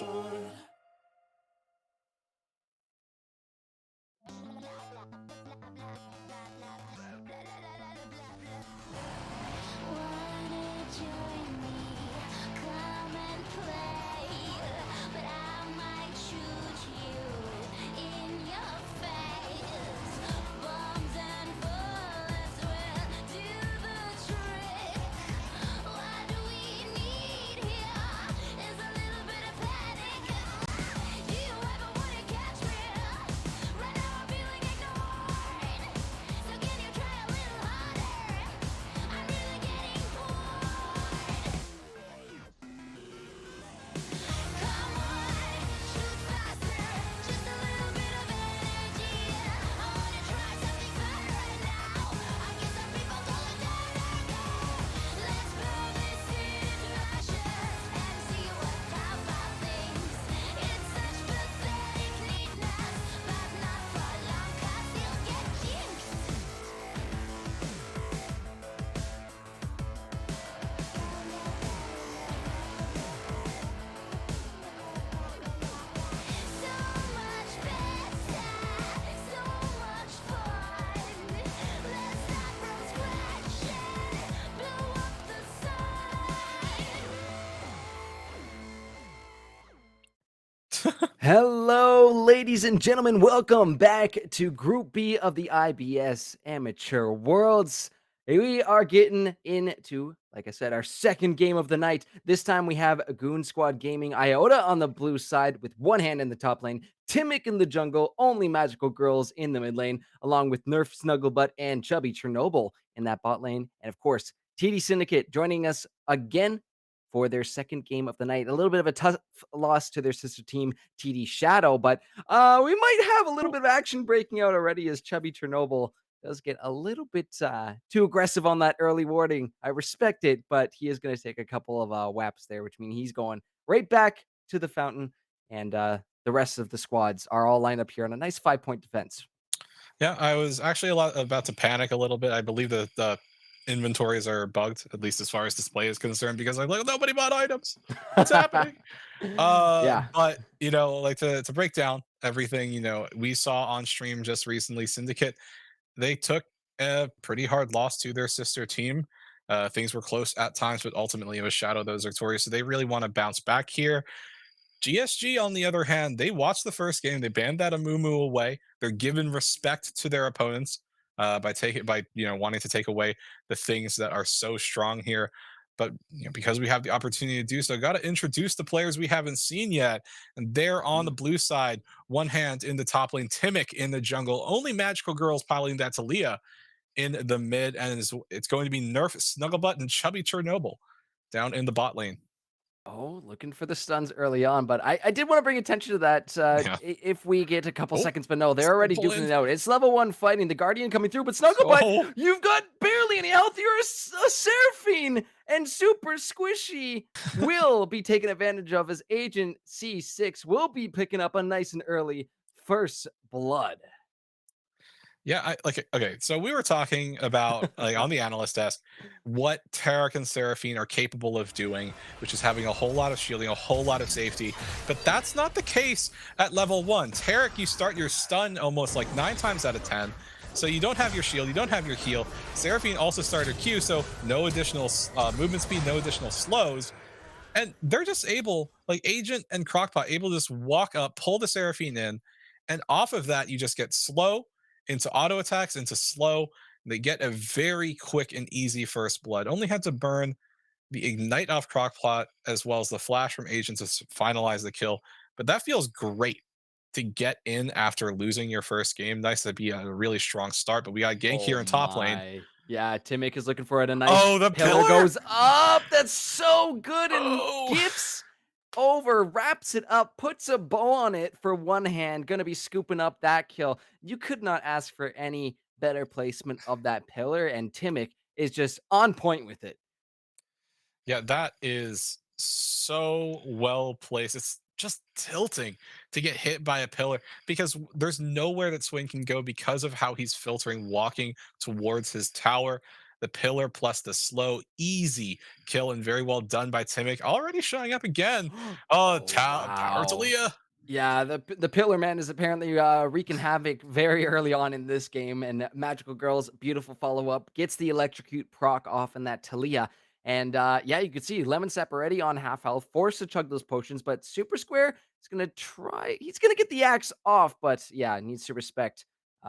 S5: sword.
S6: Wanna join me? Come and play. But I might shoot you in your face. Bombs and bullets will do the trick. What we need here is a little bit of panic. Do you ever wanna catch me? Right now I'm feeling ignored. So can you try a little harder? I'm really getting bored. Come on, shoot faster. Just a little bit of energy. I wanna try something fun right now. I guess some people call it go. Let's burn this into ashes and see what about things. It's such pathetic neatness, but not for long 'cause you'll get jinxed. So much better, so much fun. Let's start from scratch and blow up the sun.
S2: Hello, ladies and gentlemen. Welcome back to Group B of the IBS Amateur Worlds. We are getting into, like I said, our second game of the night. This time we have Goon Squad Gaming Iota on the blue side with one hand in the top lane, Timic in the jungle, only magical girls in the mid lane, along with Nerf Snugglebutt and Chubby Chernobyl in that bot lane. And of course, TD Syndicate joining us again for their second game of the night. A little bit of a tough loss to their sister team, TD Shadow, but we might have a little bit of action breaking out already as Chubby Chernobyl does get a little bit too aggressive on that early warning. I respect it, but he is going to take a couple of whaps there, which means he's going right back to the fountain, and the rest of the squads are all lined up here on a nice 5-point defense.
S3: Yeah, I was actually about to panic a little bit. I believe that the inventories are bugged, at least as far as display is concerned, because I'm like, nobody bought items. What's happening?
S2: Yeah.
S3: But like to break down everything, we saw on stream just recently, Syndicate, they took a pretty hard loss to their sister team. Things were close at times, but ultimately it was Shadow that was victorious. So they really want to bounce back here. GSG, on the other hand, they watched the first game. They banned that Amumu away. They're giving respect to their opponents by wanting to take away the things that are so strong here. But because we have the opportunity to do so, got to introduce the players we haven't seen yet. And they're on the blue side, one hand in the top lane, Timic in the jungle. Only magical girls piloting that to Leah in the mid, and it's going to be Nerf Snugglebutt and Chubby Chernobyl down in the bot lane.
S2: Oh, looking for the stuns early on, but I did want to bring attention to that
S3: Yeah.
S2: if we get a couple
S3: Oh,
S2: seconds, but no, they're already
S3: pull
S2: duking
S3: in.
S2: it out. It's level 1 fighting, the Guardian coming through, but Snugglebutt,
S3: Oh.
S2: you've got barely any health. You're a Seraphine, and Super Squishy will be taken advantage of as Agent C6 will be picking up a nice and early first blood.
S3: Yeah, okay. So we were talking about like on the analyst desk what Tarek and Seraphine are capable of doing, which is having a whole lot of shielding, a whole lot of safety. But that's not the case at level 1. Tarek, you start your stun almost like 9 times out of 10. So you don't have your shield, you don't have your heal. Seraphine also started her Q, so no additional movement speed, no additional slows. And they're just able, like Agent and Crockpot, able to just walk up, pull the Seraphine in, and off of that, you just get slow into auto attacks, into slow. They get a very quick and easy first blood. Only had to burn the ignite off Crockpot as well as the flash from Agent to finalize the kill. But that feels great to get in after losing your first game. Nice to be a really strong start, but we got gank here in top lane.
S2: Yeah, Timic is looking for it. A nice
S3: Oh, the
S2: pillar
S3: pillar
S2: goes up. That's so good. And
S3: Oh.
S2: Gips over, wraps it up, puts a bow on it for one hand. Gonna be scooping up that kill. You could not ask for any better placement of that pillar, and Timic is just on point with it.
S3: Yeah, that is so well placed. It's just tilting to get hit by a pillar because there's nowhere that Swain can go because of how he's filtering walking towards his tower. The pillar plus the slow, easy kill, and very well done by Timic. Already showing up again. Oh,
S2: Oh,
S3: power to
S2: wow.
S3: Leah.
S2: Yeah, the Pillar Man is apparently wreaking havoc very early on in this game, and Magical Girl's beautiful follow up gets the electrocute proc off in that Talia. And yeah, you can see Lemon Sap already on half health, forced to chug those potions, but Super Square is gonna try. He's gonna get the axe off, but yeah, needs to respect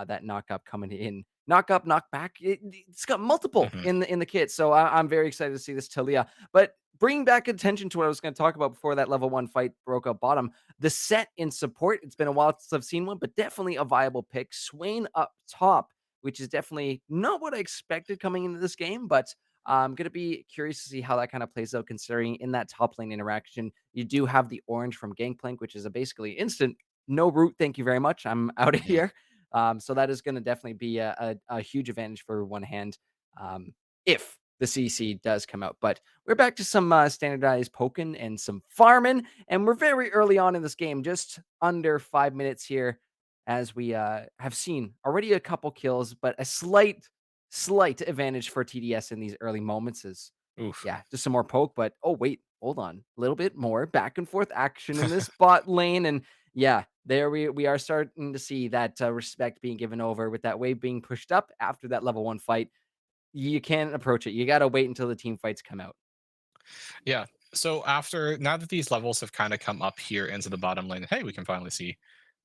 S2: that knock up coming in. Knock up, knock back. It's got multiple
S3: Mhm.
S2: in the kit, so I'm very excited to see this Talia. But bringing back attention to what I was going to talk about before that level 1 fight broke up bottom, the set in support. It's been a while since I've seen one, but definitely a viable pick. Swain up top, which is definitely not what I expected coming into this game, but I'm going to be curious to see how that kind of plays out, considering in that top lane interaction, you do have the orange from Gangplank, which is a basically instant no root. Thank you very much. I'm out of
S3: Mhm.
S2: here. So that is going to definitely be a huge advantage for one hand if the CC does come out. But we're back to some standardized poking and some farming, and we're very early on in this game, just under 5 minutes here, as we have seen already a couple kills, but a slight advantage for TDS in these early moments is,
S3: Oof.
S2: yeah, just some more poke. But oh wait, hold on, a little bit more back and forth action in this bot lane, and yeah, there we are starting to see that respect being given over with that wave being pushed up after that level 1 fight. You can't approach it. You got to wait until the team fights come out.
S3: Yeah. So after now that these levels have kind of come up here into the bottom lane, hey, we can finally see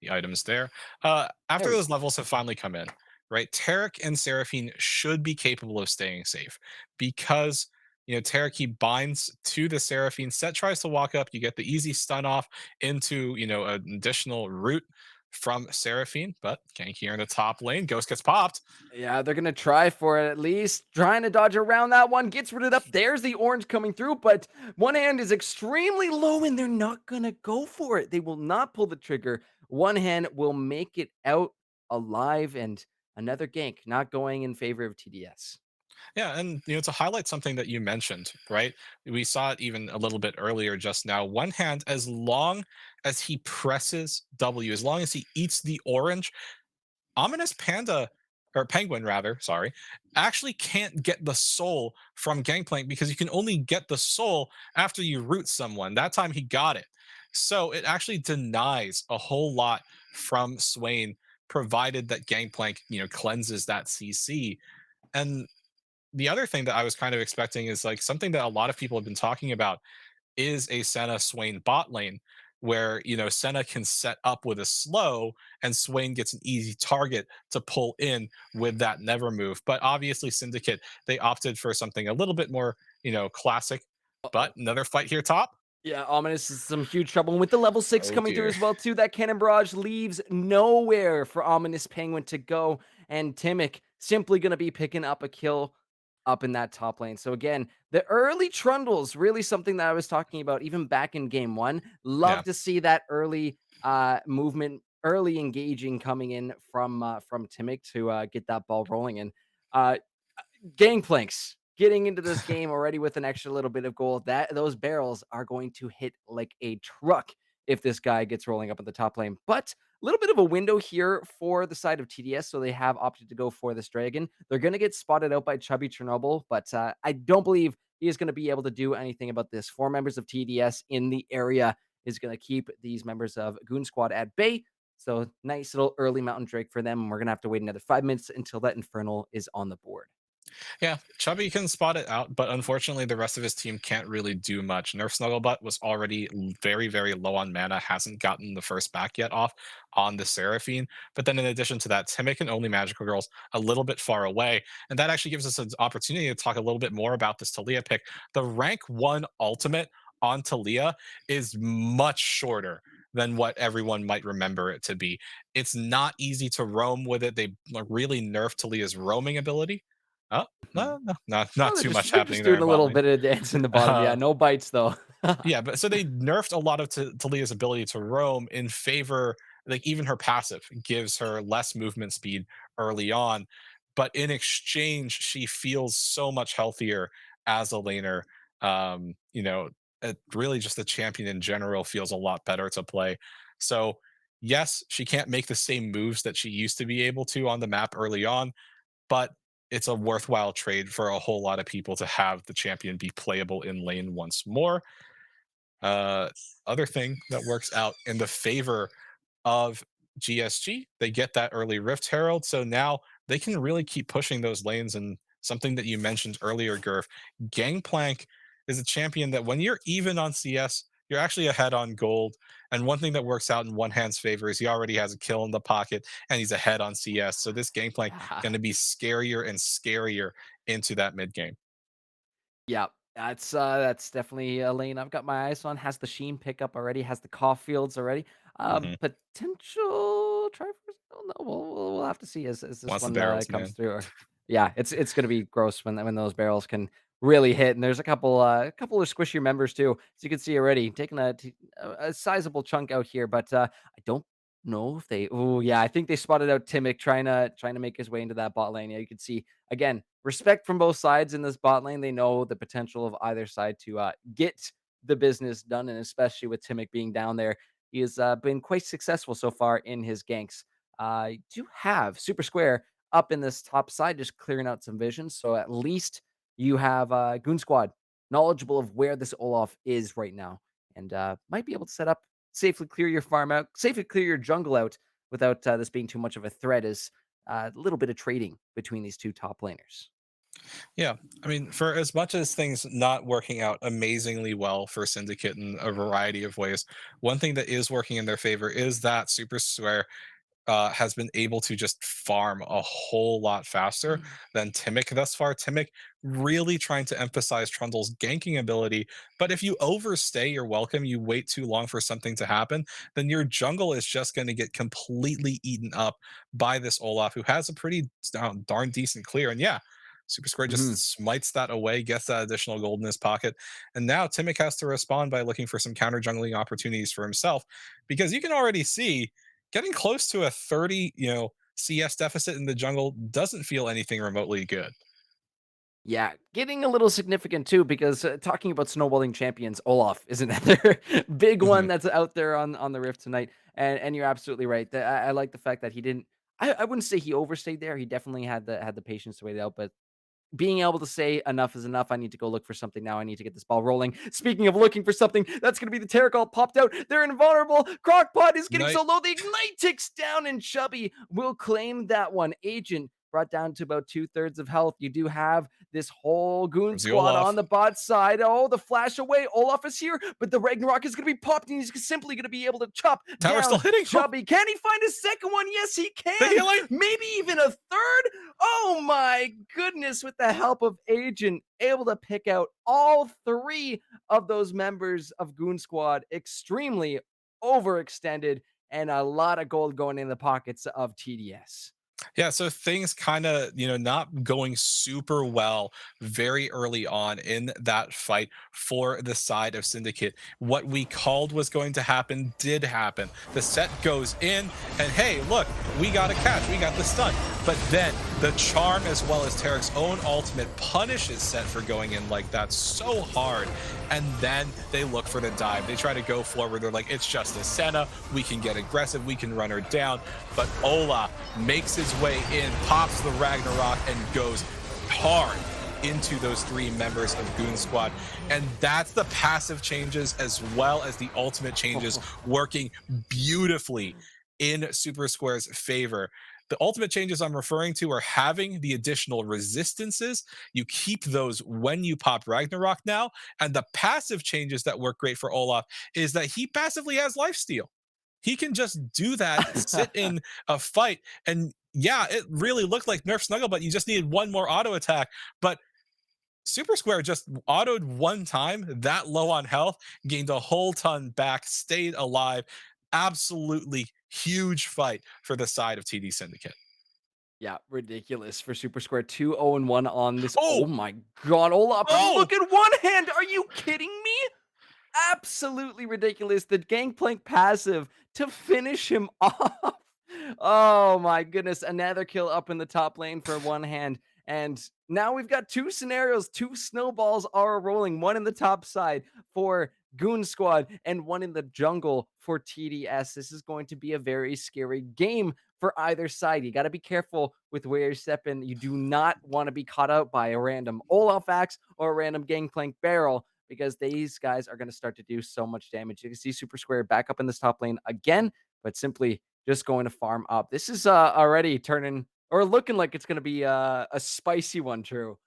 S3: the items there.
S2: There
S3: After
S2: we
S3: those
S2: go.
S3: levels have finally come in, right? Tarek and Seraphine should be capable of staying safe because Tarek he binds to the Seraphine. Set tries to walk up. You get the easy stun off into an additional root from Seraphine, but Gank here in the top lane. Ghost gets popped.
S2: Yeah, they're gonna try for it at least. Trying to dodge around that one, gets rid of it up. There's the orange coming through, but one hand is extremely low and they're not gonna go for it. They will not pull the trigger. One hand will make it out alive, and another gank not going in favor of TDS.
S3: Yeah, and to highlight something that you mentioned, right? We saw it even a little bit earlier just now. One hand, as long as he presses W, as long as he eats the orange, Ominous Panda or Penguin rather, sorry, actually can't get the soul from Gangplank because you can only get the soul after you root someone. That time he got it. So it actually denies a whole lot from Swain, provided that Gangplank, cleanses that CC. And the other thing that I was kind of expecting is like something that a lot of people have been talking about is a Senna Swain bot lane where Senna can set up with a slow and Swain gets an easy target to pull in with that never move. But obviously Syndicate they opted for something a little bit more classic. But
S2: Uh-oh.
S3: another fight here top.
S2: Yeah, Ominous is some huge trouble. And with the level 6
S3: Oh
S2: coming through
S3: dear.
S2: as well, too, that Cannon Barrage leaves nowhere for Ominous Penguin to go. And Timic simply going to be picking up a kill up in that top lane. So again, the early trundles, really something that I was talking about even back in game 1.
S3: Yeah.
S2: Love to see that early movement, early engaging coming in from Timic to get that ball rolling. And uh Gangplanks getting into this game already with an extra little bit of gold. That those barrels are going to hit like a truck if this guy gets rolling up at the top lane. But a little bit of a window here for the side of TDS, so they have opted to go for this dragon. They're going to get spotted out by Chubby Chernobyl, but I don't believe he is going to be able to do anything about this. 4 members of TDS in the area is going to keep these members of Goon Squad at bay. So nice little early Mountain Drake for them. We're going to have to wait another 5 minutes until that Infernal is on the board.
S3: Yeah, Chubby can spot it out, but unfortunately, the rest of his team can't really do much. Nerf Snugglebutt was already very, very low on mana, hasn't gotten the first back yet off on the Seraphine. But then, in addition to that, Timic and Only Magical Girls a little bit far away. And that actually gives us an opportunity to talk a little bit more about this Talia pick. The rank 1 ultimate on Talia is much shorter than what everyone might remember it to be. It's not easy to roam with it. They really nerfed Talia's roaming ability. Oh,
S2: Mhm.
S3: no, no, not
S2: Oh,
S3: too much
S2: they're
S3: happening
S2: just
S3: there
S2: doing
S3: in
S2: a
S3: bot
S2: little
S3: lane.
S2: bit of dance in the bottom. Yeah,
S3: Uh,
S2: no bites though.
S3: yeah, but so they nerfed a lot of Talia's ability to roam in favor, like even her passive gives her less movement speed early on, but in exchange, she feels so much healthier as a laner. Really just the champion in general feels a lot better to play. So yes, she can't make the same moves that she used to be able to on the map early on, but it's a worthwhile trade for a whole lot of people to have the champion be playable in lane once more. Uh, Other thing that works out in the favor of GSG, they get that early Rift Herald, so now they can really keep pushing those lanes. And something that you mentioned earlier, Gurf, Gangplank is a champion that when you're even on CS, you're actually ahead on gold. And one thing that works out in one hand's favor is he already has a kill in the pocket and he's ahead on CS. So this Gangplank
S2: Yeah.
S3: going to be scarier and scarier into that mid game.
S2: Yeah, that's definitely a lane I've got my eyes on. Has the Sheen pickup already, has the Caulfields already.
S3: Hmm.
S2: Potential Triforce? Oh no, we'll have to see as this
S3: Wants the
S2: one
S3: barrels,
S2: comes
S3: man.
S2: through. Yeah, it's gonna be gross when those barrels can really hit. And there's a couple of squishier members too, as you can see already, taking a sizable chunk out here. But I don't know if they. Oh yeah, I think they spotted out Timic trying to make his way into that bot lane. Yeah, you can see again, respect from both sides in this bot lane. They know the potential of either side to get the business done, and especially with Timic being down there, he has been quite successful so far in his ganks. You do have Super Square up in this top side, just clearing out some vision. So at least you have Goon Squad knowledgeable of where this Olaf is right now, and might be able to set up, safely clear your farm out, safely clear your jungle out without this being too much of a threat. As a little bit of trading between these two top laners.
S3: Yeah, I mean, for as much as things not working out amazingly well for Syndicate in a variety of ways, one thing that is working in their favor is that Super Square has been able to just farm a whole lot faster than Timic thus far. Timic really trying to emphasize Trundle's ganking ability, but if you overstay your welcome, you wait too long for something to happen, then your jungle is just going to get completely eaten up by this Olaf, who has a pretty darn decent clear. And yeah, Super Square
S2: Mhm.
S3: just smites that away, gets that additional gold in his pocket, and now Timic has to respond by looking for some counter jungling opportunities for himself, because you can already see getting close to a 30, CS deficit in the jungle doesn't feel anything remotely good.
S2: Yeah, getting a little significant too, because talking about snowballing champions, Olaf is another big one
S3: Mhm.
S2: that's out there on the Rift tonight. And you're absolutely right. I like the fact that he didn't. I wouldn't say he overstayed there. He definitely had the patience to wait it out, but being able to say enough is enough. I need to go look for something now. I need to get this ball rolling. Speaking of looking for something, that's going to be the Terracall popped out. They're invulnerable. Crockpot is getting
S3: Night
S2: so low. The Ignite ticks down, and Chubby will claim that one. Agent brought down to about 2/3 of health. You do have this whole goon
S3: comes the
S2: squad on
S3: Olaf.
S2: the bot side. Oh, the flash away. Olaf is here, but the Ragnarok is going to be popped, and he's simply going to be able to chop
S3: Tower still
S2: down
S3: hitting. Oh,
S2: Chubby. Can he find a second one? Yes, he
S3: the
S2: can.
S3: healing.
S2: Maybe even a third. Oh my goodness, with the help of Agent, able to pick out all three of those members of Goon Squad, extremely overextended, and a lot of gold going in the pockets of TDS.
S3: Yeah, so things kind of, not going super well very early on in that fight for the side of Syndicate. What we called was going to happen did happen. The set goes in, and hey, look, we got a catch, we got the stun. But then the charm, as well as Tarek's own ultimate, punishes Set for going in like that so hard. And then they look for the dive. They try to go forward. They're like, it's just a Senna. We can get aggressive. We can run her down. But Ola makes his way in, pops the Ragnarok, and goes hard into those three members of Goon Squad. And that's the passive changes as well as the ultimate changes working beautifully in Super Square's favor. The ultimate changes I'm referring to are having the additional resistances. You keep those when you pop Ragnarok now. And the passive changes that work great for Olaf is that he passively has lifesteal. He can just do that, sit in a fight, and yeah, it really looked like Nerf Snuggle, but you just needed one more auto attack. But Super Square just autoed one time, that low on health, gained a whole ton back, stayed alive. Absolutely huge fight for the side of TD Syndicate.
S2: Yeah, ridiculous for Super Square. 2-0-1 on this. Oh
S3: Oh,
S2: my god, Olaf with
S3: oh,
S2: look at one hand. Are you kidding me? Absolutely ridiculous. The Gangplank passive to finish him off. Oh my goodness. Another kill up in the top lane for one hand. And now we've got two scenarios. Two snowballs are rolling. One in the top side for Goon Squad and one in the jungle for TDS. This is going to be a very scary game for either side. You got to be careful with where you're stepping. You do not want to be caught out by a random Olaf axe or a random Gangplank barrel because these guys are going to start to do so much damage. You can see Super Square back up in this top lane again, but simply just going to farm up. This is already turning or looking like it's going to be a spicy one, True.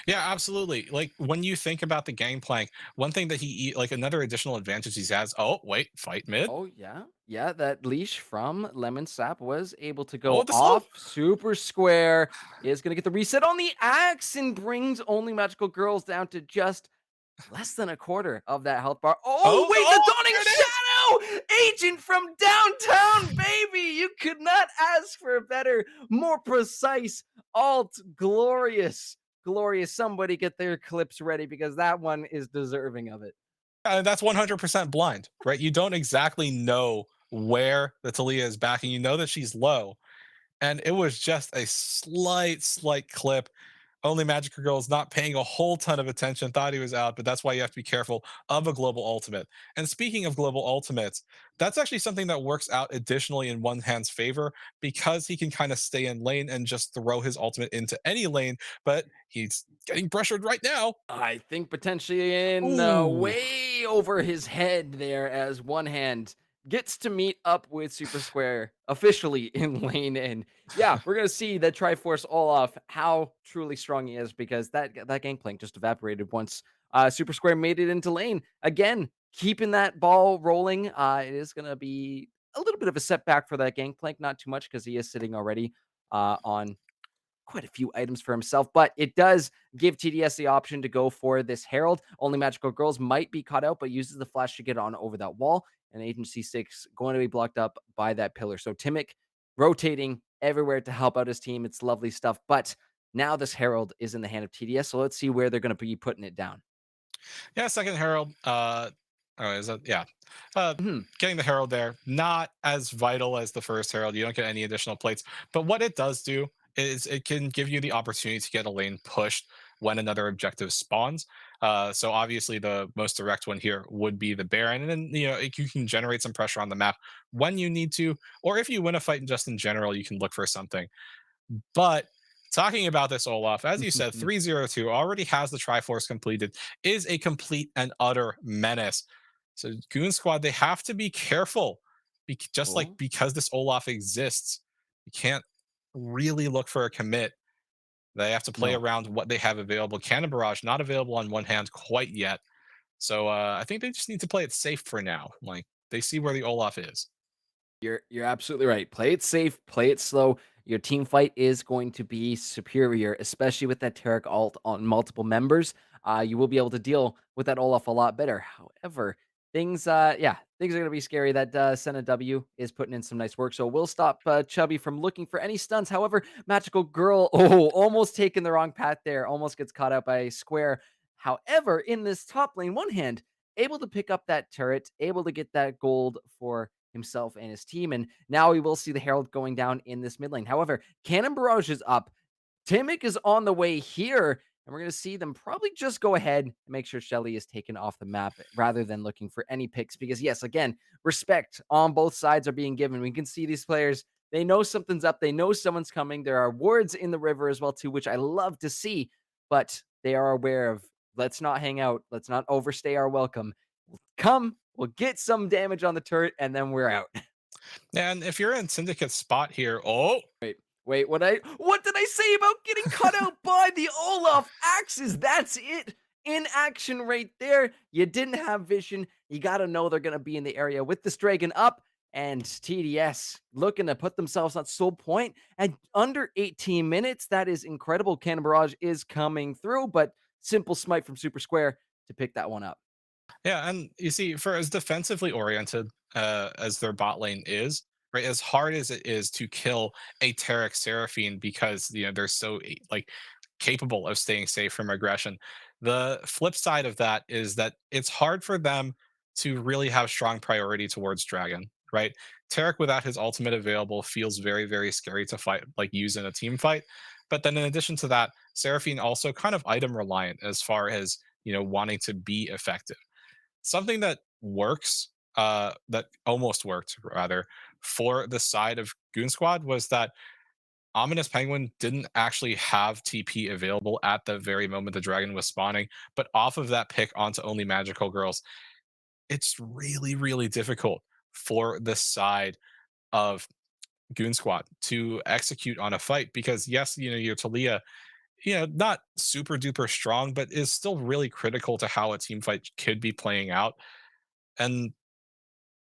S3: Yeah, absolutely. Like when you think about the gangplank, one thing that like another additional advantage he has. Oh, wait, fight mid.
S2: Oh, yeah. Yeah, that leash from Lemon Sap was able to
S3: Oh,
S2: go
S3: the slow.
S2: off. Super Square is going to get the reset on the axe and brings only Magical Girls down to just less than a quarter of that health bar. Oh,
S3: Oh,
S2: wait, the
S3: oh,
S2: Dawning
S3: there it is.
S2: Shadow! Agent from downtown, baby! You could not ask for a better, more precise alt. Glorious, glorious. Somebody get their clips ready because that one is deserving of it.
S3: That's 100% blind, right? You don't exactly know where the Talia is backing. You know that she's low, and it was just a slight clip. Only Magic Girl is not paying a whole ton of attention, thought he was out, but that's why you have to be careful of a global ultimate. And speaking of global ultimates, that's actually something that works out additionally in one hand's favor because he can kind of stay in lane and just throw his ultimate into any lane, but he's getting pressured right now.
S2: I think potentially in
S3: Ooh.
S2: way over his head there as one hand gets to meet up with Super Square officially in lane. And yeah, we're gonna see that Triforce Olaf how truly strong he is because that gangplank just evaporated once Super Square made it into lane. Again, keeping that ball rolling. It is gonna be a little bit of a setback for that gangplank, not too much because he is sitting already on quite a few items for himself, but it does give TDS the option to go for this Herald. Only Magical Girls might be caught out, but uses the flash to get on over that wall. And Agency 6 going to be blocked up by that pillar. So Timic rotating everywhere to help out his team. It's lovely stuff. But now this Herald is in the hand of TDS. So let's see where they're going to be putting it down.
S3: Yeah, second Herald. Oh, is that yeah?
S2: Mhm.
S3: Getting the Herald there, not as vital as the first Herald. You don't get any additional plates, but what it does do is it can give you the opportunity to get a lane pushed when another objective spawns. So obviously the most direct one here would be the Baron, and then you can generate some pressure on the map when you need to, or if you win a fight just in general, you can look for something. But talking about this, Olaf, as you said, 302 already has the Triforce completed, is a complete and utter menace. So Goon Squad, they have to be careful. Just like
S2: Oh,
S3: because this Olaf exists, you can't really look for a commit. They have to play
S2: no.
S3: around what they have available. Cannon Barrage not available on one hand quite yet. So I think they just need to play it safe for now. Like they see where the Olaf is.
S2: You're absolutely right. Play it safe, play it slow. Your team fight is going to be superior, especially with that Tarek alt on multiple members. You will be able to deal with that Olaf a lot better. However, things are going to be scary. That Senna W is putting in some nice work, so we'll stop Chubby from looking for any stunts. However, Magical Girl, oh, almost taking the wrong path there, almost gets caught out by Square. However, in this top lane, one hand able to pick up that turret, able to get that gold for himself and his team. And now we will see the Herald going down in this mid lane. However, Cannon Barrage is up. Timic is on the way here. And we're going to see them probably just go ahead and make sure Shelly is taken off the map rather than looking for any picks. Because, yes, again, respect on both sides are being given. We can see these players, they know something's up. They know someone's coming. There are wards in the river as well, too, which I love to see. But they are aware of let's not hang out. Let's not overstay our welcome. Come, we'll get some damage on the turret, and then we're out.
S3: And if you're in Syndicate spot here, oh,
S2: Wait, what did I say about getting cut out by the Olaf axes? That's it. In action right there. You didn't have vision. You got to know they're going to be in the area with this dragon up and TDS looking to put themselves on soul point at under 18 minutes. That is incredible. Cannon Barrage is coming through, but simple smite from Super Square to pick that one up.
S3: yeah, and you see, for as defensively oriented as their bot lane is, right, as hard as it is to kill a Tarek Seraphine because they're so like capable of staying safe from aggression. The flip side of that is that it's hard for them to really have strong priority towards Dragon, right? Tarek without his ultimate available feels very, very scary to fight, like use in a team fight. But then in addition to that, Seraphine also kind of item reliant as far as wanting to be effective. Something that works that almost worked rather for the side of Goon Squad was that Ominous Penguin didn't actually have TP available at the very moment the dragon was spawning, but off of that pick onto only magical girls, it's really, really difficult for the side of Goon Squad to execute on a fight because yes, your Talia, not super duper strong, but is still really critical to how a team fight could be playing out. And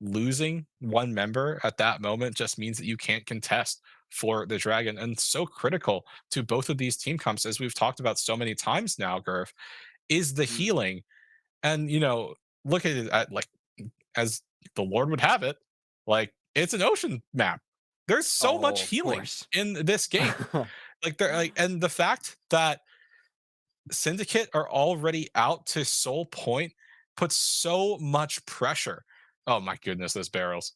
S3: losing one member at that moment just means that you can't contest for the dragon, and so critical to both of these team comps, as we've talked about so many times now, Gurf, is the
S2: Mhm.
S3: healing. And look at it like as the Lord would have it, like it's an ocean map. There's so
S2: Oh,
S3: much
S2: of
S3: healing
S2: course.
S3: in this game. Like they're like, and the fact that Syndicate are already out to Soul Point puts so much pressure. Oh my goodness, those barrels.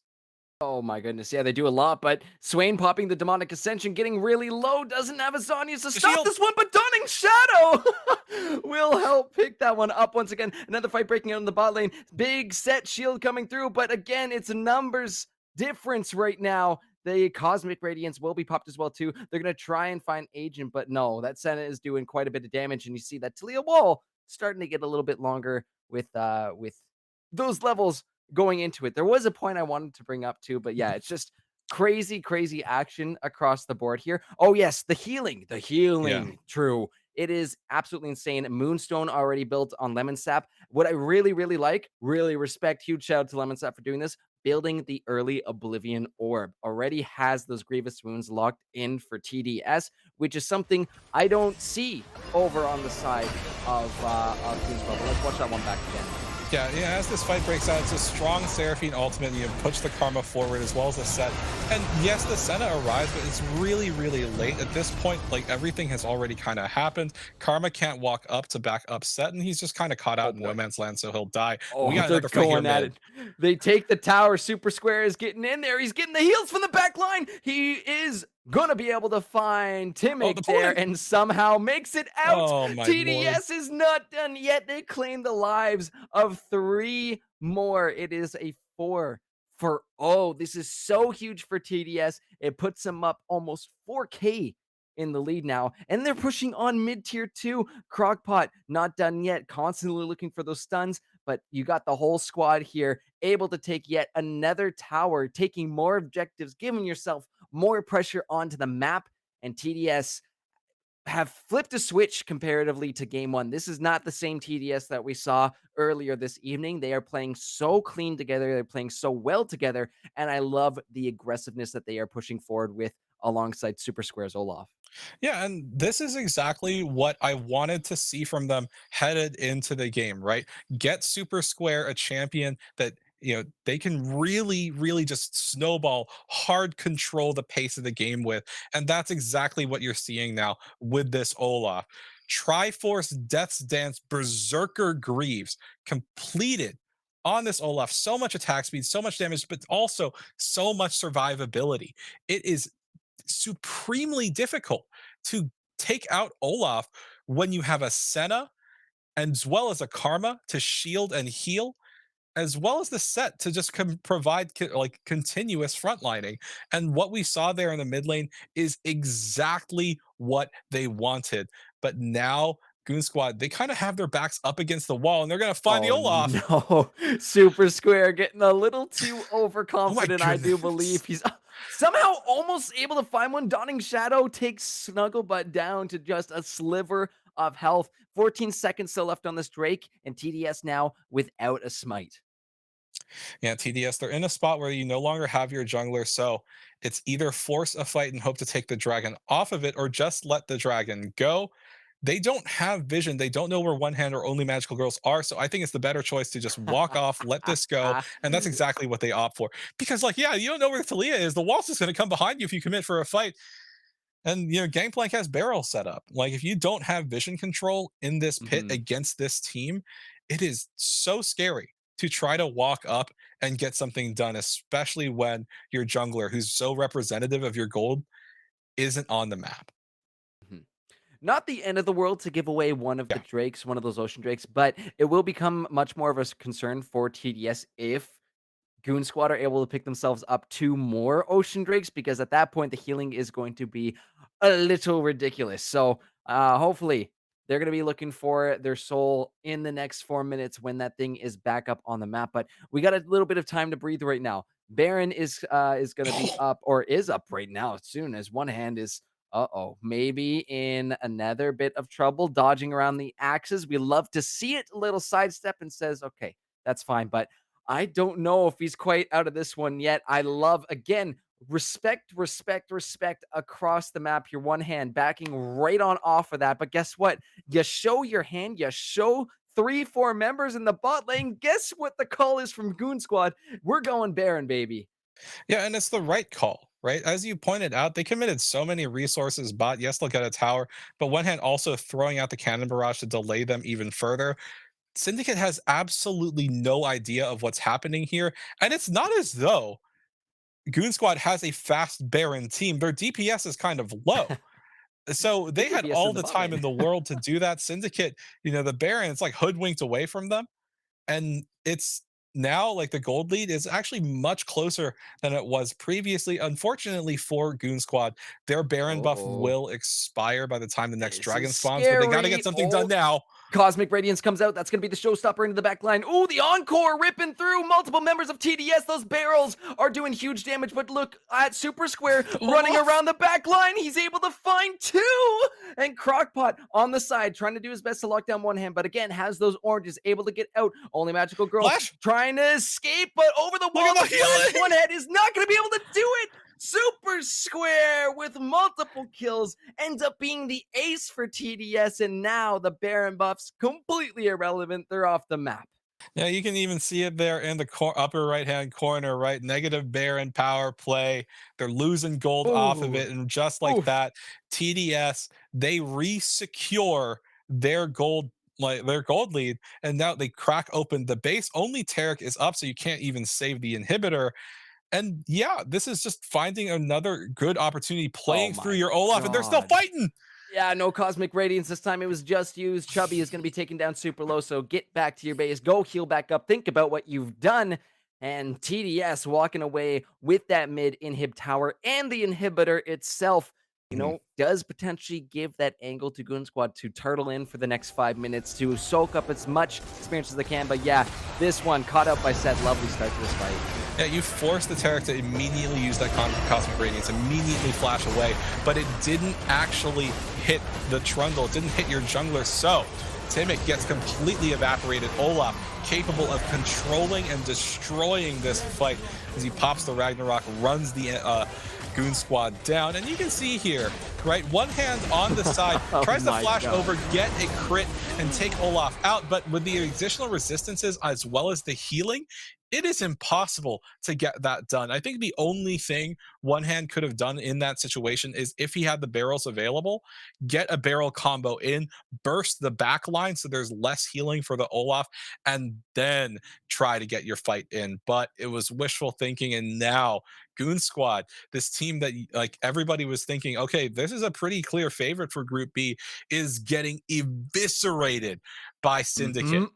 S2: Oh my goodness, yeah, they do a lot, but Swain popping the Demonic Ascension, getting really low, doesn't have a Zanyas to
S3: The
S2: stop
S3: shield.
S2: this one, but Dawning Shadow will help pick that one up once again. Another fight breaking out in the bot lane. Big set shield coming through, but again, it's a numbers difference right now. The Cosmic Radiance will be popped as well too. They're going to try and find Agent, but no, that Senna is doing quite a bit of damage, and you see that Talia wall starting to get a little bit longer with those levels going into it. There was a point I wanted to bring up too, but yeah, it's just crazy, crazy action across the board here. Oh, yes, the healing, the
S3: Yeah.
S2: healing. True. It is absolutely insane. Moonstone already built on Lemon Sap. What I really, really like, really respect, huge shout out to Lemon Sap for doing this. Building the early Oblivion Orb already has those Grievous Wounds locked in for TDS, which is something I don't see over on the side of Queen's Bubble. Let's watch that one back again.
S3: Yeah, as this fight breaks out, it's a strong Seraphine ultimate. Push the Karma forward as well as the set. And yes, the Senna arrives, but it's really, really late. At this point, like everything has already kind of happened. Karma can't walk up to back up set, and he's just kind of caught
S2: Oh
S3: out in no
S2: boy.
S3: man's land, so he'll die. But we
S2: Oh,
S3: got
S2: they're
S3: another fight here
S2: going at
S3: mid.
S2: it. They take the tower. Super Square is getting in there. He's getting the heals from the back line. He is gonna be able to find
S3: Oh, the
S2: Timic there
S3: pulling!
S2: and somehow makes it out.
S3: Oh my lord.
S2: TDS is not done yet. They claim the lives of 3 more. It is a 4 for this is so huge for TDS. It puts them up almost 4K in the lead now, and they're pushing on mid-tier 2. Crockpot not done yet, constantly looking for those stuns, but you got the whole squad here able to take yet another tower, taking more objectives, giving yourself more pressure onto the map. And TDS have flipped a switch comparatively to game one. This is not the same TDS that we saw earlier this evening. They are playing so clean together, they're playing so well together, and I love the aggressiveness that they are pushing forward with alongside Super Square's Olaf.
S3: Yeah, and this is exactly what I wanted to see from them headed into the game, right? Get Super Square a champion that they can really, really just snowball, hard control the pace of the game with. And that's exactly what you're seeing now with this Olaf. Triforce Death's Dance Berserker Greaves completed on this Olaf. So much attack speed, so much damage, but also so much survivability. It is supremely difficult to take out Olaf when you have a Senna as well as a Karma to shield and heal, as well as the set to just provide like continuous frontlining. And what we saw there in the mid lane is exactly what they wanted. But now Goon Squad, they kind of have their backs up against the wall and they're going to find the
S2: Oh
S3: Olaf.
S2: no, Super Square getting a little too
S3: Oh my
S2: overconfident. I do
S3: goodness.
S2: believe he's somehow almost able to find one. Dawning Shadow takes Snugglebutt down to just a sliver of health. 14 seconds still left on this Drake, and TDS now without a smite.
S3: Yeah, TDS, they're in a spot where you no longer have your jungler, so it's either force a fight and hope to take the dragon off of it, or just let the dragon go. They don't have vision. They don't know where one hand or only magical girls are. So I think it's the better choice to just walk off, let this go. And that's exactly what they opt for. Because, like, yeah, you don't know where Thalia is. The wall's just going to come behind you if you commit for a fight. And Gangplank has barrels set up. Like if you don't have vision control in this pit
S2: Mhm.
S3: against this team, it is so scary to try to walk up and get something done, especially when your jungler, who's so representative of your gold, isn't on the map.
S2: Mhm. Not the end of the world to give away one of the
S3: Yeah.
S2: Drakes, one of those ocean Drakes, but it will become much more of a concern for TDS if Goon Squad are able to pick themselves up 2 more Ocean Drakes, because at that point, the healing is going to be a little ridiculous. So, hopefully, they're gonna be looking for their soul in the next 4 minutes when that thing is back up on the map, but we got a little bit of time to breathe right now. Baron is gonna be up, or is up right now soon, as one hand is uh-oh, maybe in another bit of trouble, dodging around the axes. We love to see it. A little sidestep and says, okay, that's fine. But I don't know if he's quite out of this one yet. I love, again, respect, respect, respect across the map. Your one hand backing right on off of that. But guess what? You show your hand, you show 3, 4 members in the bot lane. Guess what the call is from Goon Squad? We're going Baron, baby.
S3: Yeah, and it's the right call, right? As you pointed out, they committed so many resources. Bot, yes, they'll get a tower, but one hand also throwing out the cannon barrage to delay them even further. Syndicate has absolutely no idea of what's happening here, and it's not as though Goon Squad has a fast Baron team. Their DPS is kind of low. So
S2: Good
S3: they had
S2: DPS
S3: all
S2: in the
S3: the
S2: bot
S3: time
S2: lane.
S3: in the world to do that. Syndicate, the Baron, it's like hoodwinked away from them. And it's now like the gold lead is actually much closer than it was previously. Unfortunately for Goon Squad, their Baron buff
S2: Oh,
S3: will expire by the time the next
S2: this
S3: dragon
S2: is
S3: spawns, but they got to get
S2: scary.
S3: something done
S2: Oh,
S3: now.
S2: Cosmic Radiance comes out. That's going to be the showstopper into the back line. Ooh, the Encore ripping through multiple members of TDS. Those barrels are doing huge damage, but look at Super Square running
S3: Olaf,
S2: around the back line. He's able to find 2. And Crockpot on the side, trying to do his best to lock down one hand, but again, has those oranges, able to get out. Only Magical Girl
S3: Flash,
S2: trying to escape, but over the
S3: look
S2: wall,
S3: at
S2: the
S3: the
S2: Flash
S3: healing.
S2: one head is not going to be able to do it. Super Square with multiple kills ends up being the ace for TDS, and now the Baron buffs completely irrelevant. They're off the map.
S3: Yeah, you can even see it there in the upper right hand corner, right? Negative Baron power play. They're losing gold off of
S2: Ooh,
S3: it. And just like
S2: oof.
S3: that, TDS, they re-secure their gold, like their gold lead, and now they crack open the base. Only Tarek is up, so you can't even save the inhibitor. And yeah, this is just finding another good opportunity
S2: Oh
S3: playing through
S2: my
S3: your Olaf, and they're still
S2: god.
S3: fighting.
S2: Yeah, no Cosmic Radiance this time. It was just used. Chubby is going to be taken down super low, so get back to your base. Go heal back up. Think about what you've done. And TDS walking away with that mid inhib tower and the inhibitor itself,
S3: Mhm.
S2: does potentially give that angle to Goon Squad to turtle in for the next 5 minutes to soak up as much experience as they can. But yeah, this one caught up by Seth. Lovely start to this fight.
S3: Yeah, you forced the Tarek to immediately use that Cosmic Radiance, immediately flash away, but it didn't actually hit the Trundle. It didn't hit your jungler, so Timid gets completely evaporated. Olaf capable of controlling and destroying this fight as he pops the Ragnarok, runs the Goon Squad down, and you can see here, right, one hand on the side,
S2: Oh
S3: tries to
S2: my
S3: flash
S2: god.
S3: over, get a crit, and take Olaf out, but with the additional resistances as well as the healing, it is impossible to get that done. I think the only thing one hand could have done in that situation is if he had the barrels available, get a barrel combo in, burst the back line so there's less healing for the Olaf, and then try to get your fight in. But it was wishful thinking, and now Goon Squad, this team that like everybody was thinking, okay, this is a pretty clear favorite for Group B, is getting eviscerated by Syndicate.
S2: Mhm.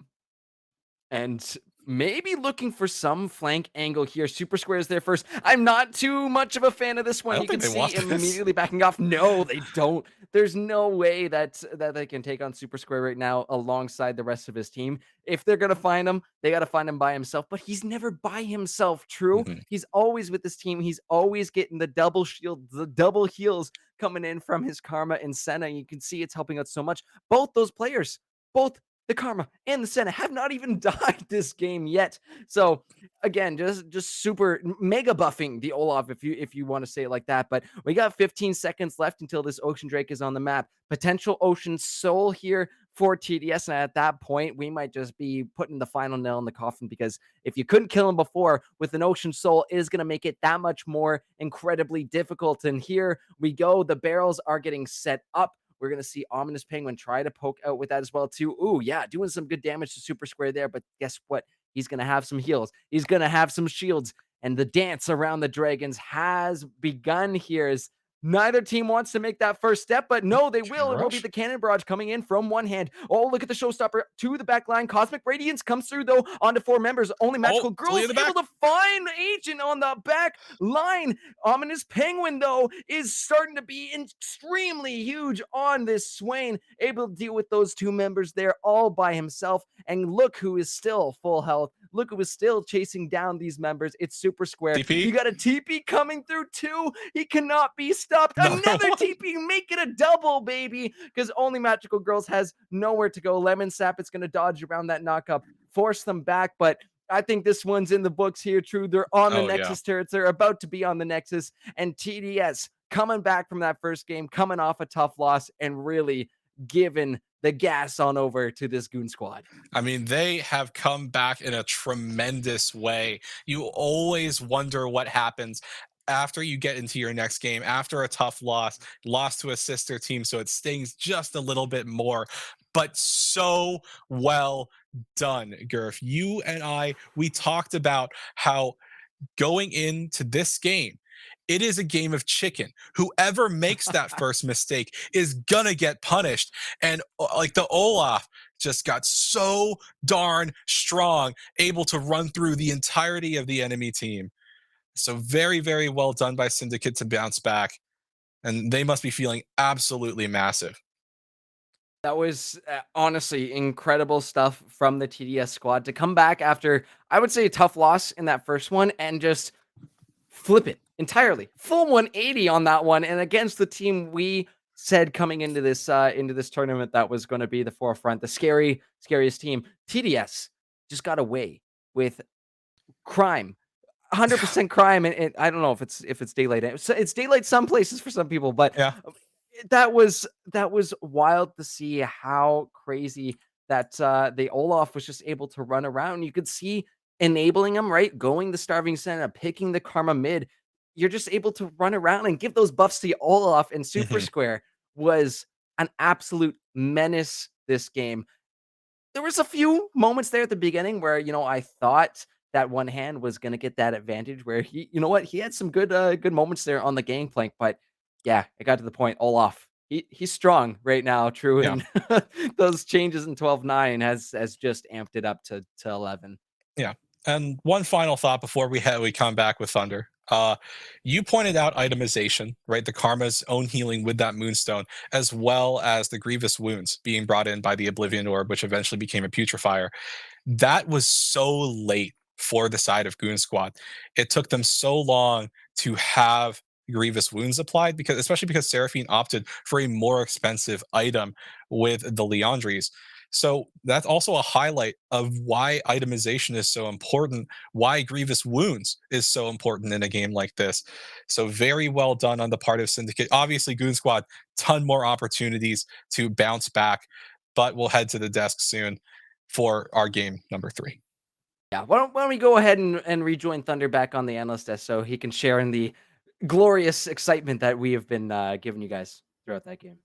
S2: And maybe looking for some flank angle here. Super Square is there first. I'm not too much of a fan of this
S3: I
S2: one.
S3: don't
S2: You can
S3: think they want
S2: see
S3: this.
S2: immediately backing off. No, they don't. There's no way that they can take on Super Square right now alongside the rest of his team. If they're gonna find him, they gotta find him by himself. But he's never by himself. True,
S3: Mhm.
S2: he's always with this team. He's always getting the double shield, the double heals coming in from his Karma and Senna. You can see it's helping out so much. Both those players, both the Karma and the Senna have not even died this game yet. So again, just super mega buffing the Olaf, if you want to say it like that. But we got 15 seconds left until this Ocean Drake is on the map. Potential Ocean Soul here for TDS, and at that point, we might just be putting the final nail in the coffin, because if you couldn't kill him before with an Ocean Soul, it is going to make it that much more incredibly difficult. And here we go. The barrels are getting set up. We're going to see Ominous Penguin try to poke out with that as well, too. Ooh, yeah, doing some good damage to Super Square there. But guess what? He's going to have some heals. He's going to have some shields. And the dance around the dragons has begun here as Neither team wants to make that first step, but no, they will. It will be
S3: Rush.
S2: the cannon barrage coming in from one hand. Oh, look at the showstopper to the back line. Cosmic Radiance comes through, though, onto 4 members. Only
S3: Oh,
S2: Magical
S3: Flea in
S2: Girls
S3: the back.
S2: able to find Agent on the back line. Ominous Penguin, though, is starting to be extremely huge on this Swain, able to deal with those 2 members there all by himself. And look who is still full health. Look who is still chasing down these members. It's Super Square.
S3: TP.
S2: You got a TP coming through too. He cannot be stopped.
S3: Another
S2: Another
S3: one.
S2: TP, make it a double, baby. Because only Magical Girls has nowhere to go. Lemon Sap is going to dodge around that knockup, force them back. But I think this one's in the books here, True. They're on the
S3: Oh yeah.
S2: Nexus turrets. They're about to be on the Nexus. And TDS coming back from that first game, coming off a tough loss, and really giving the gas on over to this Goon Squad.
S3: I mean, they have come back in a tremendous way. You always wonder what happens after you get into your next game, after a tough loss to a sister team, so it stings just a little bit more. But so well done, Gurf. You and I, we talked about how going into this game, it is a game of chicken. Whoever makes that first mistake is gonna get punished. And like the Olaf just got so darn strong, able to run through the entirety of the enemy team. So very, very well done by Syndicate to bounce back. And they must be feeling absolutely massive.
S2: That was honestly incredible stuff from the TDS squad to come back after, I would say, a tough loss in that first one and just flip it entirely. Full 180 on that one. And against the team we said coming into this tournament that was going to be the forefront, the scariest team. TDS just got away with crime. 100% crime, and I don't know if it's daylight. It's daylight some places for some people, but
S3: Yeah.
S2: that was wild to see how crazy that the Olaf was just able to run around. You could see enabling him, right? Going the starving center, picking the karma mid. You're just able to run around and give those buffs to Olaf, and Super
S3: Mhm.
S2: Square was an absolute menace this game. There was a few moments there at the beginning where, I thought that one hand was gonna get that advantage where he had some good moments there on the gangplank, but yeah, it got to the point, Olaf, he's strong right now, True,
S3: Yeah.
S2: and those changes in 12-9 has just amped it up to 11.
S3: Yeah. And one final thought before we come back with Thunder. You pointed out itemization, right? The Karma's own healing with that Moonstone, as well as the grievous wounds being brought in by the Oblivion Orb, which eventually became a Putrefier. That was so late for the side of Goon Squad. It took them so long to have grievous wounds applied, because especially because Seraphine opted for a more expensive item with the Leandries. So that's also a highlight of why itemization is so important, why grievous wounds is so important in a game like this. So very well done on the part of Syndicate. Obviously, Goon Squad, ton more opportunities to bounce back, but we'll head to the desk soon for our game number 3.
S2: Yeah, why don't we go ahead and rejoin Thunder back on the analyst desk so he can share in the glorious excitement that we have been giving you guys throughout that game.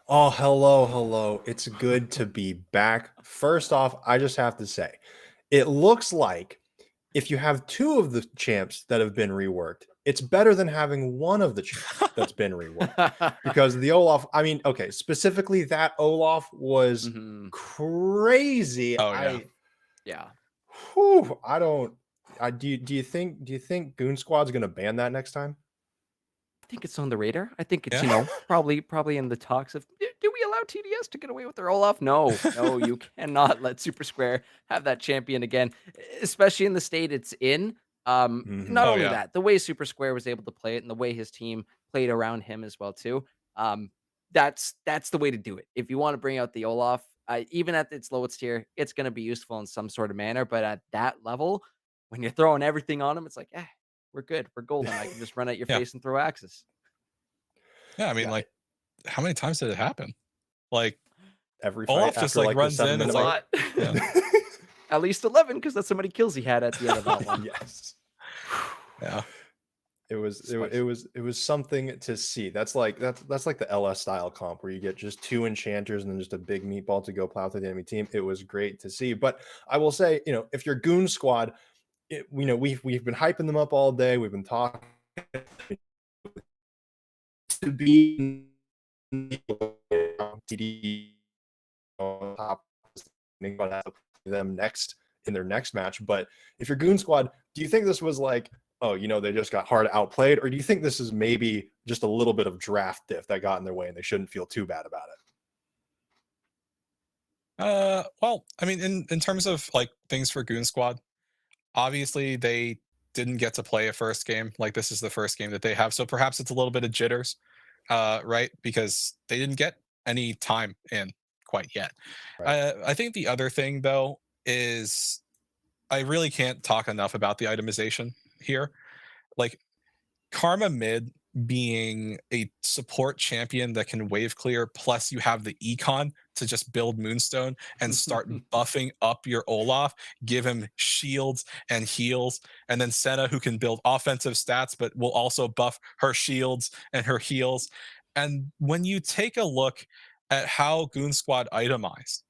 S1: Oh, hello, hello. It's good to be back. First off, I just have to say, it looks like if you have 2 of the champs that have been reworked, it's better than having 1 of the champs that's been reworked. Because the Olaf, I mean, okay, specifically that Olaf was
S2: Mhm.
S1: crazy.
S3: Oh, yeah.
S2: Yeah.
S1: I don't. Do you think Goon Squad's gonna ban that next time?
S2: I think it's on the radar. I think it's,
S3: Yeah.
S2: probably in the talks of, do we allow TDS to get away with their Olaf? No, no, you cannot let Super Square have that champion again, especially in the state it's in. Not
S3: Oh,
S2: only
S3: yeah.
S2: that, the way Super Square was able to play it and the way his team played around him as well too. That's the way to do it. If you want to bring out the Olaf, even at its lowest tier, it's going to be useful in some sort of manner. But at that level, when you're throwing everything on him, it's like, we're good. We're golden. I can just run at your
S3: Yeah.
S2: face and throw axes.
S3: Yeah, I mean,
S1: Yeah,
S3: like, how many times did it happen? Like,
S1: every
S3: Olaf
S1: fight
S3: just
S1: after
S3: like
S1: like the
S3: runs in
S1: 7-minute
S3: and
S2: A
S3: like,
S2: lot.
S3: yeah,
S2: At least 11, because that's how many kills he had at the end of that one.
S1: yes.
S3: yeah,
S1: It was it,
S2: Spicy.
S1: it was it was something to see. That's like the LS style comp where you get just 2 enchanters and then just a big meatball to go plow through the enemy team. It was great to see. But I will say, if you're Goon Squad, we've been hyping them up all day. We've been talking to be TD on top them next in their next match. But if you're Goon Squad, do you think this was like, oh, they just got hard outplayed, or do you think this is maybe just a little bit of draft diff that got in their way and they shouldn't feel too bad about it?
S3: Well, I mean, in terms of like things for Goon Squad, obviously they didn't get to play a first game. Like this is the first game that they have, so perhaps it's a little bit of jitters, right? Because they didn't get any time in quite yet.
S1: Right.
S3: I think the other thing though is I really can't talk enough about the itemization here. Like Karma mid being a support champion that can wave clear, plus you have the econ to just build Moonstone and start buffing up your Olaf, give him shields and heals, and then Senna who can build offensive stats but will also buff her shields and her heals. And when you take a look at how Goon Squad itemized,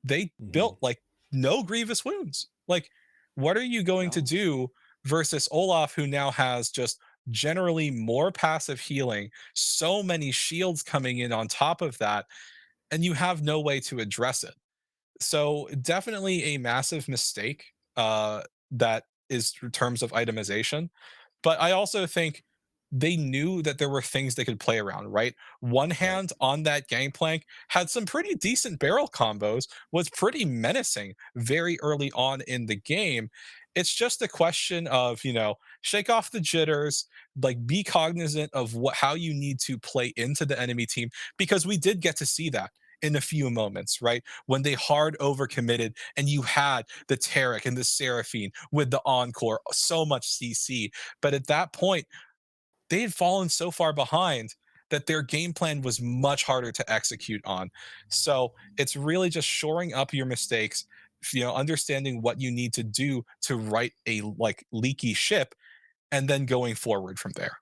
S3: they built like no grievous wounds. Like, what are you going to do versus Olaf, who now has just generally more passive healing, so many shields coming in on top of that, and you have no way to address it? So definitely a massive mistake that is in terms of itemization. But I also think they knew that there were things they could play around, right? One
S1: Right.
S3: hand on that gangplank had some pretty decent barrel combos, was pretty menacing very early on in the game. It's just a question of, shake off the jitters, like be cognizant of how you need to play into the enemy team, because we did get to see that in a few moments, right? When they hard overcommitted and you had the Tarek and the Seraphine with the Encore, so much CC. But at that point, they had fallen so far behind that their game plan was much harder to execute on. So it's really just shoring up your mistakes, understanding what you need to do to right a like leaky ship, and then going forward from there.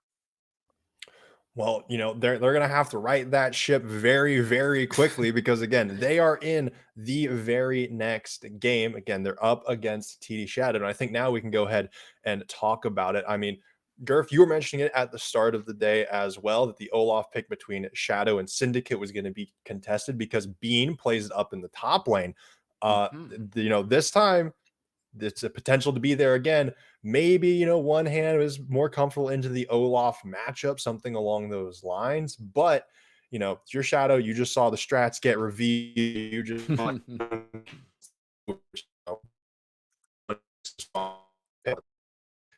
S1: Well, they're gonna have to right that ship very, very quickly because again, they are in the very next game. Again, they're up against TD Shadow. And I think now we can go ahead and talk about it. I mean, Gurf, you were mentioning it at the start of the day as well, that the Olaf pick between Shadow and Syndicate was going to be contested because Bean plays it up in the top lane. This time it's a potential to be there again. Maybe, one hand is more comfortable into the Olaf matchup, something along those lines. But, it's your Shadow. You just saw the strats get revealed. You just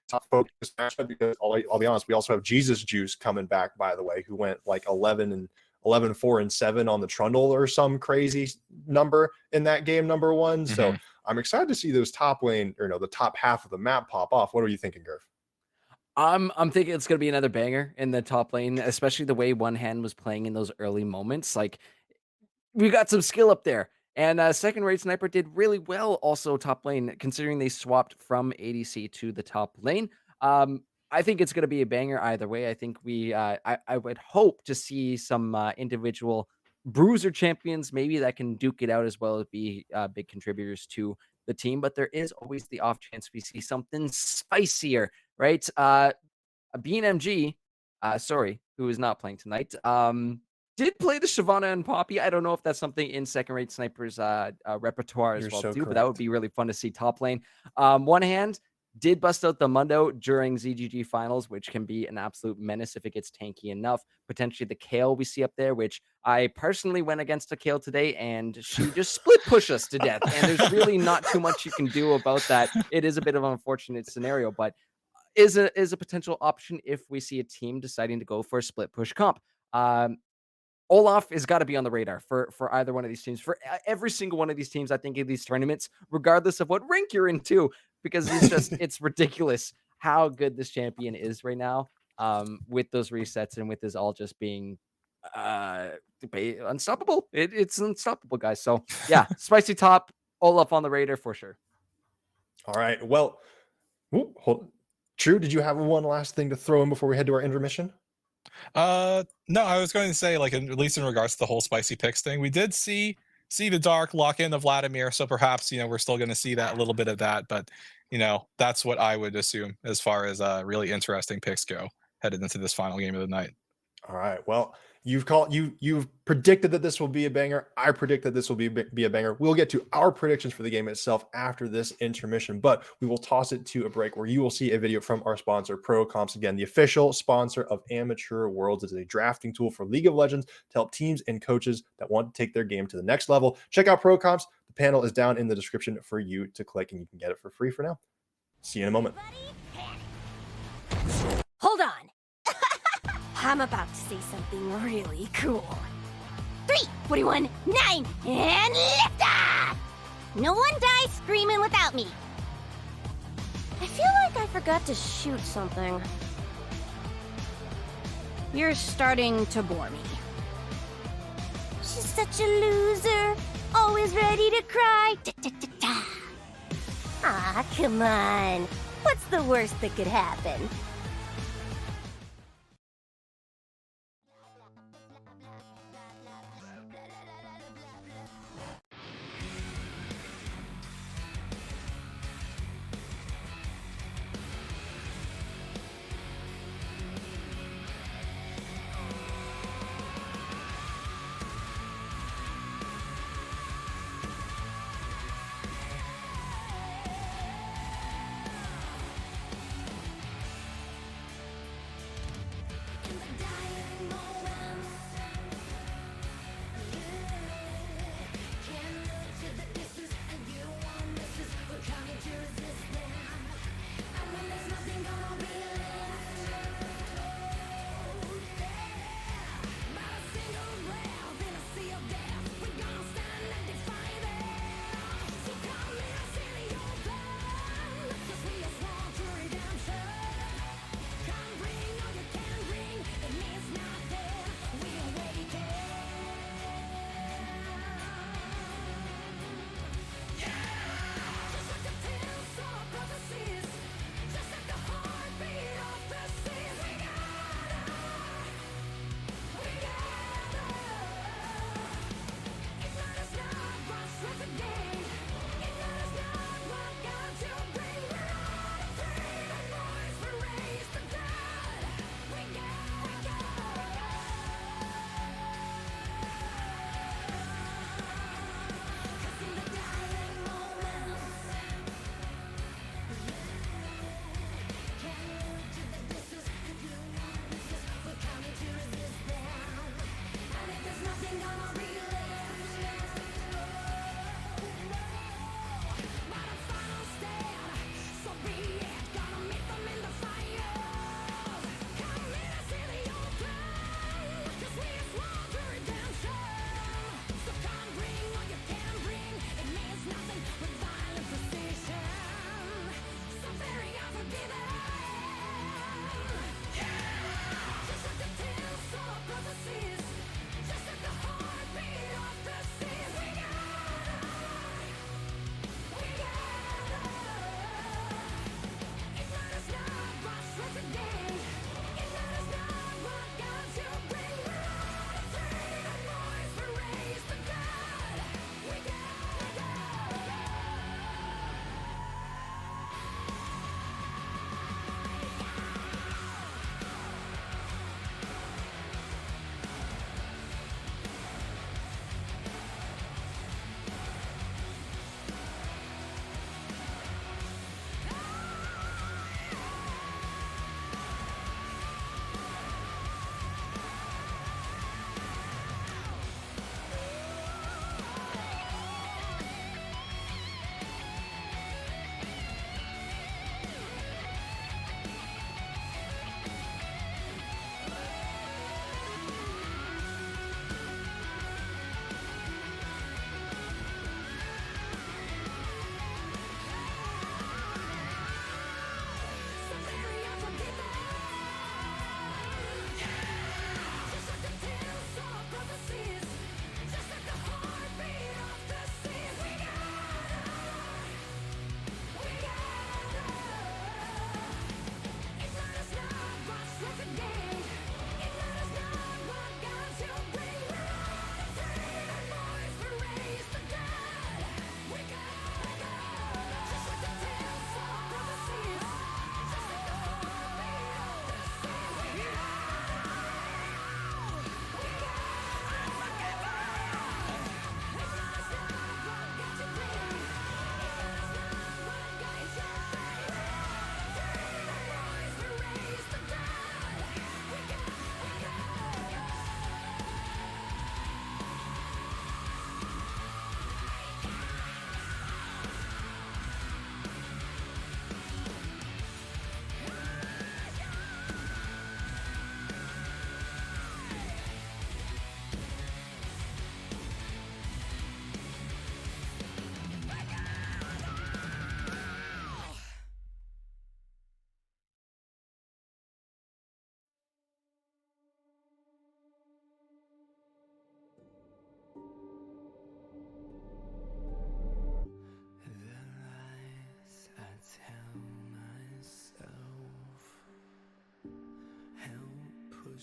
S1: top focus matchup because I'll be honest, we also have Jesus Juice coming back, by the way, who went like 11, 4, and 7 on the Trundle or some crazy number in that game, number one. So I'm excited to see those top lane, or the top half of the map pop off. What are you thinking, Gurf?
S2: I'm thinking it's gonna be another banger in the top lane, especially the way One Hand was playing in those early moments. Like we got some skill up there. And second rate sniper did really well also top lane, considering they swapped from ADC to the top lane. I think it's going to be a banger either way. I think I would hope to see some individual bruiser champions maybe that can duke it out as well as be big contributors to the team. But there is always the off chance we see something spicier, right? Bean MG, sorry, who is not playing tonight, did play the Shyvana and Poppy. I don't know if that's something in second rate snipers repertoire as
S1: You're
S2: well
S1: so
S2: too, but that would
S1: correct.
S2: be really fun to see top lane. One hand did bust out the Mundo during ZGG finals, which can be an absolute menace if it gets tanky enough. Potentially the Kale we see up there, which I personally went against a Kale today and she just split push us to death. And there's really not too much you can do about that. It is a bit of an unfortunate scenario, but is a potential option if we see a team deciding to go for a split push comp. Olaf has got to be on the radar for either one of these teams, for every single one of these teams. I think in these tournaments, regardless of what rank you're into, because it's ridiculous how good this champion is right now. With those resets and with this all just being unstoppable. It's unstoppable, guys. So yeah, spicy top, Olaf on the radar for sure.
S1: All right. Well, hold. True. Did you have one last thing to throw in before we head to our intermission?
S3: No, I was going to say, like, at least in regards to the whole spicy picks thing, we did see the dark lock in of Vladimir, so perhaps we're still going to see that, a little bit of that, but that's what I would assume as far as really interesting picks go headed into this final game of the night.
S1: All right. Well, you've predicted that this will be a banger. I predict that this will be a banger. We'll get to our predictions for the game itself after this intermission, but we will toss it to a break where you will see a video from our sponsor, Pro Comps. Again, the official sponsor of Amateur Worlds. It is a drafting tool for League of Legends to help teams and coaches that want to take their game to the next level. Check out Pro Comps. The panel is down in the description for you to click, and you can get it for free for now. See you in a moment.
S6: Hold on. I'm about to say something really cool. 3, 41, 9, and lift off! No one dies screaming without me. I feel like I forgot to shoot something. You're starting to bore me. She's such a loser. Always ready to cry. Da-da-da-da. Aw, come on. What's the worst that could happen?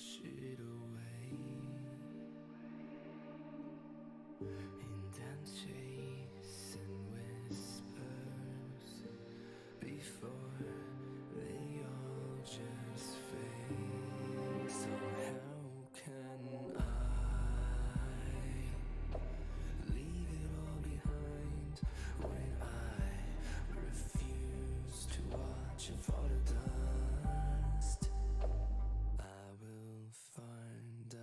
S5: wash it away. And chasing whispers before they all just fade. So how can I leave it all behind when I refuse to watch it fall to dust? I will find a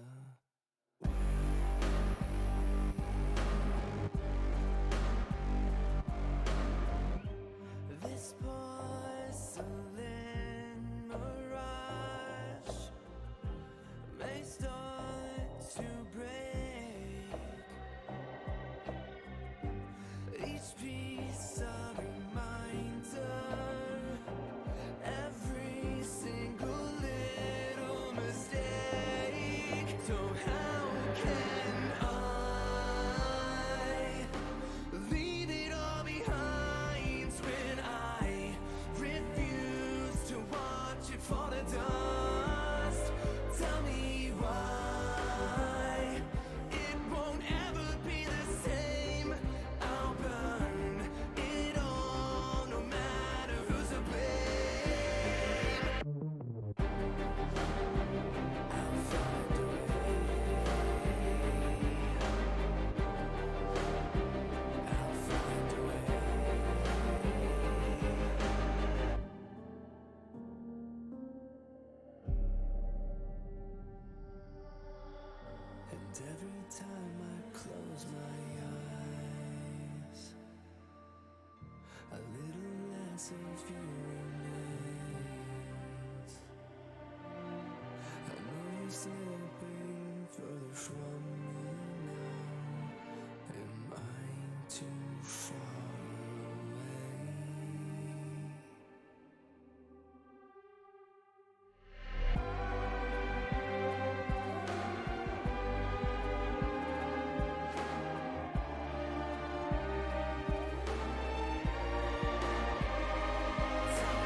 S5: this porcelain mirage may start to break. Each piece a reminder, every single little mistake. So how can I leave it all behind when I refuse to watch it fall to dust? Tell me why it won't ever be the same. I'll burn it all, no matter who's to blame. I'll find a way. I'll find a way. And every time I close my eyes, a little less of you remains. I know you're slipping further from me now. Am I too far away? Tell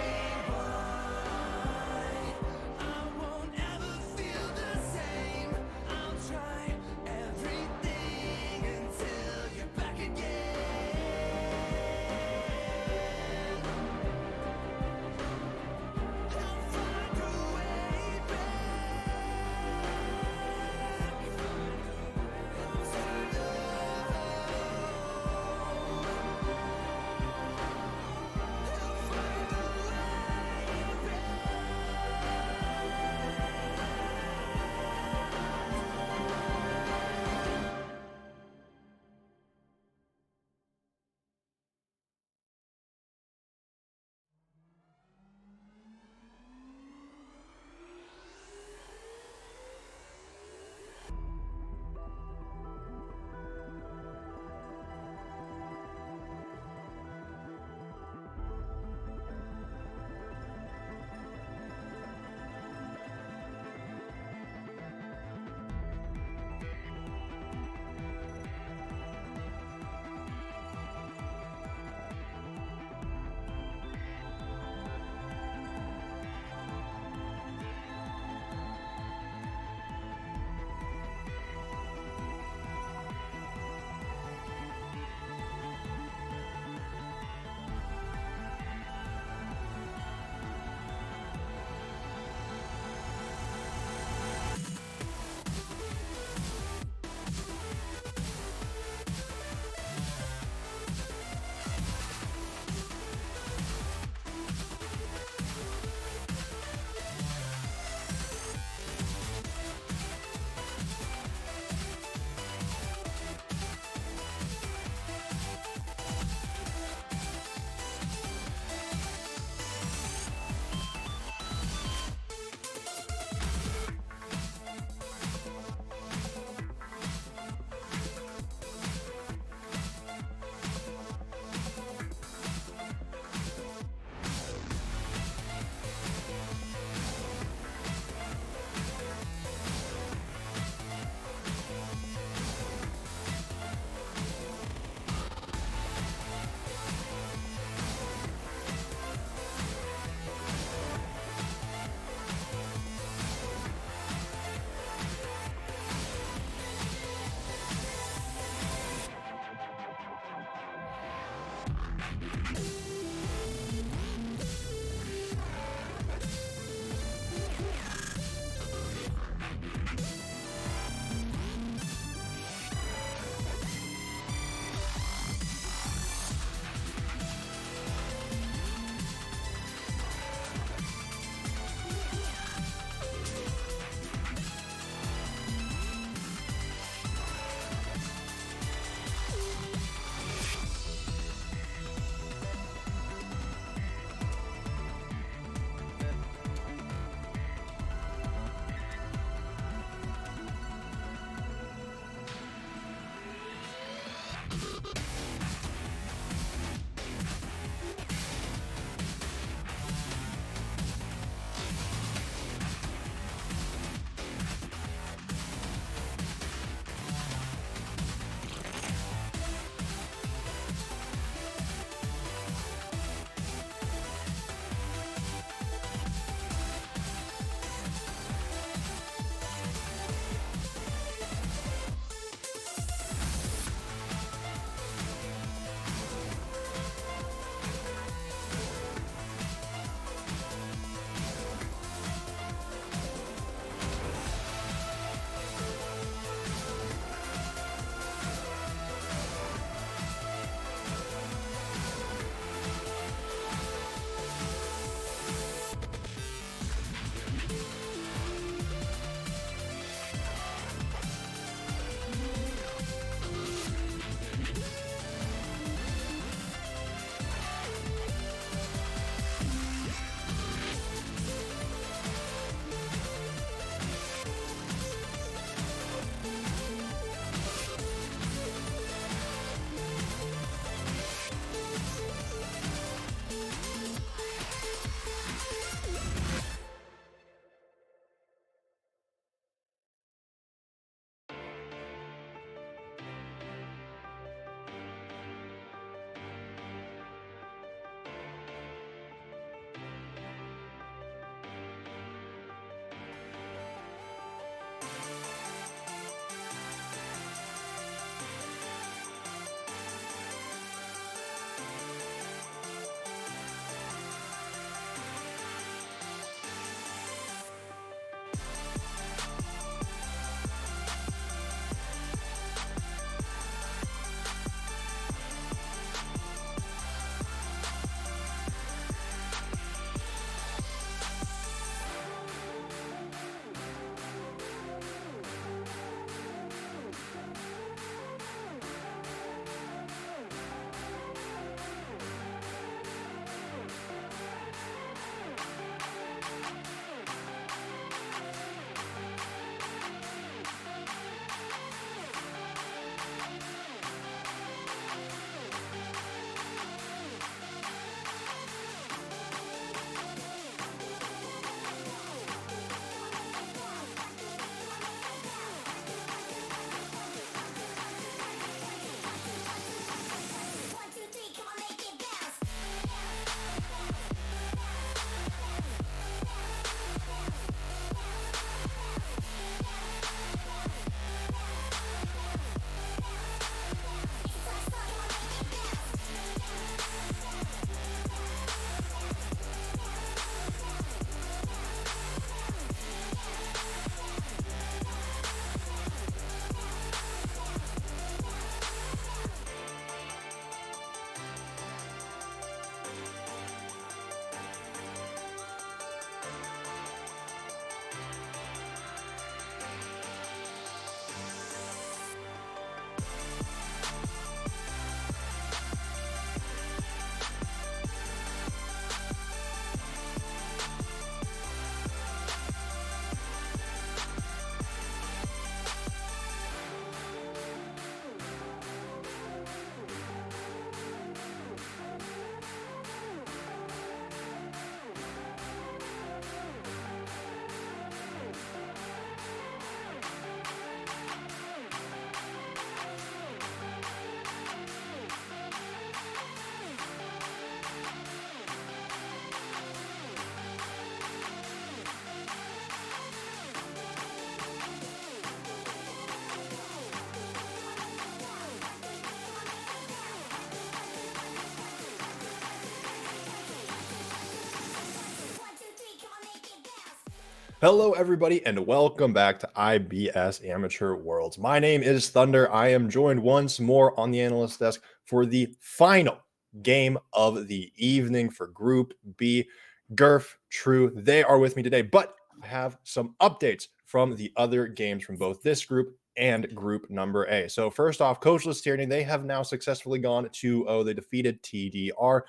S1: Hello, everybody, and welcome back to IBS Amateur Worlds. My name is Thunder. I am joined once more on the analyst desk for the final game of the evening for Group B. Gurf, True, they are with me today, but I have some updates from the other games from both this group and group number A. So first off, Coachless Tyranny, they have now successfully gone 2-0. They defeated TDR.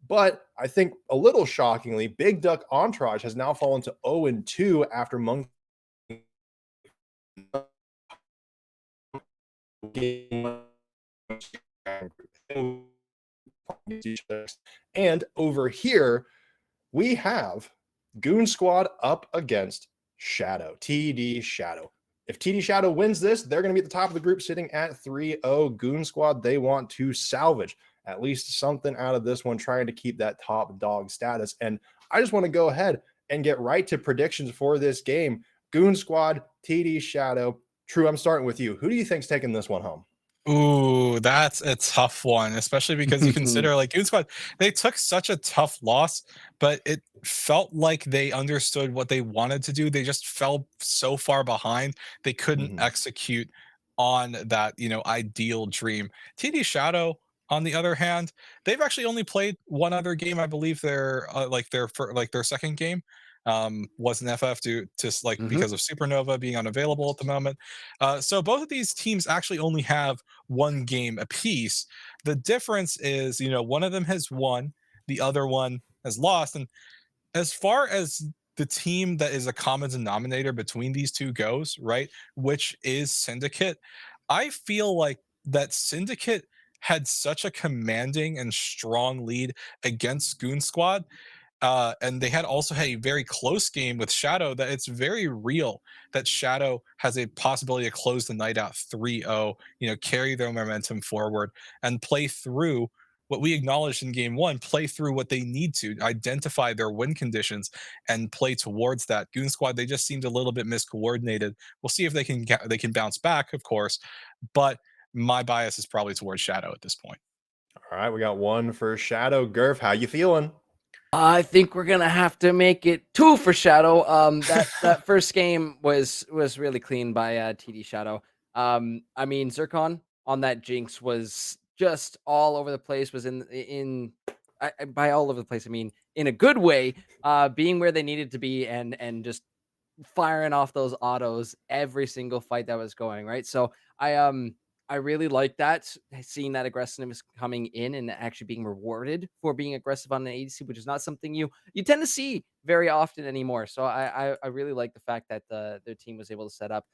S1: But I think a little shockingly, Big Duck Entourage has now fallen to 0-2 after Monkey and over here, we have Goon Squad up against Shadow, TD Shadow. If TD Shadow wins this, they're going to be at the top of the group sitting at 3-0. Goon Squad, they want to salvage at least something out of this one, trying to keep that top dog status. And I just want to go ahead and get right to predictions for this game. Goon Squad, TD Shadow. True, I'm starting with you. Who do you think's taking this one home?
S3: Ooh, that's a tough one, especially because you consider like Goon Squad, they took such a tough loss, but it felt like they understood what they wanted to do. They just fell so far behind, they couldn't
S1: Mhm.
S3: execute on that, ideal dream. TD Shadow, on the other hand, they've actually only played one other game. I believe their second game was an FF due to
S2: Mhm.
S3: because of Supernova being unavailable at the moment. So both of these teams actually only have one game apiece. The difference is, one of them has won, the other one has lost. And as far as the team that is a common denominator between these two goes, right, which is Syndicate, I feel like that Syndicate had such a commanding and strong lead against Goon Squad, and they had also had a very close game with Shadow, that it's very real that Shadow has a possibility to close the night out 3-0, carry their momentum forward and play through what we acknowledged in game one, play through what they need to identify their win conditions and play towards that. Goon Squad, they just seemed a little bit miscoordinated. We'll see if they can bounce back, of course, but my bias is probably towards Shadow at this point.
S1: All right, we got one for Shadow. Gurf, how you feeling?
S2: I think we're gonna have to make it 2 for Shadow. That first game was really clean by TD Shadow. I mean Zircon on that Jinx was just all over the place. Was by all over the place, I mean in a good way. Being where they needed to be and just firing off those autos every single fight that was going, right? So I really like that, seeing that aggressiveness coming in and actually being rewarded for being aggressive on an ADC, which is not something you tend to see very often anymore. So I really like the fact that their team was able to set up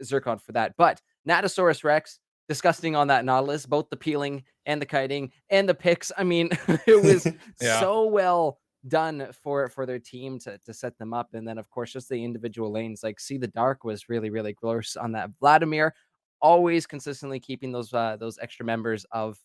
S2: Zircon for that. But Natosaurus Rex, disgusting on that Nautilus, both the peeling and the kiting and the picks. I mean, it was
S3: Yeah.
S2: so well done for their team to set them up. And then of course just the individual lanes, like See the Dark was really gross on that. Vladimir always consistently keeping those extra members of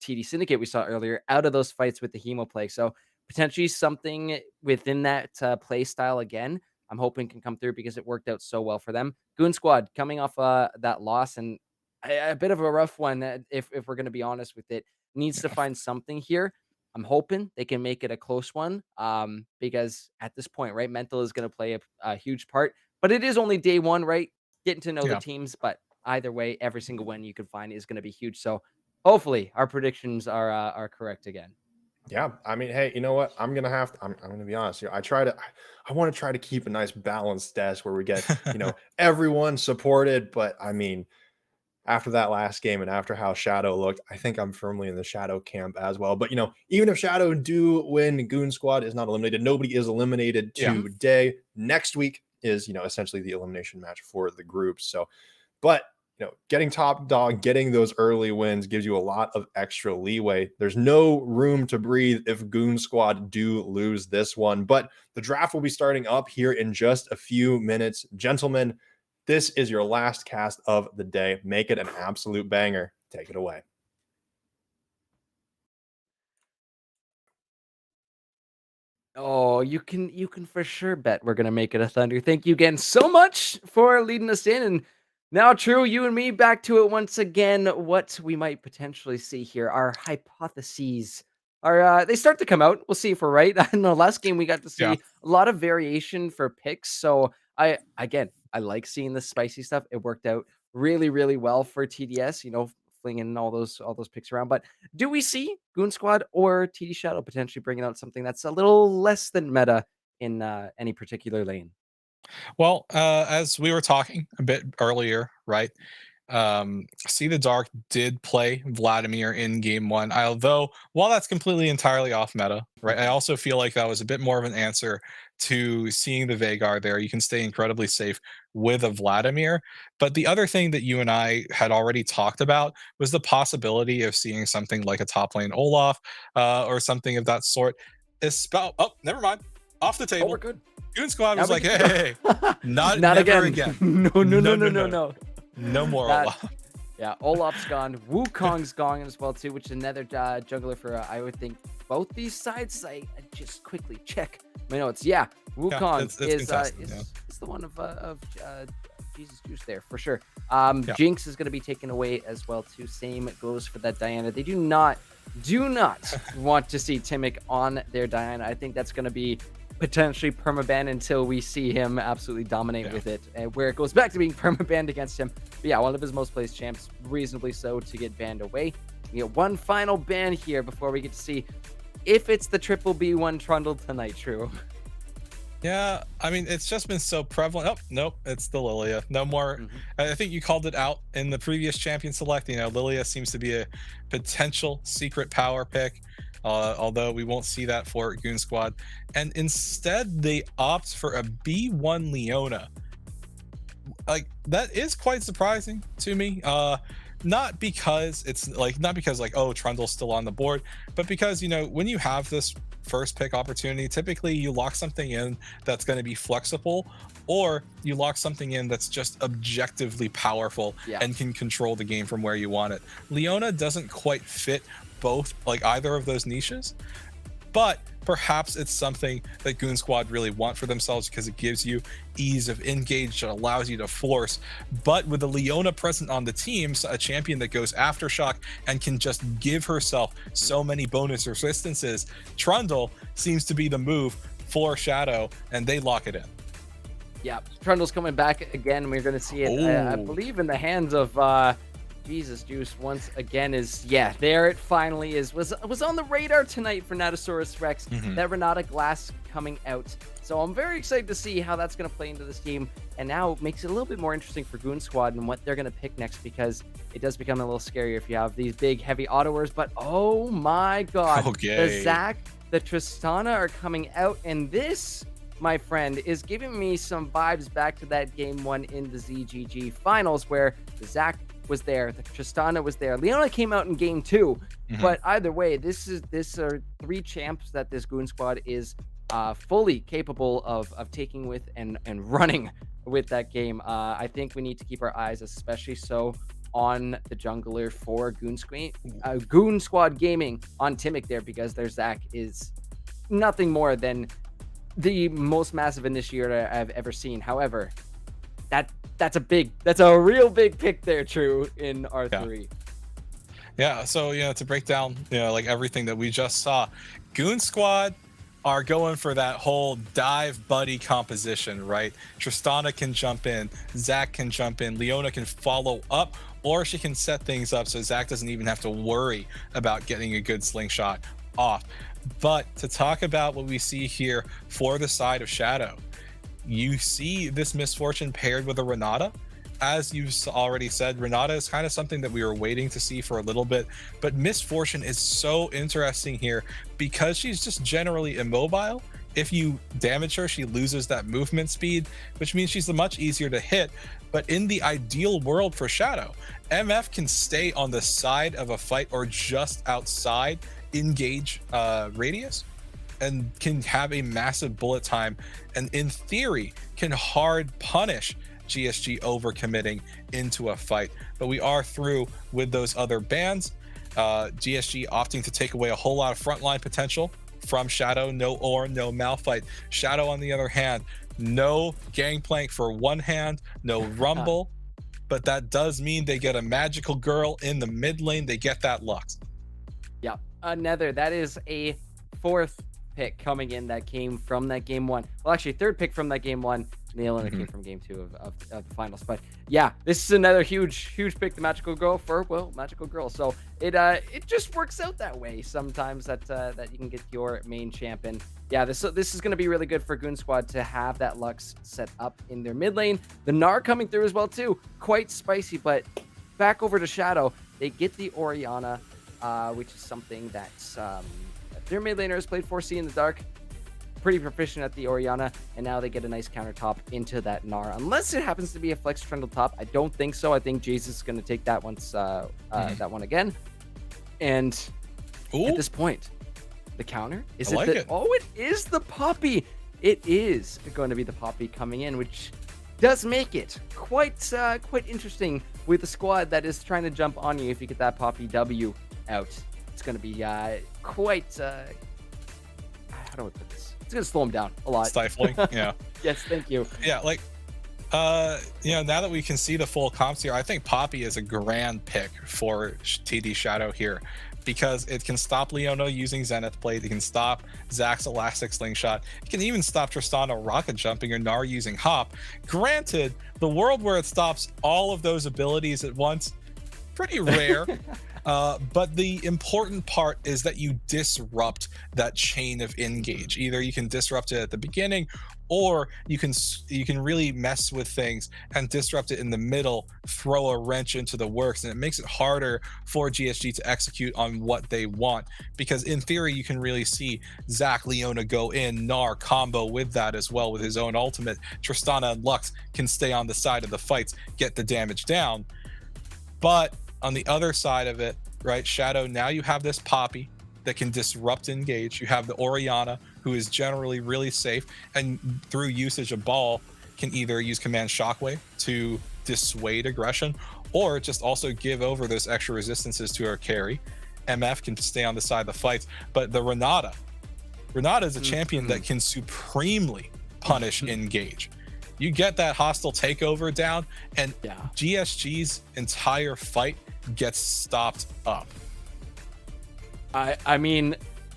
S2: TD Syndicate we saw earlier out of those fights with the Hemo Plague. So potentially something within that play style again, I'm hoping can come through because it worked out so well for them. Goon Squad coming off that loss, and a bit of a rough one, if we're going to be honest with it, needs to find something here. I'm hoping they can make it a close one, because at this point, right, mental is going to play a huge part. But it is only day one, right? Getting to know the
S3: Yeah.
S2: teams, but either way, every single win you can find is going to be huge. So hopefully, our predictions are correct again.
S1: Yeah, I mean, hey, you know what? I'm gonna be honest here. I want to try to keep a nice balanced desk where we get, everyone supported. But I mean, after that last game and after how Shadow looked, I think I'm firmly in the Shadow camp as well. But even if Shadow do win, Goon Squad is not eliminated. Nobody is eliminated
S3: Yeah.
S1: today. Next week is, essentially the elimination match for the groups. So, but getting top dog, getting those early wins gives you a lot of extra leeway. There's no room to breathe if Goon Squad do lose this one. But the draft will be starting up here in just a few minutes. Gentlemen, this is your last cast of the day. Make it an absolute banger. Take it away.
S2: Oh, you can for sure bet we're gonna make it a Thunder. Thank you again so much for leading us in. And now, True, you and me back to it once again. What we might potentially see here, our hypotheses are they start to come out. We'll see if we're right. In the last game, we got to
S3: Yeah.
S2: see a lot of variation for picks. So I like seeing the spicy stuff. It worked out really, really well for TDS. Flinging all those picks around. But do we see Goon Squad or TD Shadow potentially bringing out something that's a little less than meta in any particular lane?
S3: Well, as we were talking a bit earlier, right? See the Dark did play Vladimir in game one. Although, while that's completely entirely off meta, right? I also feel like that was a bit more of an answer to seeing the Vagar there. You can stay incredibly safe with a Vladimir. But the other thing that you and I had already talked about was the possibility of seeing something like a top lane Olaf or something of that sort. Oh, never mind. Off the
S2: Oh, we're
S3: table.
S2: good.
S3: Goon Squad
S2: Now
S3: was
S2: we
S3: like,
S2: can
S3: hey, not
S2: again.
S3: again.
S2: No, no, no, no, no, no.
S3: No more
S2: That-
S3: Olaf.
S2: Yeah, Olaf's gone. Wukong's gone as well too, which is another jungler for I would think both these sides. I just quickly check my notes. Yeah, Wukong
S3: it's
S2: is
S3: contested, yeah.
S2: is the one of Jesus Juice there for sure.
S3: Yeah.
S2: Jinx is going to be taken away as well too. Same goes for that Diana. They do not want to see Timic on their Diana. I think that's going to be potentially permaban until we see him absolutely dominate with it, where it goes back to being permabanned against him. But yeah, one of his most played champs, reasonably so, to get banned away. We get one final ban here before we get to see if it's the triple B1 Trundle tonight. True.
S3: Yeah, I mean, it's just been so prevalent. Oh, nope, it's the Lilia. No more. I think you called it out in the previous champion select. Lilia seems to be a potential secret power pick, although we won't see that for Goon Squad. And instead, they opt for a B1 Leona. Like, that is quite surprising to me. Not because oh, Trundle's still on the board, but because when you have this first pick opportunity, typically you lock something in that's going to be flexible, or you lock something in that's just objectively powerful and can control the game from where you want it. Leona doesn't quite fit both, like either of those niches, but perhaps it's something that Goon Squad really want for themselves because it gives you ease of engage that allows you to force. But with the Leona present on the team, a champion that goes aftershock and can just give herself so many bonus resistances, Trundle seems to be the move for Shadow, and they lock it in.
S2: Yeah, Trundle's coming back again. We're going to see it, I believe, in the hands of Jesus Juice once again. There it finally is. Was on the radar tonight for Natosaurus Rex, that Renata Glass coming out. So I'm very excited to see how that's going to play into this team. And now it makes it a little bit more interesting for Goon Squad and what they're going to pick next, because it does become a little scarier if you have these big, heavy autoers. But oh my God, the Zac, the Tristana are coming out, and this, my friend, is giving me some vibes back to that game one in the ZGG finals where the Zac was there, the Tristana was there, Leona came out in game two. But either way, this are three champs that this Goon Squad is fully capable of taking with and running with that game. I think we need to keep our eyes especially so on the jungler for Goon Squad Gaming on Timic there, because their Zac is nothing more than the most massive initiator I've ever seen. However, that's a real big pick there, True, in R3.
S3: Yeah, so to break down like everything that we just saw, Goon Squad are going for that whole dive buddy composition, right? Tristana can jump in, Zac can jump in, Leona can follow up, or she can set things up so Zac doesn't even have to worry about getting a good slingshot off. But to talk about what we see here for the side of Shadow, you see this Misfortune paired with a Renata. As you've already said, Renata is kind of something that we were waiting to see for a little bit, but Misfortune is so interesting here because she's just generally immobile. If you damage her, she loses that movement speed, which means she's much easier to hit. But in the ideal world for Shadow, MF can stay on the side of a fight or just outside engage radius and can have a massive bullet time, and in theory can hard punish GSG overcommitting into a fight. But we are through with those other bans. GSG opting to take away a whole lot of frontline potential from Shadow. No Ornn, no Malphite. Shadow, on the other hand, no Gangplank for one hand, no Rumble, but that does mean they get a magical girl in the mid lane. They get that Lux.
S2: Yeah, Another. That is a fourth pick coming in that came from that game one. Well, actually, third pick from that game one. And the other came from game two of the finals. But yeah, this is another huge pick, the Magical Girl for, well, Magical Girl. So it just works out that way sometimes that that you can get your main champion. Yeah, this is going to be really good for Goon Squad to have that Lux set up in their mid lane. The Gnar coming through as well too. Quite spicy, but back over to Shadow. They get the Orianna, which is something that's their mid laner has played 4C in the dark. Pretty proficient at the Orianna, and now they get a nice countertop into that Gnar. Unless it happens to be a flex trundle top. I don't think so. I think Jesus is going to take that once that one again. And at this point, the counter is it. Oh, it is the Poppy. It is going to be the Poppy coming in, which does make it quite interesting with a squad that is trying to jump on you. If you get that Poppy W out, it's going to be quite. How do I put this? It's going to slow him down a lot.
S3: Stifling. Yeah.
S2: Yes, thank you.
S3: Yeah, like, now that we can see the full comps here, I think Poppy is a grand pick for TD Shadow here, because it can stop Leona using Zenith Blade. It can stop Zax's Elastic Slingshot. It can even stop Tristana rocket jumping or Gnar using Hop. Granted, the world where it stops all of those abilities at once, pretty rare. But the important part is that you disrupt that chain of engage. Either you can disrupt it at the beginning, or you can really mess with things and disrupt it in the middle, throw a wrench into the works, and it makes it harder for GSG to execute on what they want. Because in theory, you can really see Zac Leona go in, Gnar combo with that as well with his own ultimate. Tristana and Lux can stay on the side of the fights, get the damage down. But on the other side of it, right, Shadow, now you have this Poppy that can disrupt engage. You have the Orianna, who is generally really safe, and through usage of Ball, can either use Command Shockwave to dissuade aggression, or just also give over those extra resistances to her carry. MF can stay on the side of the fights, but the Renata is a champion that can supremely punish engage. You get that hostile takeover down, and GSG's entire fight gets stopped up.
S2: I mean,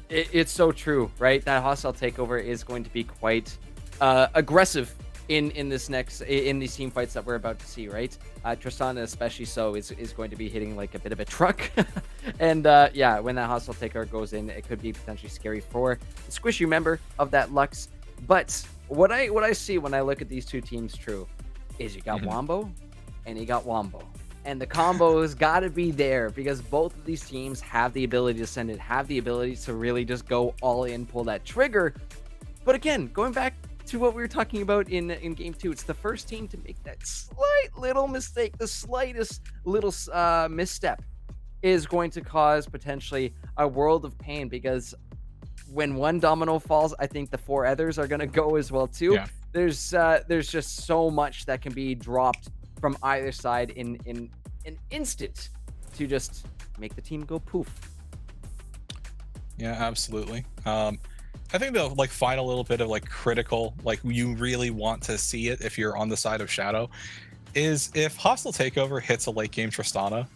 S2: it's so true, right? That hostile takeover is going to be quite aggressive in these team fights that we're about to see, right? Tristana especially so is going to be hitting like a bit of a truck. And yeah, when that hostile takeover goes in, it could be potentially scary for the squishy member of that Lux. But what I see when I look at these two teams, True, is you got Wombo and you got Wombo. And the combos got to be there, because both of these teams have the ability to send it, have the ability to really just go all in, pull that trigger. But again, going back to what we were talking about in game two, it's the first team to make that slight little mistake, the slightest little misstep is going to cause potentially a world of pain, because when one domino falls, I think the four others are going to go as well too. Yeah. There's just so much that can be dropped from either side in an instant to just make the team go poof.
S3: Yeah, absolutely. I think the final little bit of critical, you really want to see it if you're on the side of Shadow, is if hostile takeover hits a late game Tristana,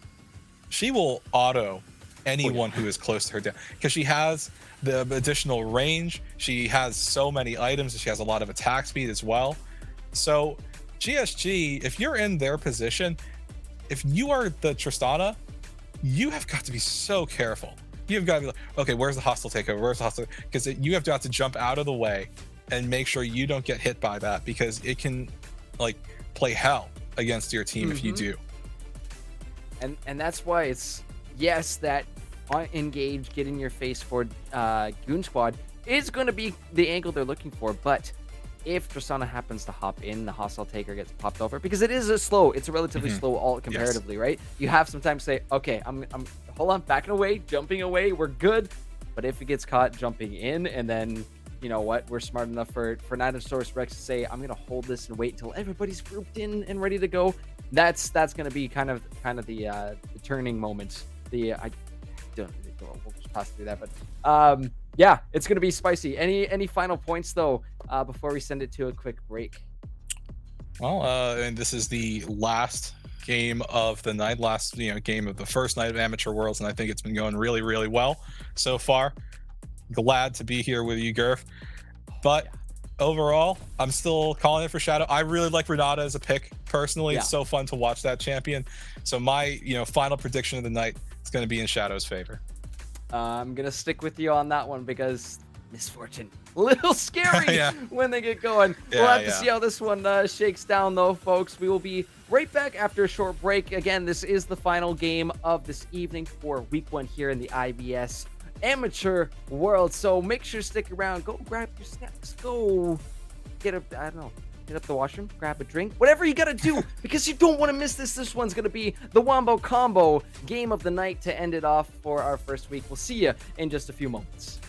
S3: she will auto anyone who is close to her down, because she has the additional range, she has so many items, and she has a lot of attack speed as well. So GSG, if you're in their position, if you are the Tristana, you have got to be so careful. You've got to be like, okay, where's the hostile takeover? Where's the hostile? Because you have got to jump out of the way and make sure you don't get hit by that, because it can play hell against your team if you do.
S2: And that's why it's that engage, get in your face for Goon Squad is going to be the angle they're looking for. But if Tristana happens to hop in, the hostile taker gets popped over, because it's a relatively slow ult comparatively, right? You have some time to say, okay, I'm hold on, backing away, jumping away, we're good. But if it gets caught jumping in, and then you know what, we're smart enough for Ninosaurus Rex to say, I'm gonna hold this and wait until everybody's grouped in and ready to go. That's gonna be kind of the turning moment. We'll just pass through that, but yeah, it's going to be spicy. Any final points, though, before we send it to a quick break?
S3: Well, and this is the last game of the night, last game of the first night of Amateur Worlds, and I think it's been going really, really well so far. Glad to be here with you, Gurf. But overall, I'm still calling it for Shadow. I really like Renata as a pick personally.
S2: Yeah.
S3: It's so fun to watch that champion. So my final prediction of the night is going to be in Shadow's favor.
S2: I'm gonna stick with you on that one because Misfortune, a little scary
S3: Yeah.
S2: when they get going. We'll
S3: Yeah,
S2: have to see how this one shakes down, though, folks. We will be right back after a short break. Again, this is the final game of this evening for week 1 here in the IBS Amateur World. So make sure to stick around. Go grab your snacks. Go get up. I don't know. Hit up the washroom, grab a drink, whatever you gotta do, because you don't want to miss this. This one's gonna be the Wombo Combo game of the night to end it off for our first week. We'll see you in just a few moments.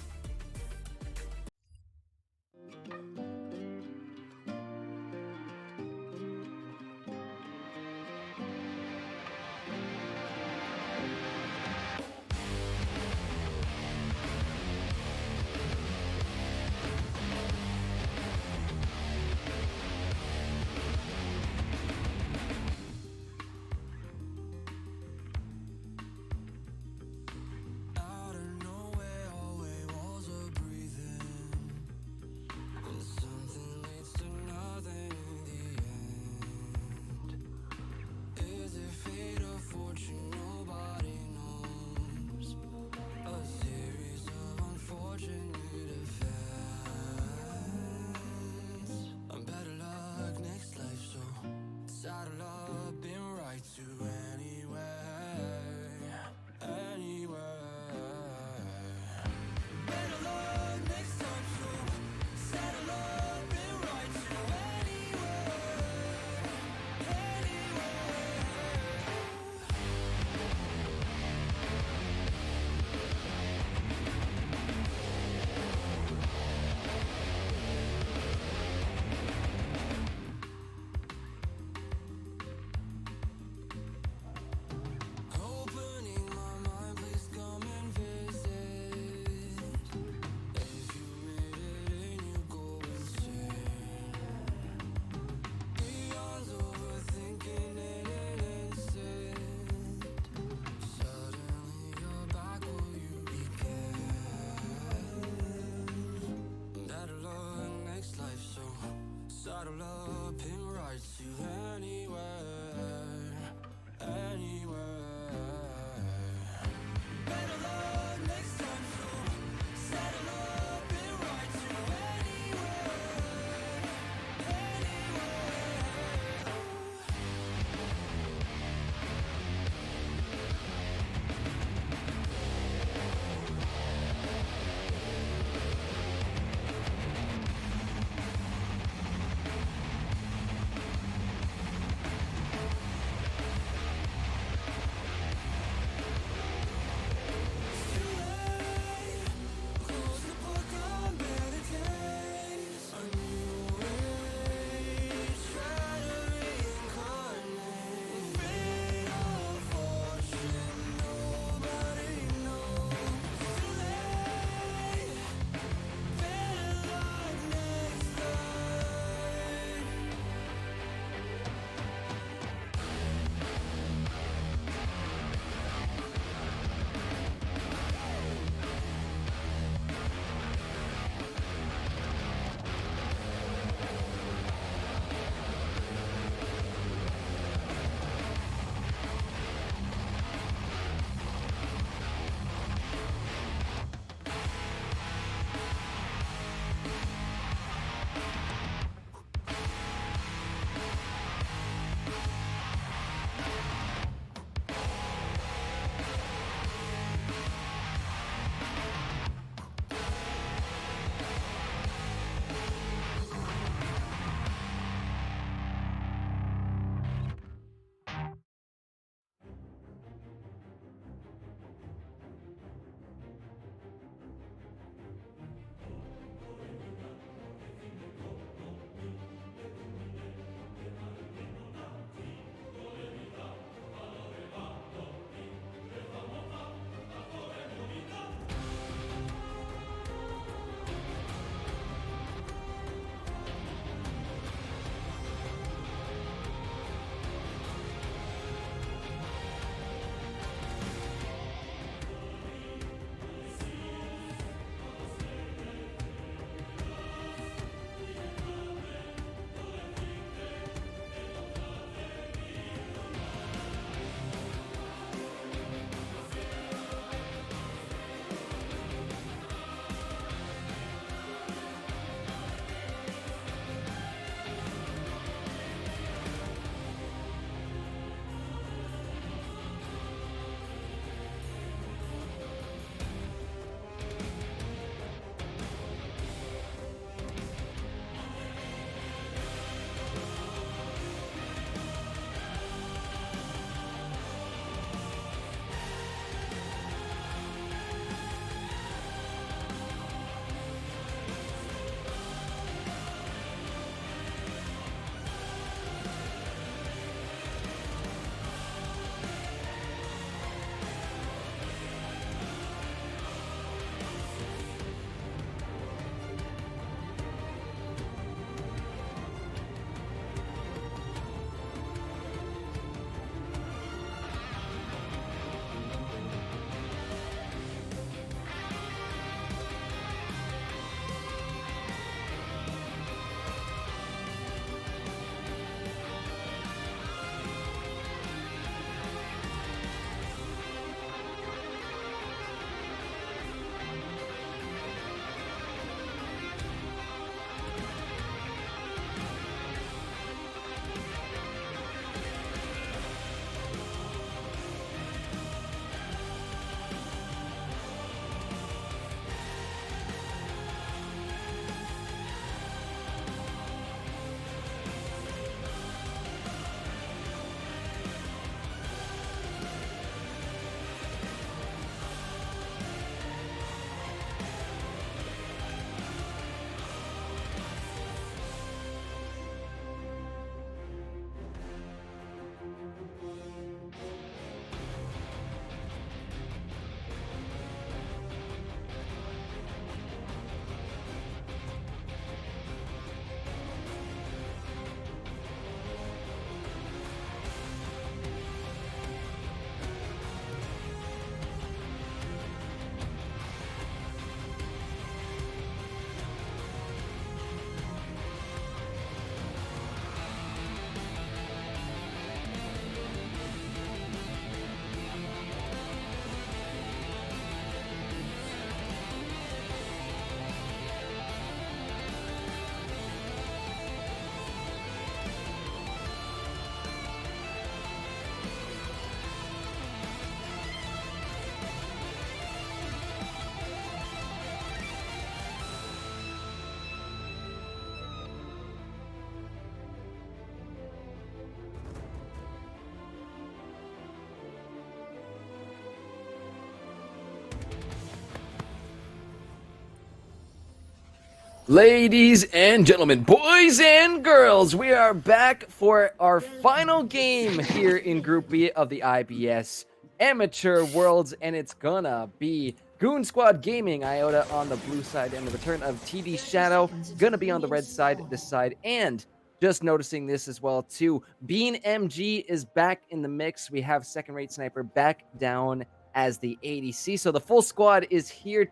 S2: Ladies and gentlemen, boys and girls, we are back for our final game here in Group B of the IBS Amateur Worlds, and it's gonna be Goon Squad Gaming, Iota on the blue side, and the return of TD Shadow gonna be on the red side this side. And just noticing this as well too, Bean MG is back in the mix. We have Second Rate Sniper back down as the ADC, so the full squad is here.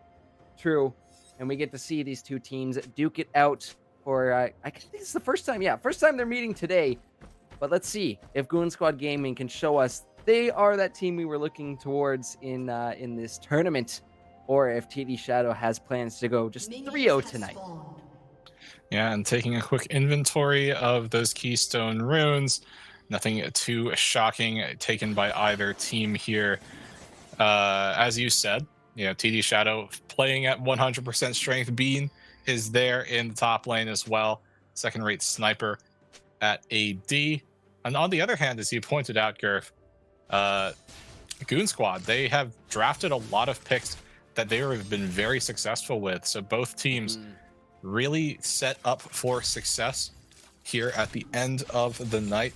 S2: True. And we get to see these two teams duke it out for, I think this is the first time, first time they're meeting today. But let's see if Goon Squad Gaming can show us they are that team we were looking towards in this tournament, or if TD Shadow has plans to go just 3-0 tonight.
S3: Yeah, and taking a quick inventory of those keystone runes, nothing too shocking taken by either team here. As you said, TD Shadow playing at 100% strength. Bean is there in the top lane as well. Second Rate Sniper at AD. And on the other hand, as you pointed out, Gurf, Goon Squad, they have drafted a lot of picks that they have been very successful with. So both teams really set up for success here at the end of the night.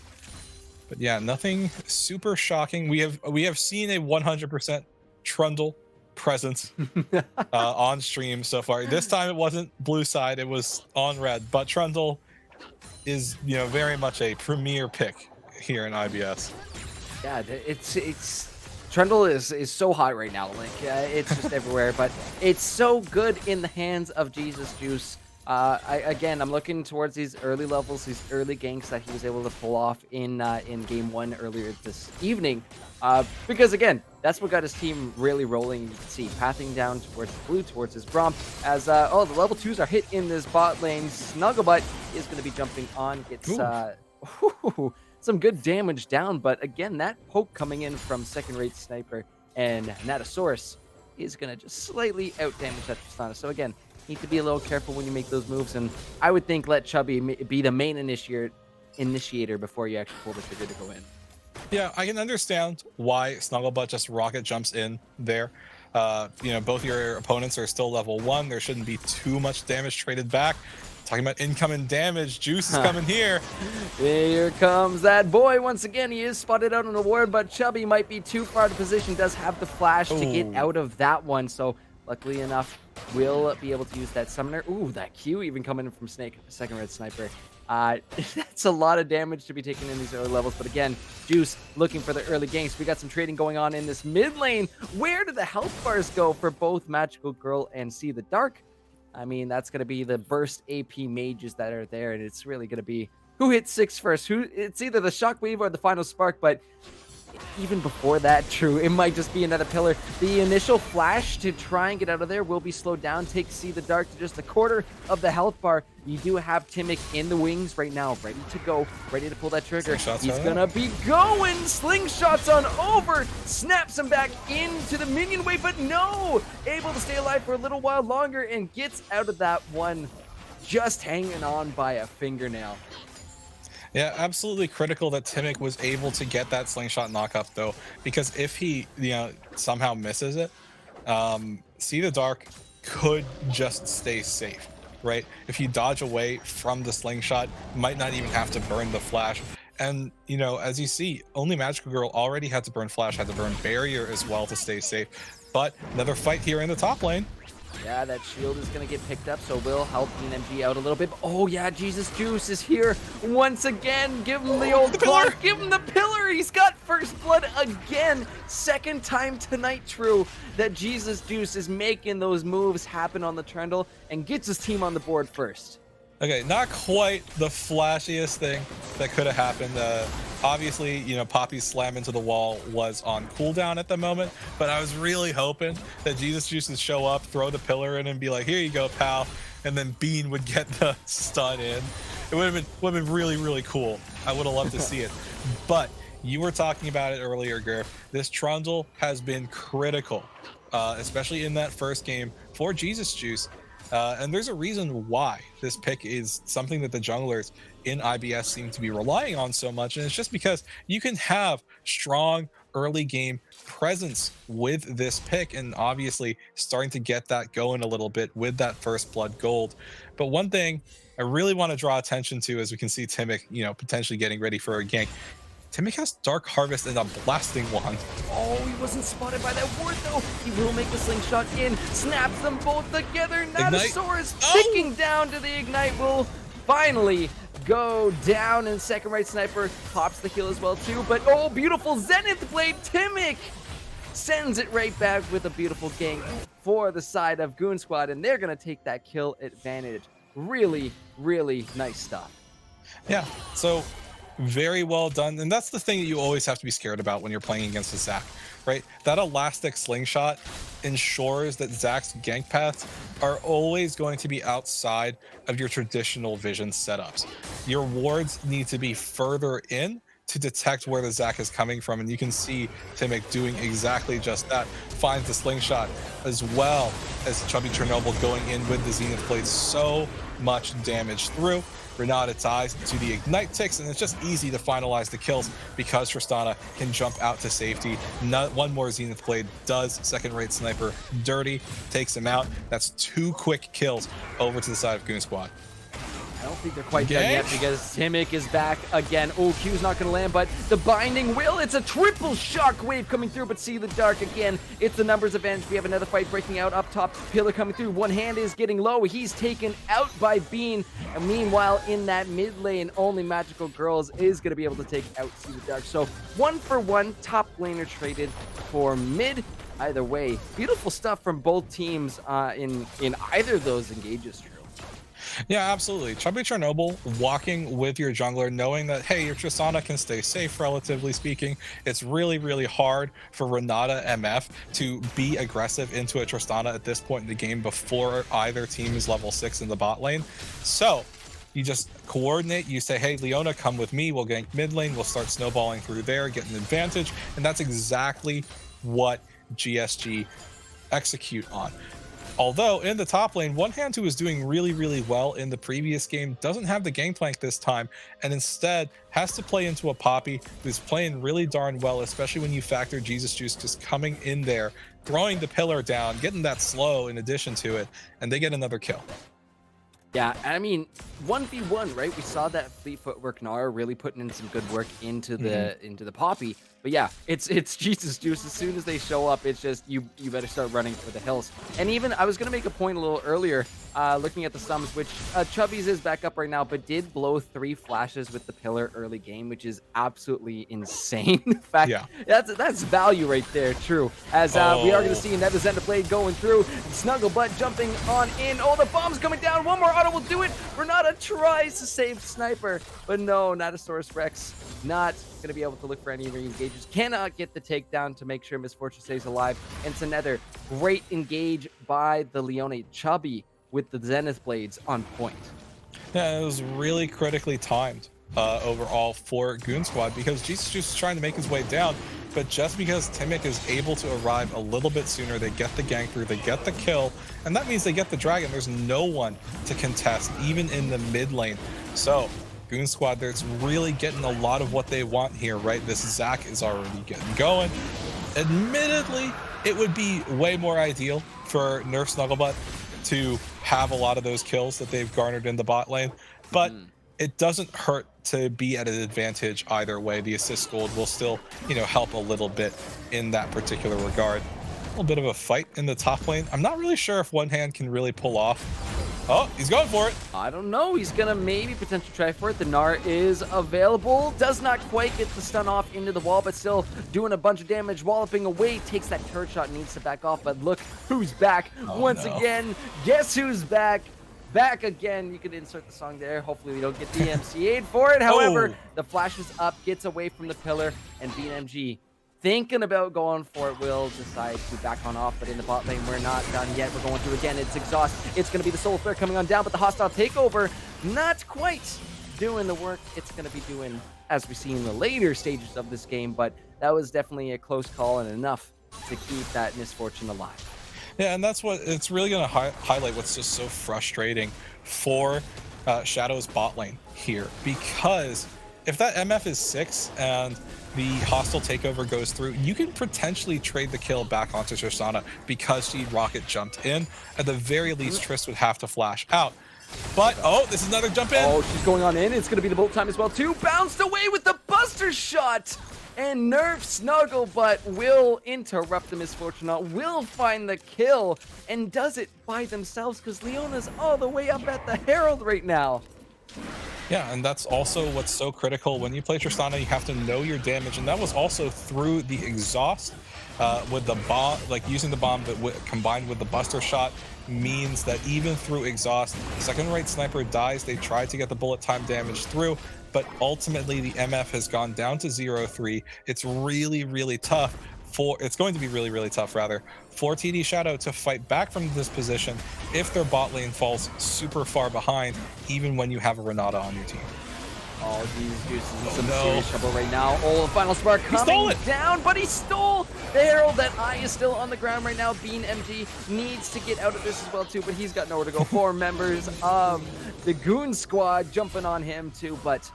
S3: But yeah, nothing super shocking. We have seen a 100% Trundle presence on stream so far. This time it wasn't blue side, it was on red, but Trundle is very much a premier pick here in IBS.
S2: Yeah, it's Trundle is so hot right now. Like it's just everywhere, but it's so good in the hands of Jesus Juice. I'm looking towards these early levels, these early ganks that he was able to pull off in game 1 earlier this evening. Because again, that's what got his team really rolling. You can see pathing down towards blue, towards his Braum. As the level 2s are hit in this bot lane. Snugglebutt is going to be jumping on, gets some good damage down. But again, that poke coming in from Second Rate Sniper and Natasaurus is going to just slightly out damage that Tristana. So again, need to be a little careful when you make those moves, and I would think let Chubby be the main initiator before you actually pull the trigger to go in.
S3: Yeah, I can understand why Snugglebutt just rocket jumps in there. Both your opponents are still level 1. There shouldn't be too much damage traded back. Talking about incoming damage, Juice is coming here.
S2: Here comes that boy once again. He is spotted out on the ward, but Chubby might be too far to position. Does have the flash to get out of that one, so luckily enough, we'll be able to use that summoner. Ooh, that Q even coming in from Second Red Sniper. That's a lot of damage to be taken in these early levels. But again, Juice looking for the early ganks. We got some trading going on in this mid lane. Where do the health bars go for both Magical Girl and See the Dark? I mean, that's going to be the burst AP mages that are there. And it's really going to be who hits 6 first. It's either the Shockwave or the Final Spark. But even before that, true, it might just be another pillar. The initial flash to try and get out of there will be slowed down. Take See the Dark to just a quarter of the health bar. You do have Timic in the wings right now, ready to go, ready to pull that trigger. He's gonna be going. Slingshots on over, snaps him back into the minion wave, but no, able to stay alive for a little while longer and gets out of that one, just hanging on by a fingernail.
S3: Yeah, absolutely critical that Timic was able to get that slingshot knock-up, though, because if he, somehow misses it, See the Dark could just stay safe, right? If you dodge away from the slingshot, might not even have to burn the flash. And, as you see, only Magical Girl already had to burn flash, had to burn barrier as well to stay safe. But another fight here in the top lane.
S2: Yeah, that shield is going to get picked up, so will help MG out a little bit. Oh, yeah, Jesus Juice is here once again. Give him the old Clark. Give him the pillar. He's got first blood again. Second time tonight, true, that Jesus Juice is making those moves happen on the Trundle and gets his team on the board first.
S3: Okay, not quite the flashiest thing that could have happened. Obviously, Poppy's slam into the wall was on cooldown at the moment, but I was really hoping that Jesus Juice would show up, throw the pillar in, and be like, "Here you go, pal," and then Bean would get the stun in. It would have been really, really cool. I would have loved to see it. But you were talking about it earlier, Gurf. This Trundle has been critical, especially in that first game for Jesus Juice. And there's a reason why this pick is something that the junglers in IBS seem to be relying on so much, and it's just because you can have strong early game presence with this pick, and obviously starting to get that going a little bit with that first blood gold. But one thing I really want to draw attention to, as we can see Timic, potentially getting ready for a gank. Timic has Dark Harvest and a blasting wand.
S2: Oh, he wasn't spotted by that ward though. He will make the slingshot in, snaps them both together. Natosaurus ticking down to the ignite will finally go down, and second right sniper pops the kill as well too. But oh, beautiful Zenith Blade. Timic sends it right back with a beautiful gank for the side of Goon Squad, and they're gonna take that kill advantage. Really, really nice stuff.
S3: Yeah, so very well done. And that's the thing that you always have to be scared about when you're playing against a Zac, right? That elastic slingshot ensures that Zac's gank paths are always going to be outside of your traditional vision setups. Your wards need to be further in to detect where the Zac is coming from, and you can see Timic doing exactly just that. Finds the slingshot, as well as Chubby Chernobyl going in with the Zenith Blade. So much damage through. Renata ties to the ignite ticks, and it's just easy to finalize the kills because Tristana can jump out to safety. One more Zenith Blade does second-rate sniper dirty, takes him out. That's 2 quick kills over to the side of Goon Squad.
S2: I don't think they're quite done yet because Timic is back again. Oh, Q's not going to land, but the binding will. It's a triple shockwave coming through, but see the dark again. It's the numbers advantage. We have another fight breaking out up top. Pillar coming through. One hand is getting low. He's taken out by Bean. And meanwhile, in that mid lane, only Magical Girls is going to be able to take out See the Dark. So 1-for-1, top laner traded for mid. Either way, beautiful stuff from both teams in either of those engages, Drew.
S3: Yeah, absolutely. Chubby Chernobyl walking with your jungler, knowing that, hey, your Tristana can stay safe, relatively speaking. It's really, really hard for Renata MF to be aggressive into a Tristana at this point in the game before either team is level 6 in the bot lane. So you just coordinate, you say, hey, Leona, come with me, we'll gank mid lane, we'll start snowballing through there, get an advantage, and that's exactly what GSG execute on. Although in the top lane, One Hand, who was doing really, really well in the previous game, doesn't have the gangplank this time, and instead has to play into a Poppy who's playing really darn well, especially when you factor Jesus Juice just coming in there, throwing the pillar down, getting that slow in addition to it, and they get another kill.
S2: Yeah, I mean, 1v1, right? We saw that fleet footwork Nara really putting in some good work into the Poppy. But yeah, it's Jesus Juice. As soon as they show up, it's just you better start running for the hills. And even I was gonna make a point a little earlier, looking at the sums, which Chubby's is back up right now, but did blow 3 flashes with the pillar early game, which is absolutely insane. In fact,
S3: yeah,
S2: that's value right there. True, as we are gonna see another Zenith Blade going through, Snugglebutt jumping on in. Oh, the bomb's coming down. One more auto will do it. Renata tries to save Sniper, but no, Natosaurus Rex not going to be able to look for any re-engages. Cannot get the takedown to make sure Miss Fortune stays alive. And it's another great engage by the Leone. Chubby with the Zenith Blades on point.
S3: Yeah, it was really critically timed overall for Goon Squad, because Jesus Juice is trying to make his way down, but just because Timic is able to arrive a little bit sooner, they get the gank through, they get the kill, and that means they get the dragon. There's no one to contest, even in the mid lane. So Goon Squad, they're really getting a lot of what they want here, right? This Zac is already getting going. Admittedly, it would be way more ideal for Nerf Snugglebutt to have a lot of those kills that they've garnered in the bot lane, but it doesn't hurt to be at an advantage either way. The assist gold will still, help a little bit in that particular regard. A little bit of a fight in the top lane. I'm not really sure if One Hand can really pull off. Oh, he's going for it.
S2: I don't know. He's going to maybe potentially try for it. The Gnar is available. Does not quite get the stun off into the wall, but still doing a bunch of damage. Walloping away. Takes that turret shot. Needs to back off, but look who's back once again. Guess who's back? Back again. You can insert the song there. Hopefully we don't get DMCA'd for it. However, the flash is up, gets away from the pillar, and BMG thinking about going for it, will decide to back on off, but in the bot lane, we're not done yet. We're going through again. It's Exhaust. It's going to be the Soul Flare coming on down, but the hostile takeover not quite doing the work it's going to be doing, as we see in the later stages of this game, but that was definitely a close call and enough to keep that Misfortune alive.
S3: Yeah, and that's what it's really going to highlight what's just so frustrating for Shadow's bot lane here, because if that MF is 6 and the hostile takeover goes through, you can potentially trade the kill back onto Tristana because she rocket jumped in. At the very least, Trist would have to flash out. But, oh, this is another jump in.
S2: Oh, she's going on in. It's going to be the bullet time as well, too. Bounced away with the buster shot. And Nerf Snugglebutt will interrupt the Misfortunaut, will find the kill, and does it by themselves because Leona's all the way up at the Herald right now.
S3: Yeah, and that's also what's so critical. When you play Tristana, you have to know your damage, and that was also through the exhaust with the bomb, like using the bomb that combined with the buster shot means that even through exhaust, second rate sniper dies. They tried to get the bullet time damage through, but ultimately the MF has gone down to 0-3. It's really, really tough it's going to be really, really tough rather for TD Shadow to fight back from this position if their bot lane falls super far behind, even when you have a Renata on your team.
S2: Oh, Jesus Juice is in some serious trouble right now. Oh, the final spark coming down, but he stole the Herald. That eye is still on the ground right now. Bean MG needs to get out of this as well too, but he's got nowhere to go. 4 members of the Goon Squad jumping on him too, but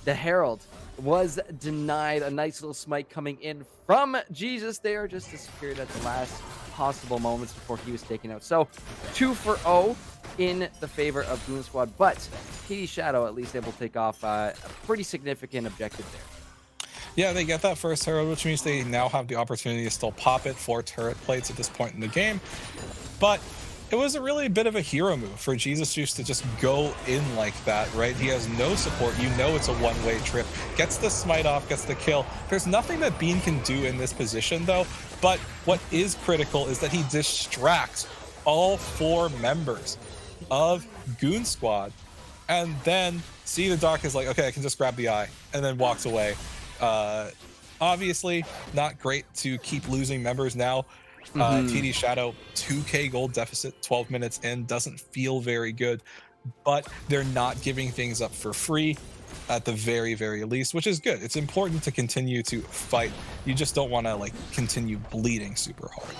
S2: the Herald was denied. A nice little smite coming in from Jesus there just to secure it at the last possible moments before he was taken out. So 2-0 in the favor of Goon Squad, but TD Shadow at least able to take off a pretty significant objective there.
S3: Yeah, they get that first Herald, which means they now have the opportunity to still pop it for turret plates at this point in the game. But it was a really bit of a hero move for Jesus Juice to just go in like that, right? He has no support. You know it's a one-way trip. Gets the smite off, gets the kill. There's nothing that Bean can do in this position, though. But what is critical is that he distracts all 4 members of Goon Squad. And then See the Dark is like, okay, I can just grab the eye, and then walks away. Obviously, not great to keep losing members now. TD Shadow, 2k gold deficit, 12 minutes in, doesn't feel very good, but they're not giving things up for free at the very, very least, which is good. It's important to continue to fight. You just don't want to like continue bleeding super hard.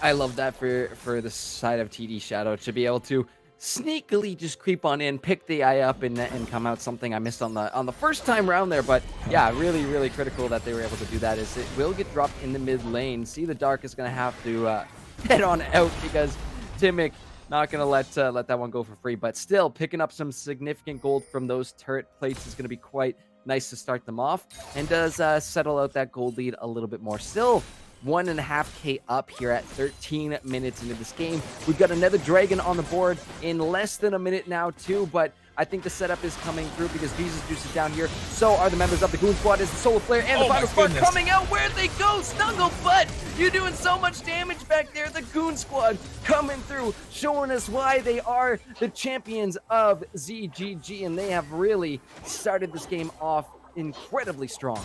S2: I love that for the side of TD Shadow to be able to sneakily just creep on in, pick the eye up, and come out. Something I missed on the first time round there, but yeah, really, really critical that they were able to do that. Is it will get dropped in the mid lane. See the Dark is gonna have to head on out because Timic not gonna let that one go for free, but still picking up some significant gold from those turret plates is gonna be quite nice to start them off, and does settle out that gold lead a little bit more. Still 1.5k up here at 13 minutes into this game. We've got another dragon on the board in less than a minute now too, but I think the setup is coming through because Jesus Juice is down here. So are the members of the Goon Squad. Is the Solar Flare and the Final Spark coming out. Where'd they go? Snugglebutt, you're doing so much damage back there. The Goon Squad coming through, showing us why they are the champions of ZGG, and they have really started this game off incredibly strong.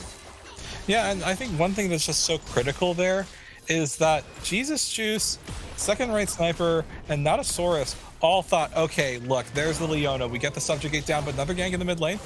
S3: Yeah, and I think one thing that's just so critical there is that Jesus Juice, Second Rate Sniper, and Notosaurus all thought, okay, look, there's the Leona. We get the Subjugate down, but another gank in the mid lane.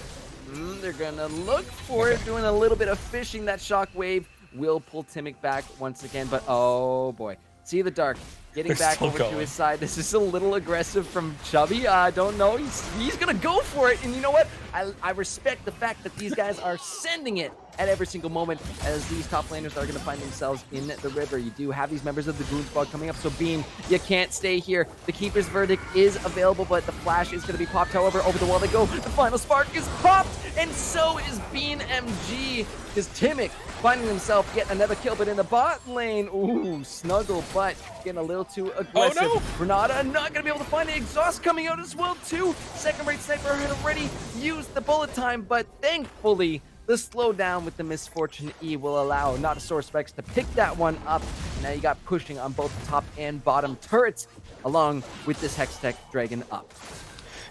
S2: They're gonna look for it, doing a little bit of fishing. That Shockwave will pull Timic back once again, but oh boy. See the Dark getting back over to his side. This is a little aggressive from Chubby. I don't know. He's gonna go for it, and you know what? I respect the fact that these guys are sending it at every single moment as these top laners are going to find themselves in the river. You do have these members of the Goon Squad coming up, so Bean, you can't stay here. The Keeper's Verdict is available, but the flash is going to be popped. However, over the wall they go. The final spark is popped, and so is Bean MG. Is Timic finding himself yet another kill, but in the bot lane, ooh, Snugglebutt getting a little too aggressive.
S3: Oh, no.
S2: Renata not going to be able to find the exhaust coming out as well, too. Second Rate Sniper had already used the bullet time, but thankfully, the slowdown with the Misfortune E will allow Notosaurus Specs to pick that one up. Now you got pushing on both the top and bottom turrets, along with this Hextech Dragon up.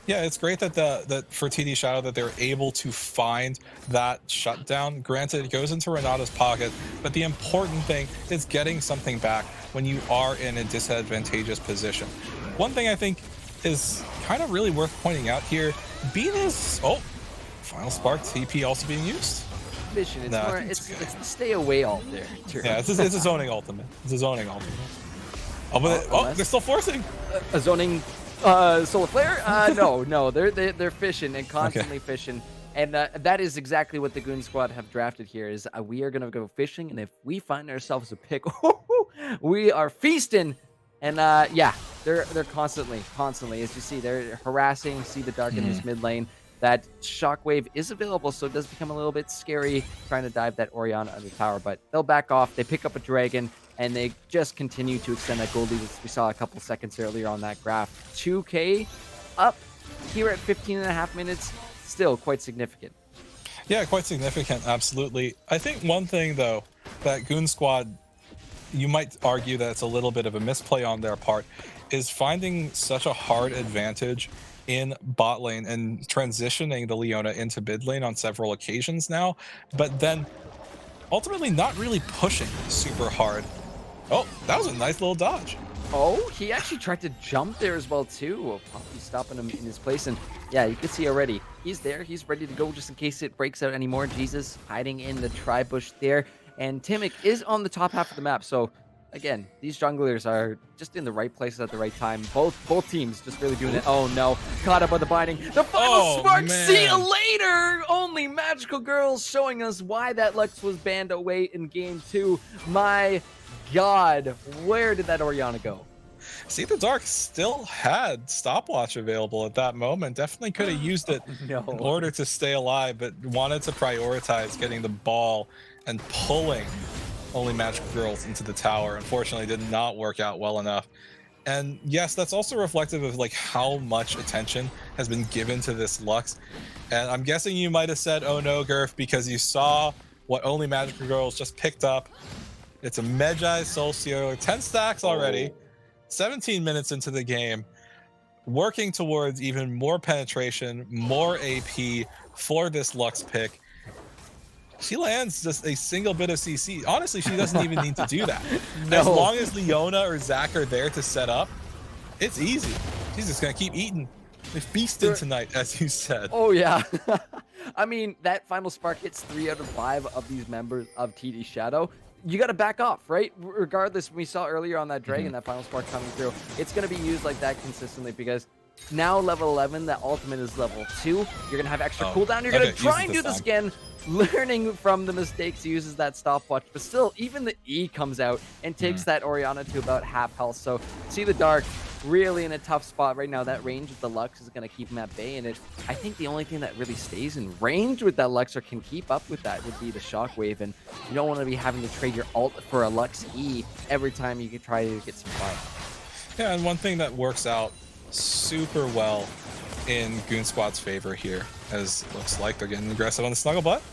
S3: Yeah, it's great that that for TD Shadow that they're able to find that shutdown. Granted, it goes into Renata's pocket, but the important thing is getting something back when you are in a disadvantageous position. One thing I think is kind of really worth pointing out here, Bean is... Oh, Final Spark TP also being used?
S2: Vision, it's the stay away ult there.
S3: Yeah, it's a zoning ultimate. It's a zoning ultimate. Oh, but they're still forcing.
S2: A zoning Solar Flare? No, they're fishing and constantly fishing. And that is exactly what the Goon Squad have drafted here is we are going to go fishing. And if we find ourselves a pick, we are feasting. And yeah, they're constantly, as you see, they're harassing, see the dark in this mid lane. That shockwave is available, so it does become a little bit scary trying to dive that Orianna under tower, but they'll back off. They pick up a dragon, and they just continue to extend that gold lead, as we saw a couple seconds earlier on that graph. 2K up here at 15.5 minutes, still quite significant.
S3: Yeah, quite significant, absolutely. I think one thing, though, that Goon Squad, you might argue that it's a little bit of a misplay on their part, is finding such a hard advantage in bot lane and transitioning the Leona into mid lane on several occasions now, but then ultimately not really pushing super hard. Oh, that was a nice little dodge.
S2: Oh, he actually tried to jump there as well, too. Poppy stopping him in his place. And yeah, you can see already, he's there. He's ready to go just in case it breaks out anymore. Jesus hiding in the tri-bush there. And Timic is on the top half of the map. So again, these junglers are just in the right places at the right time. Both teams just really doing it. Oh no, caught up by the binding. The final spark,
S3: man.
S2: See you later! Only Magical Girls showing us why that Lux was banned away in game 2. My God, where did that Orianna go?
S3: See, the Dark still had stopwatch available at that moment. Definitely could have used it
S2: No.
S3: in order to stay alive, but wanted to prioritize getting the ball and pulling Only Magical Girls into the tower. Unfortunately, did not work out well enough. And yes, that's also reflective of like how much attention has been given to this Lux. And I'm guessing you might have said, oh no, Gurf, because you saw what Only Magical Girls just picked up. It's a Magi Soul Stealer, 10 stacks already, 17 minutes into the game, working towards even more penetration, more AP for this Lux pick. She lands just a single bit of CC. Honestly, she doesn't even need to do that.
S2: No.
S3: As long as Leona or Zach are there to set up, it's easy. She's just going to keep eating. They feasted tonight, as you said.
S2: Oh, yeah. I mean, that final spark hits 3 out of 5 of these members of TD Shadow. You got to back off, right? Regardless, we saw earlier on that dragon, that final spark coming through, it's going to be used like that consistently because now level 11, that ultimate is level 2. You're going to have extra cooldown. You're going to try and do this again. Learning from the mistakes, he uses that stopwatch, but still, even the E comes out and takes that Orianna to about half health. So, see the Dark really in a tough spot right now. That range of the Lux is going to keep him at bay, and I think the only thing that really stays in range with that Lux or can keep up with that would be the Shockwave, and you don't want to be having to trade your ult for a Lux E every time you can try to get some fight.
S3: Yeah, and one thing that works out super well in Goon Squad's favor here, as it looks like they're getting aggressive on the snuggle butt.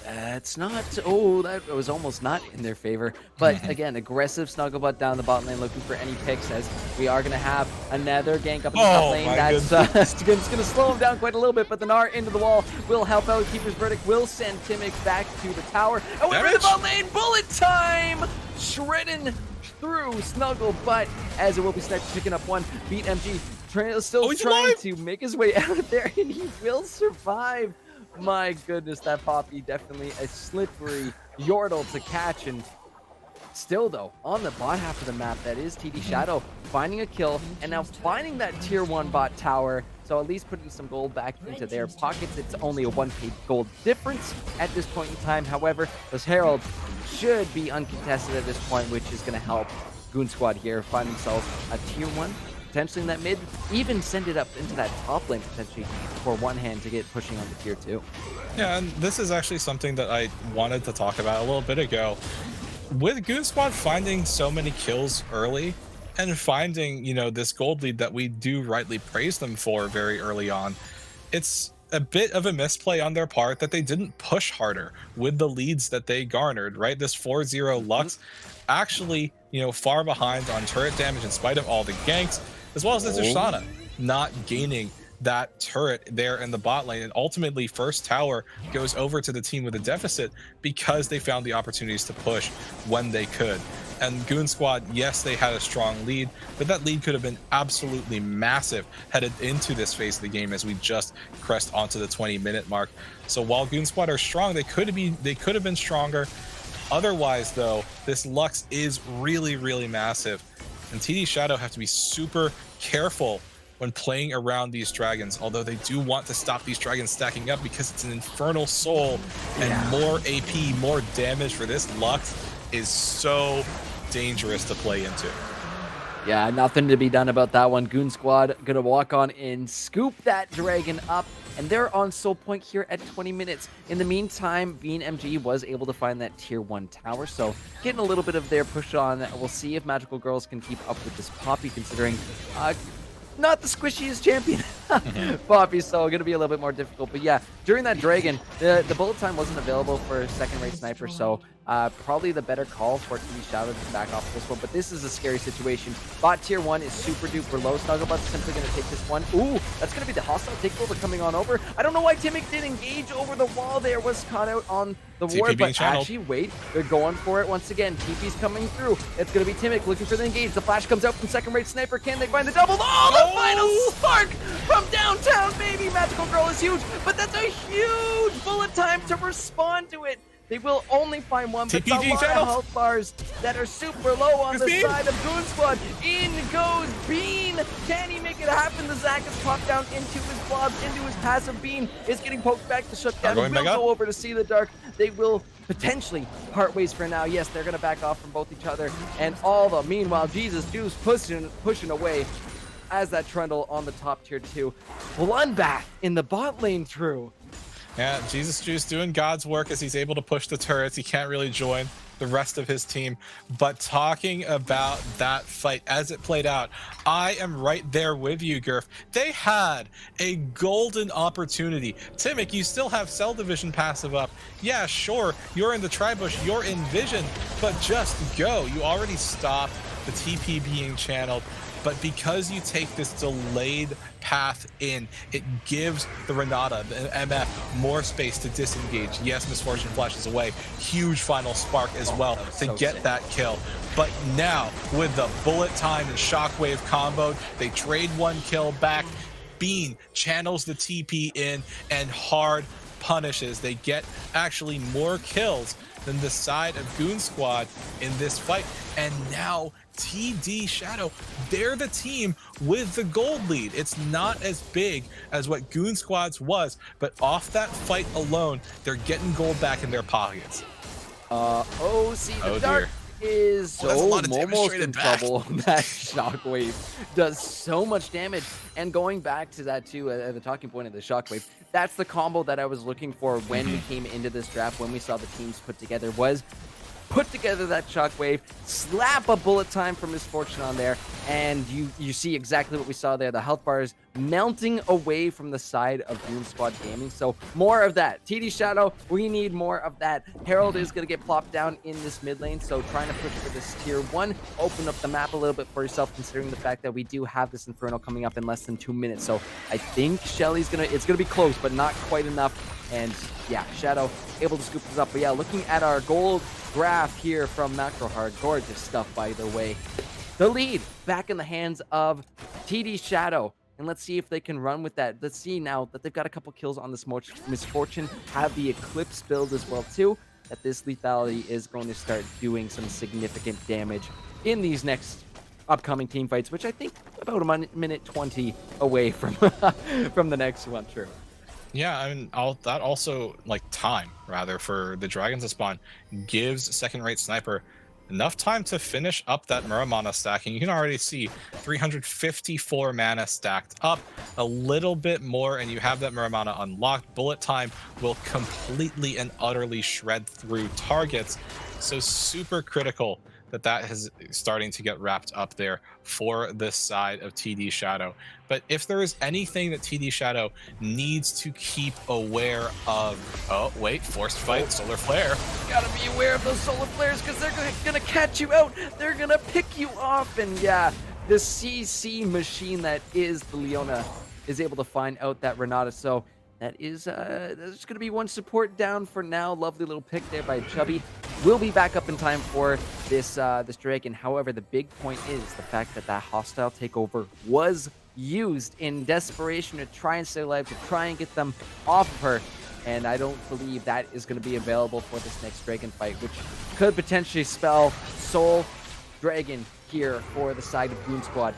S2: That's not. Oh, that was almost not in their favor. But again, aggressive Snugglebutt down the bot lane looking for any picks as we are going to have another gank up in the top lane. That's going to slow him down quite a little bit, but the Gnar into the wall will help out. Keeper's Verdict will send Timic back to the tower. And we're in the bot lane. Bullet time! Shredding through Snugglebutt as it will be Sniped picking up one. Beat MG. Still trying to make his way out of there, and he will survive. My goodness, that Poppy definitely a slippery Yordle to catch. And still, though, on the bot half of the map, that is TD Shadow finding a kill and now finding that tier 1 bot tower. So at least putting some gold back into their pockets. It's only a 1k gold difference at this point in time. However, those Heralds should be uncontested at this point, which is going to help Goon Squad here find themselves a tier 1. Potentially in that mid, even send it up into that top lane potentially for one hand to get pushing on the tier 2.
S3: Yeah, and this is actually something that I wanted to talk about a little bit ago. With Goon Squad finding so many kills early and finding, you know, this gold lead that we do rightly praise them for very early on, it's a bit of a misplay on their part that they didn't push harder with the leads that they garnered, right? This 4-0 Lux actually, you know, far behind on turret damage in spite of all the ganks, as well as this Urshana not gaining that turret there in the bot lane. And ultimately, first tower goes over to the team with a deficit because they found the opportunities to push when they could. And Goon Squad, yes, they had a strong lead, but that lead could have been absolutely massive headed into this phase of the game as we just crest onto the 20-minute mark. So while Goon Squad are strong, they could have been stronger. Otherwise, though, this Lux is really, really massive. And TD Shadow have to be super careful when playing around these dragons, although they do want to stop these dragons stacking up because it's an Infernal Soul, and more AP, more damage for this Lux is so dangerous to play into.
S2: Yeah, nothing to be done about that one. Goon Squad gonna walk on and scoop that dragon up, and they're on soul point here at 20 minutes. In the meantime, Bean MG was able to find that tier 1 tower, so getting a little bit of their push on. We'll see if Magical Girls can keep up with this Poppy, considering not the squishiest champion. Poppy, so going to be a little bit more difficult. But yeah, during that dragon, the bullet time wasn't available for second-rate sniper, so probably the better call for TD Shadow to back off this one. But this is a scary situation. Bot tier 1 is super duper low. Snugglebutt's simply going to take this one. Ooh, that's going to be the hostile takeover coming on over. I don't know why Timic did engage over the wall there. Was caught out on the ward, but actually, wait, they're going for it once again. TP's coming through. It's going to be Timic looking for the engage. The flash comes out from second-rate sniper. Can they find the double? Oh, the final spark from downtown, baby. Magical Girl is huge, but that's a huge bullet time to respond to it. They will only find one, but it's a lot of health bars that are super low on the side of Goon Squad. In goes Bean. Can he make it happen? The Zac is popped down into his blobs, into his passive. Bean is getting poked back to shut down. Will go over to see the dark. They will potentially part ways for now. Yes, they're going to back off from both each other. And all the meanwhile, Jesus Juice pushing away as that Trundle on the top tier 2. Bloodbath in the bot lane through.
S3: Yeah, Jesus Juice doing God's work as he's able to push the turrets. He can't really join the rest of his team. But talking about that fight as it played out, I am right there with you, Gurf. They had a golden opportunity. Timic, you still have Cell Division passive up. Yeah, sure, you're in the Tribush, you're in Vision, but just go. You already stopped the TP being channeled. But because you take this delayed path in, it gives the Renata, the MF, more space to disengage. Yes, Misfortune flashes away. Huge final spark as well to get that kill. But now, with the bullet time and shockwave comboed, they trade one kill back. Bean channels the TP in and hard punishes. They get actually more kills than the side of Goon Squad in this fight. And now TD Shadow, they're the team with the gold lead. It's not as big as what Goon Squad's was, but off that fight alone, they're getting gold back in their pockets.
S2: The dark is almost in trouble. That shockwave does so much damage. And going back to that too, the talking point of the shockwave, that's the combo that I was looking for when we came into this draft, when we saw the teams put together, was put together that shockwave, slap a bullet time for Misfortune on there, and you see exactly what we saw there. The health bars melting away from the side of Goon Squad Gaming. So more of that. TD Shadow, we need more of that. Herald is going to get plopped down in this mid lane, so trying to push for this tier 1. Open up the map a little bit for yourself, considering the fact that we do have this Inferno coming up in less than 2 minutes. So I think Shelly's it's going to be close, but not quite enough. And yeah, Shadow able to scoop this up. But yeah, looking at our gold graph here from Macrohard, gorgeous stuff, by the way. The lead back in the hands of TD Shadow. And let's see if they can run with that. Let's see now that they've got a couple kills on this Misfortune, have the Eclipse build as well too, that this lethality is going to start doing some significant damage in these next upcoming team fights, which I think about a minute 20 away from from the next one. True.
S3: Yeah, I mean, that also, like, time, rather, for the Dragons to spawn gives second-rate Sniper enough time to finish up that Muramana stacking. You can already see 354 mana stacked up, a little bit more, and you have that Muramana unlocked. Bullet time will completely and utterly shred through targets, so super critical that is starting to get wrapped up there for this side of TD Shadow. But if there is anything that TD Shadow needs to keep aware of, oh wait, forced fight, solar flare.
S2: You gotta be aware of those solar flares, because they're gonna catch you out. They're gonna pick you off. And yeah, the CC machine that is the Leona is able to find out that Renata. So that is there's going to be one support down for now. Lovely little pick there by Chubby. We'll be back up in time for this this Dragon. However, the big point is the fact that that hostile takeover was used in desperation to try and stay alive, to try and get them off of her. And I don't believe that is going to be available for this next Dragon fight, which could potentially spell Soul Dragon here for the side of Goon Squad.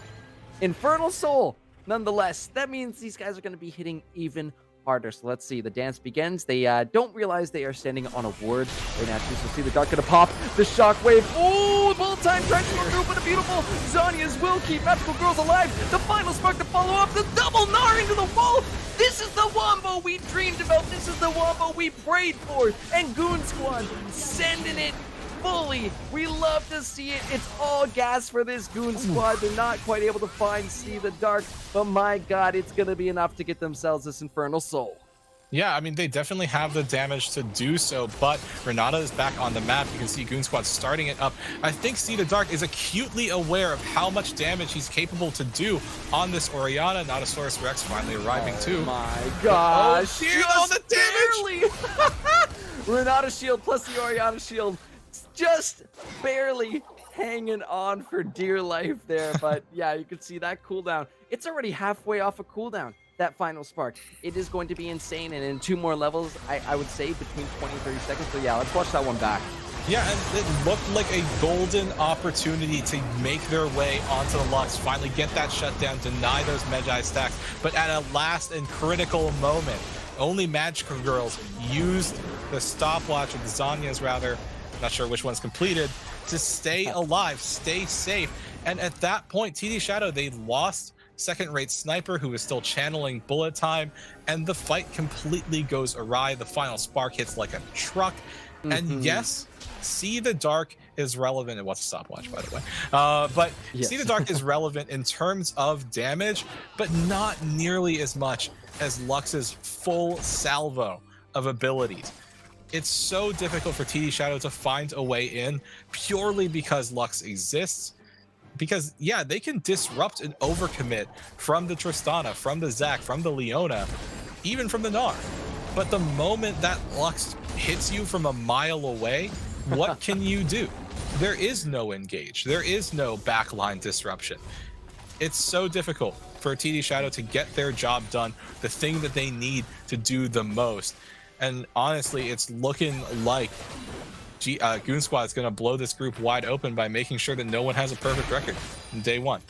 S2: Infernal Soul nonetheless, that means these guys are going to be hitting even harder. So let's see. The dance begins. They don't realize they are standing on a ward right now. So see the dark going to pop. The shockwave. Oh, bullet time trying to go through, but a beautiful Zanya's will keep Magical Girls alive. The final spark to follow up. The double gnar into the wall. This is the wombo we dreamed about. This is the wombo we prayed for. And Goon Squad sending it fully. We love to see it. It's all gas for this Goon Squad. They're not quite able to see the dark, but my god, it's gonna be enough to get themselves this Infernal Soul.
S3: Yeah, I mean, they definitely have the damage to do so, but Renata is back on the map. You can see Goon Squad starting it up. I think See the Dark is acutely aware of how much damage he's capable to do on this Orianna. Notosaurus Rex finally arriving too.
S2: My gosh,
S3: Oh, the damage!
S2: Renata shield plus the Orianna shield, just barely hanging on for dear life there. But yeah, you can see that cooldown. It's already halfway off a cooldown. That final spark, it is going to be insane, and in 2 more levels, I would say between 20 and 30 seconds. So yeah, let's watch that one back.
S3: Yeah, and it looked like a golden opportunity to make their way onto the Lux, finally get that shutdown, deny those Magi stacks, but at a last and critical moment, only Magical Girls used the stopwatch, or the Zanyas rather, not sure which one's completed, to stay alive, stay safe. And at that point, TD Shadow, they lost second-rate Sniper, who is still channeling bullet time, and the fight completely goes awry. The final spark hits like a truck. And yes, See the Dark is relevant. It was a stopwatch, by the way. But yes. See the Dark is relevant in terms of damage, but not nearly as much as Lux's full salvo of abilities. It's so difficult for TD Shadow to find a way in purely because Lux exists. Because, yeah, they can disrupt and overcommit from the Tristana, from the Zac, from the Leona, even from the Gnar. But the moment that Lux hits you from a mile away, what can you do? There is no engage. There is no backline disruption. It's so difficult for TD Shadow to get their job done, the thing that they need to do the most. And honestly, it's looking like Goon Squad is going to blow this group wide open by making sure that no one has a perfect record in day 1.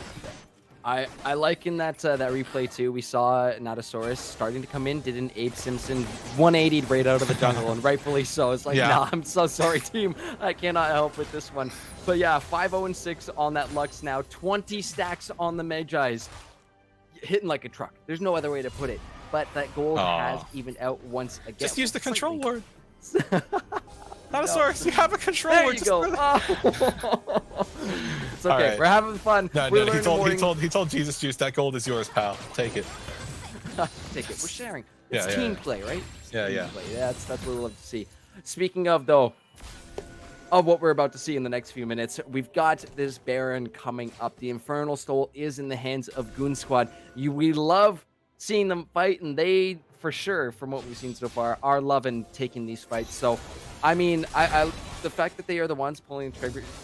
S2: I like in that that replay too. We saw Notosaurus starting to come in, did an Abe Simpson 180'd right out of the jungle, and rightfully so. It's like, nah, I'm so sorry, team. I cannot help with this one. But yeah, 5-0-6 on that Lux now. 20 stacks on the Magi's. Hitting like a truck. There's no other way to put it. But that gold has evened out once again.
S3: Just use the control word. Notosaurus, you have a control
S2: there
S3: word.
S2: You go. It's okay. Right. We're having fun.
S3: No, he told Jesus Juice, that gold is yours, pal. Take it.
S2: Take it. We're sharing. It's team play, right? It's
S3: team
S2: play. That's what we love to see. Speaking of, though, of what we're about to see in the next few minutes, we've got this Baron coming up. The Infernal Soul is in the hands of Goon Squad. We love seeing them fight, and they, for sure, from what we've seen so far, are loving taking these fights. So, I mean, the fact that they are the ones pulling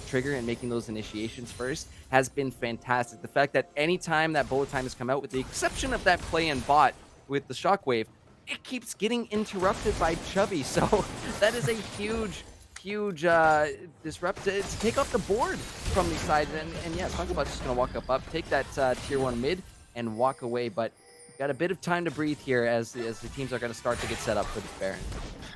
S2: trigger and making those initiations first has been fantastic. The fact that anytime that bullet time has come out, with the exception of that play and bot with the shockwave, it keeps getting interrupted by Chubby. So that is a huge disrupt to take off the board from these sides. And yeah, Snugglebot's just going to walk up, take that tier 1 mid and walk away. But got a bit of time to breathe here as the teams are going to start to get set up for this Baron.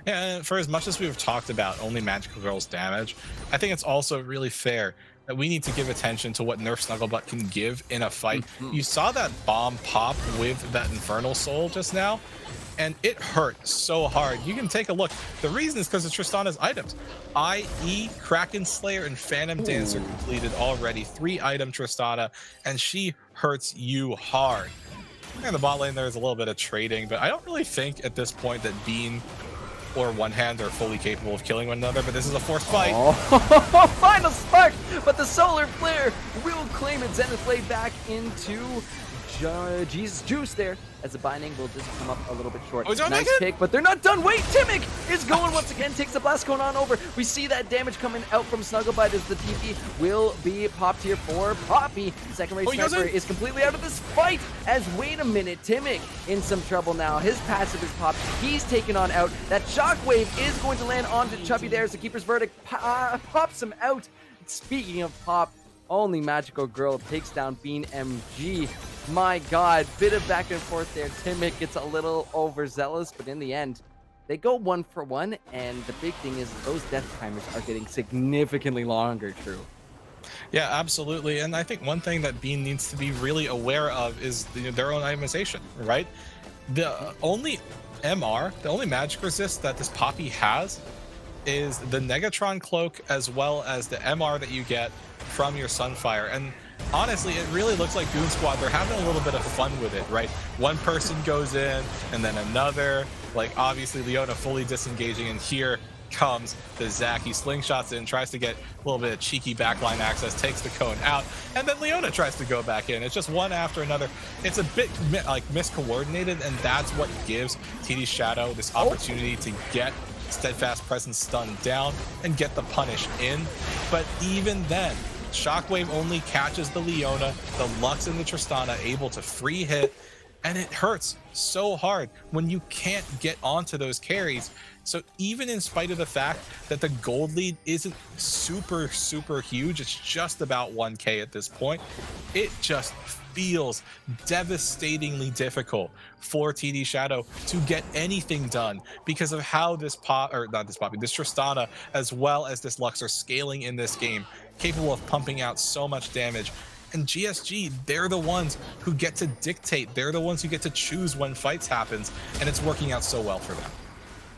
S3: Yeah, and for as much as we've talked about only Magical Girls damage, I think it's also really fair that we need to give attention to what Nerf Snugglebot can give in a fight. You saw that bomb pop with that Infernal Soul just now, and it hurt so hard. You can take a look. The reason is because of Tristana's items, i.e. Kraken Slayer and Phantom Dancer completed already. 3-item Tristana, and she hurts you hard. In the bot lane, there's a little bit of trading, but I don't really think at this point that Bean or One Hand are fully capable of killing one another, but this is a forced fight.
S2: Final spark, but the Solar Flare will claim its Zenith Blade back into Jesus Juice there, as the binding will just come up a little bit short. Nice pick, but they're not done. Wait, Timic is going once again, takes the blast cone on over. We see that damage coming out from Snugglebot as the TP will be popped here for Poppy. Second rate Sniper is completely out of this fight, as wait a minute, Timic in some trouble now. His passive is popped. He's taken on out. That shockwave is going to land onto Chubby there as the Keeper's Verdict pops him out. Speaking of pop, Only Magical Girl takes down Bean MG. My God, bit of back and forth there. Timid gets a little overzealous, but in the end, they go 1 for 1. And the big thing is those death timers are getting significantly longer, True.
S3: Yeah, absolutely. And I think one thing that Bean needs to be really aware of is their own itemization, right? The only MR, the only magic resist that this Poppy has is the Negatron cloak, as well as the MR that you get from your Sunfire. And honestly, it really looks like Goon Squad, they're having a little bit of fun with it, right? One person goes in and then another, like obviously Leona fully disengaging, and here comes the Zac. He slingshots in, tries to get a little bit of cheeky backline access, takes the cone out, and then Leona tries to go back in. It's just one after another. It's a bit like miscoordinated, and that's what gives TD Shadow this opportunity to get Steadfast Presence stunned down and get the punish in. But even then, Shockwave only catches the Leona, the Lux and the Tristana able to free hit, and it hurts so hard when you can't get onto those carries. So even in spite of the fact that the gold lead isn't super huge, it's just about 1k at this point, it just feels devastatingly difficult for TD Shadow to get anything done because of how this Tristana as well as this Lux are scaling in this game, capable of pumping out so much damage. And GSG, they're the ones who get to dictate, they're the ones who get to choose when fights happens, and it's working out so well for them.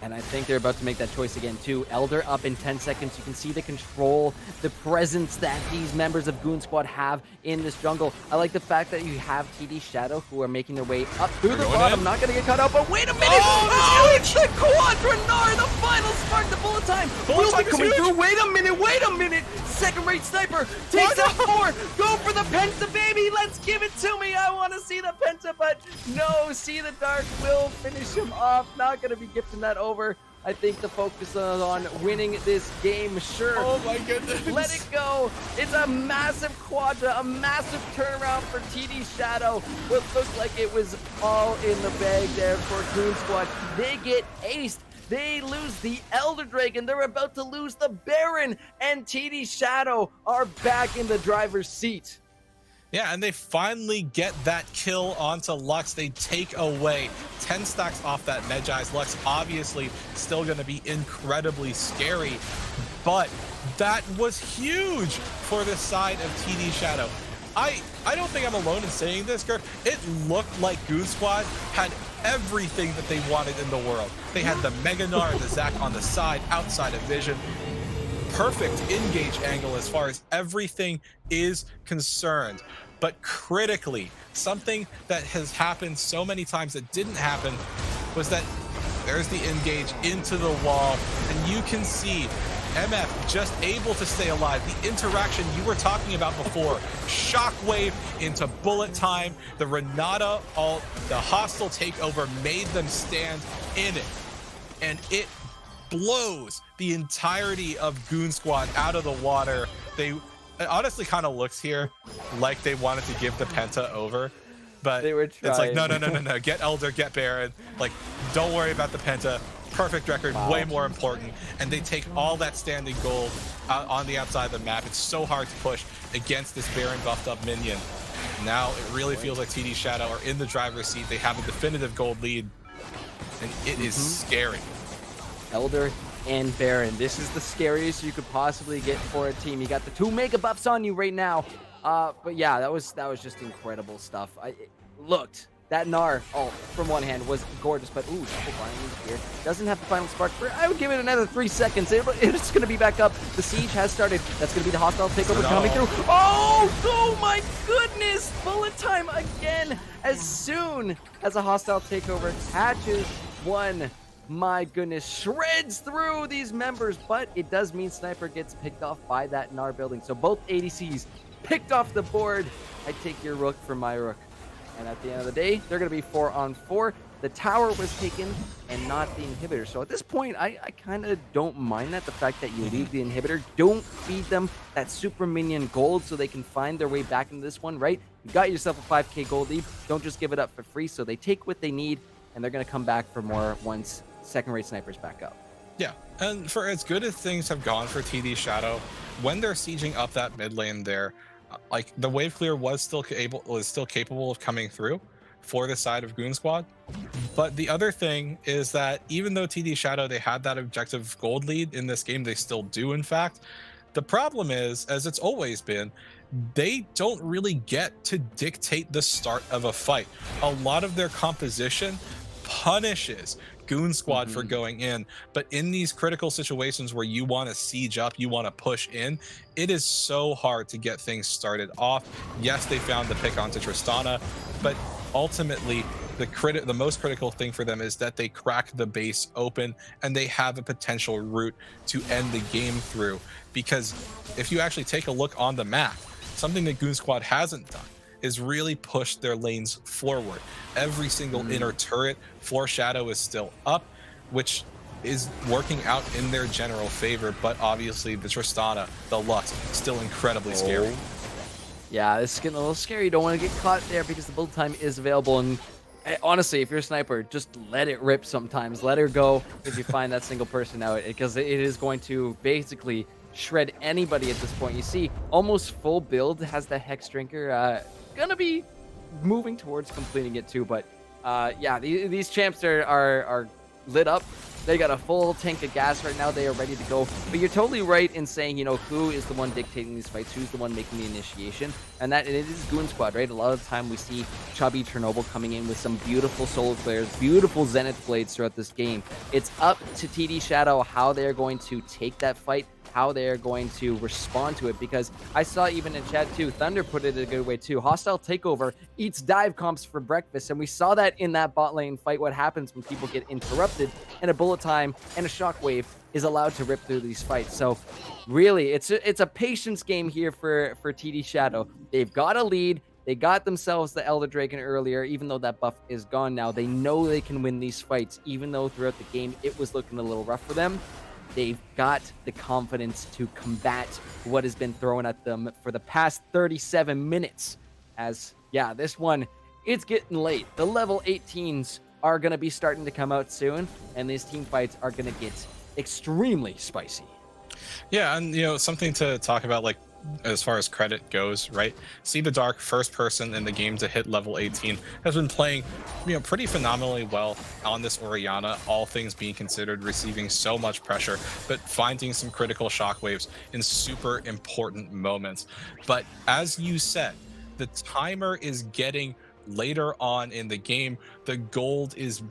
S2: And I think they're about to make that choice again, too. Elder up in 10 seconds. You can see the control, the presence that these members of Goon Squad have in this jungle. I like the fact that you have TD Shadow, who are making their way up through the bottom. Not going to get caught out, but wait a minute! Oh, it's the Quadra Gnar, the final spark, the bullet time. Will be coming through. Wait a minute! Second-rate sniper takes out 4. Go for the Penta, baby! Let's give it to me! I want to see the Penta, but no, See the Dark will finish him off. Not going to be gifting that over. I think the focus is on winning this game. Sure.
S3: Oh my goodness.
S2: Let it go. It's a massive quadra, a massive turnaround for TD Shadow. What looked like it was all in the bag there for Goon Squad. They get aced. They lose the Elder Dragon. They're about to lose the Baron. And TD Shadow are back in the driver's seat.
S3: Yeah, and they finally get that kill onto Lux. They take away 10 stacks off that Medjai's. Lux obviously still going to be incredibly scary, but that was huge for the side of TD Shadow. I don't think I'm alone in saying this, Kurt. It looked like Goon Squad had everything that they wanted in the world. They had the Mega Gnar and the Zac on the side, outside of vision. Perfect engage angle as far as everything is concerned. But critically, something that has happened so many times that didn't happen was that there's the engage into the wall, and you can see MF just able to stay alive. The interaction you were talking about before, Shockwave into bullet time, the Renata ult, the hostile takeover made them stand in it, and it blows the entirety of Goon Squad out of the water. It honestly kind of looks here like they wanted to give the Penta over, but
S2: they were
S3: it's like, no, get Elder, get Baron, like, don't worry about the Penta. Perfect record, way more important, and they take all that standing gold on the outside of the map. It's so hard to push against this Baron buffed up minion. Now it really feels like TD Shadow are in the driver's seat. They have a definitive gold lead, and it is scary.
S2: Elder and Baron. This is the scariest you could possibly get for a team. You got the 2 mega buffs on you right now. But yeah, that was just incredible stuff. It looked, that Gnar from one hand was gorgeous, but ooh, double binding here. Doesn't have the final spark. I would give it another 3 seconds. It's going to be back up. The siege has started. That's going to be the hostile takeover coming through. Oh my goodness! Bullet time again. As soon as a hostile takeover catches one, my goodness, shreds through these members, but it does mean Sniper gets picked off by that Gnar building. So both ADCs picked off the board. I take your rook for my rook. And at the end of the day, they're going to be 4-on-4. The tower was taken and not the inhibitor. So at this point, I kind of don't mind that. The fact that you leave the inhibitor, don't feed them that super minion gold so they can find their way back into this one, right? You got yourself a 5k gold lead. Don't just give it up for free. So they take what they need, and they're going to come back for more once second-rate Sniper's back up.
S3: Yeah, and for as good as things have gone for TD Shadow, when they're sieging up that mid lane there, like the wave clear was still capable of coming through for the side of Goon Squad. But the other thing is that even though TD Shadow, they had that objective gold lead in this game, they still do, in fact. The problem is, as it's always been, they don't really get to dictate the start of a fight. A lot of their composition punishes Goon Squad for going in, but in these critical situations where you want to siege up, you want to push in, it is so hard to get things started off. Yes, they found the pick onto Tristana, but ultimately the most critical thing for them is that they crack the base open and they have a potential route to end the game through. Because if you actually take a look on the map, something that Goon Squad hasn't done is really push their lanes forward. Every single inner turret for Shadow is still up, which is working out in their general favor, but obviously the Tristana, the Lux, still incredibly scary.
S2: Yeah, this is getting a little scary. You don't want to get caught there because the build time is available. And honestly, if you're a sniper, just let it rip sometimes. Let her go if you find that single person out, because it is going to basically shred anybody at this point. You see, almost full build has the Hex Drinker. Gonna be moving towards completing it too. But yeah, these champs are lit up. They got a full tank of gas right now. They are ready to go. But you're totally right in saying, you know, who is the one dictating these fights? Who's the one making the initiation? And it is Goon Squad, right? A lot of the time we see Chubby Chernobyl coming in with some beautiful solo players, beautiful Zenith Blades throughout this game. It's up to TD Shadow how they're going to take that fight, how they're going to respond to it, because I saw even in chat too, Thunder put it a good way too. Hostile Takeover eats dive comps for breakfast, and we saw that in that bot lane fight, what happens when people get interrupted and a bullet time and a shockwave is allowed to rip through these fights. So really, it's a patience game here for TD Shadow. They've got a lead. They got themselves the Elder Dragon earlier, even though that buff is gone now. They know they can win these fights, even though throughout the game it was looking a little rough for them. They've got the confidence to combat what has been thrown at them for the past 37 minutes. As, yeah, this one, it's getting late. The level 18s are going to be starting to come out soon, and these team fights are going to get extremely spicy.
S3: Yeah, and, you know, something to talk about, like, as far as credit goes, right? See the Dark, first person in the game to hit level 18, has been playing, you know, pretty phenomenally well on this Orianna, all things being considered, receiving so much pressure, but finding some critical shockwaves in super important moments. But as you said, the timer is getting later on in the game. The gold is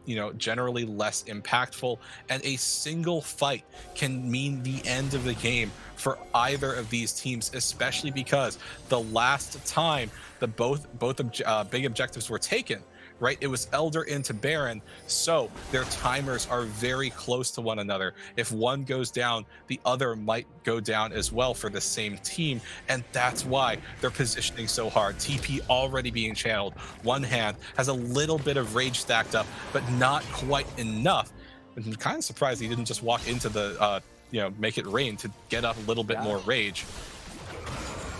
S3: you know, generally less impactful, and a single fight can mean the end of the game for either of these teams, especially because the last time the both big objectives were taken, right, it was Elder into Baron, so their timers are very close to one another. If one goes down, the other might go down as well for the same team, and that's why they're positioning so hard. TP already being channeled. One hand has a little bit of rage stacked up, but not quite enough. I'm kind of surprised he didn't just walk into the you know, make it rain to get up a little bit more rage.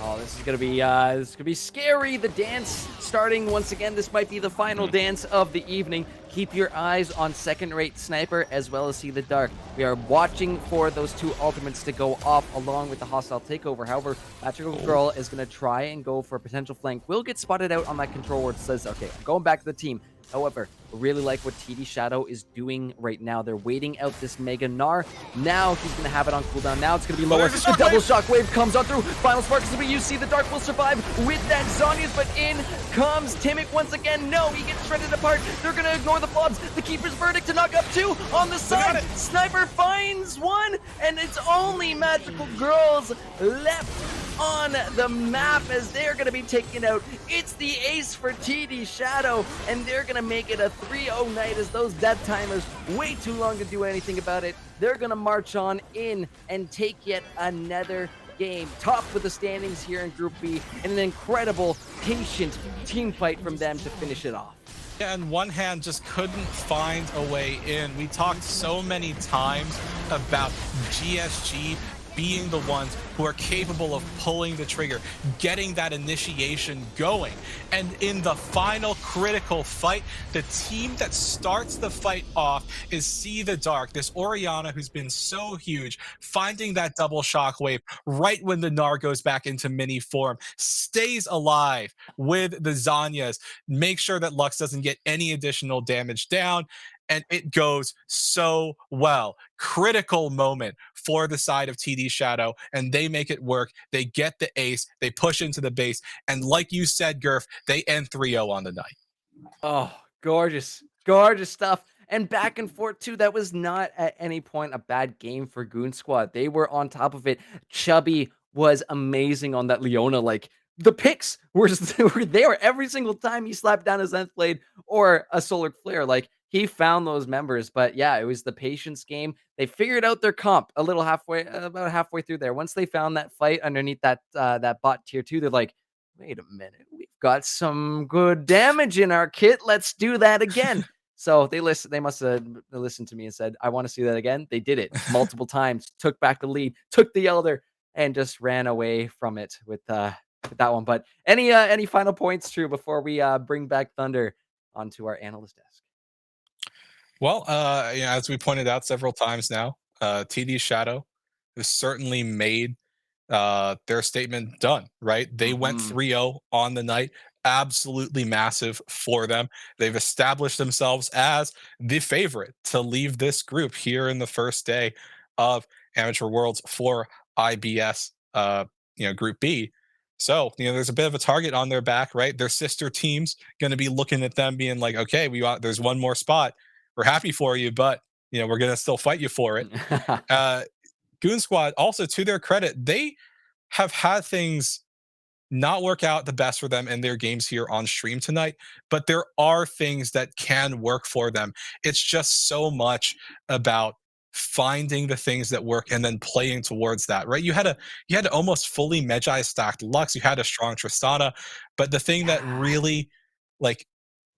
S2: Oh, this is gonna be scary. The dance starting once again. This might be the final dance of the evening. Keep your eyes on second-rate Sniper as well as See the Dark. We are watching for those two ultimates to go off along with the Hostile Takeover. However, Magical Girl is gonna try and go for a potential flank. Will get spotted out on that control where it says, okay, I'm going back to the team. However, I really like what TD Shadow is doing right now. They're waiting out this Mega Gnar. Now he's going to have it on cooldown. Now it's going to be lower. The double shockwave comes on through. Final spark is going to be used. See the Dark will survive with that Zhonya's, but in comes Timic once again. No, he gets shredded apart. They're going to ignore the blobs. The Keeper's Verdict to knock up two on the side. Sniper finds one, and it's only Magical Girls left on the map as they're going to be taken out. It's the ace for TD Shadow, and they're going to make it a 3-0 night as those death timers way too long to do anything about it. They're going to march on in and take yet another game. Top with the standings here in Group B, and an incredible, patient team fight from them to finish it off.
S3: Yeah, and One Hand just couldn't find a way in. We talked so many times about GSG being the ones who are capable of pulling the trigger, getting that initiation going. And in the final critical fight, the team that starts the fight off is See the Dark, this Oriana who's been so huge, finding that double shockwave right when the Gnar goes back into mini form, stays alive with the Zanyas, make sure that Lux doesn't get any additional damage down, and it goes so well. Critical moment for the side of TD Shadow, and they make it work. They get the ace, they push into the base, and like you said, Gurf, they end 3-0 on the night.
S2: Oh, gorgeous, gorgeous stuff. And back and forth too. That was not at any point a bad game for Goon Squad. They were on top of it. Chubby was amazing on that Leona. Like the picks were there every single time he slapped down his Nth Blade or a Solar Flare. Like he found those members. But yeah, it was the patience game. They figured out their comp a little halfway, about halfway through there. Once they found that fight underneath that bot tier 2, they're like, wait a minute, we've got some good damage in our kit. Let's do that again. So they must have listened to me and said, I want to see that again. They did it multiple times, took back the lead, took the Elder, and just ran away from it with that one. But any final points, True, before we bring back Thunder onto our analyst desk?
S3: Well, yeah, as we pointed out several times now, TD Shadow has certainly made their statement done, right? They went
S2: Mhm.
S3: 3-0 on the night. Absolutely massive for them. They've established themselves as the favorite to leave this group here in the first day of Amateur Worlds for IBS, Group B. So, there's a bit of a target on their back, right? Their sister teams going to be looking at them being like, okay, there's one more spot. We're happy for you, but, we're going to still fight you for it. Goon Squad, also to their credit, they have had things not work out the best for them in their games here on stream tonight, but there are things that can work for them. It's just so much about finding the things that work and then playing towards that, right? You had a almost fully Magi stacked Lux, you had a strong Tristana, but the thing that really like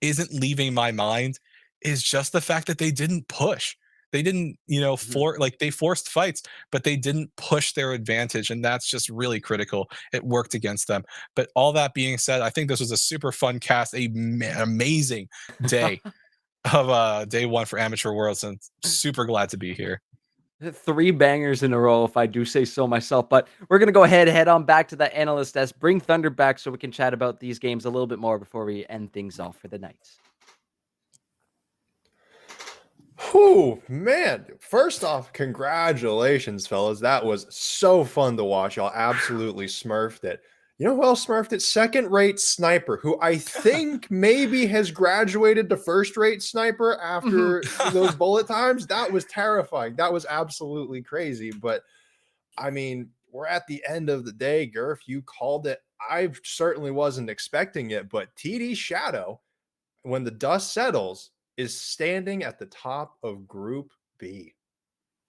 S3: isn't leaving my mind is just the fact that they didn't push. They didn't,
S2: Mhm.
S3: they forced fights, but they didn't push their advantage, and that's just really critical. It worked against them. But all that being said, I think this was a super fun cast, amazing day of day one for Amateur Worlds, and super glad to be here.
S2: Three bangers in a row, if I do say so myself. But we're gonna go ahead, head on back to that analyst desk, bring Thunder back so we can chat about these games a little bit more before we end things off for the night.
S1: Whew, man. First off, congratulations, fellas. That was so fun to watch. Y'all absolutely smurfed it. You know who else smurfed it? Second-rate Sniper, who I think maybe has graduated to first-rate Sniper
S2: Mhm.
S1: after those bullet times. That was terrifying. That was absolutely crazy. But I mean, we're at the end of the day, Gurf. You called it. I certainly wasn't expecting it, but TD Shadow, when the dust settles, is standing at the top of Group B.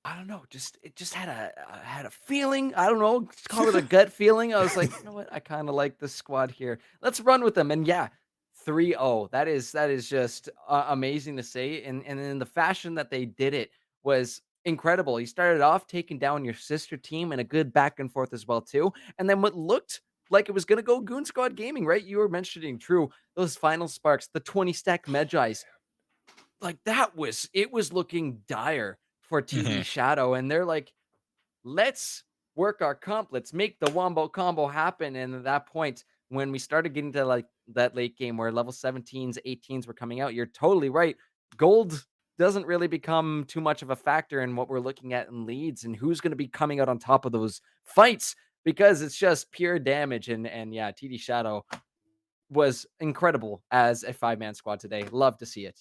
S2: I don't know, it just had a feeling. I don't know, just call it a gut feeling. I was like, you know what? I kind of like this squad here. Let's run with them. And yeah, 3-0. That is just amazing to say. And in the fashion that they did it was incredible. You started off taking down your sister team and a good back and forth as well too. And then what looked like it was gonna go Goon Squad Gaming, right? You were mentioning True, those final sparks, the 20 stack Medjais, like it was looking dire for TD
S3: Mhm.
S2: Shadow, and they're like, let's work our comp, let's make the wombo combo happen. And at that point, when we started getting to like that late game where level 17s, 18s were coming out, you're totally right. Gold doesn't really become too much of a factor in what we're looking at in leads and who's going to be coming out on top of those fights, because it's just pure damage. And yeah, TD Shadow was incredible as a 5-man squad today. Love to see it.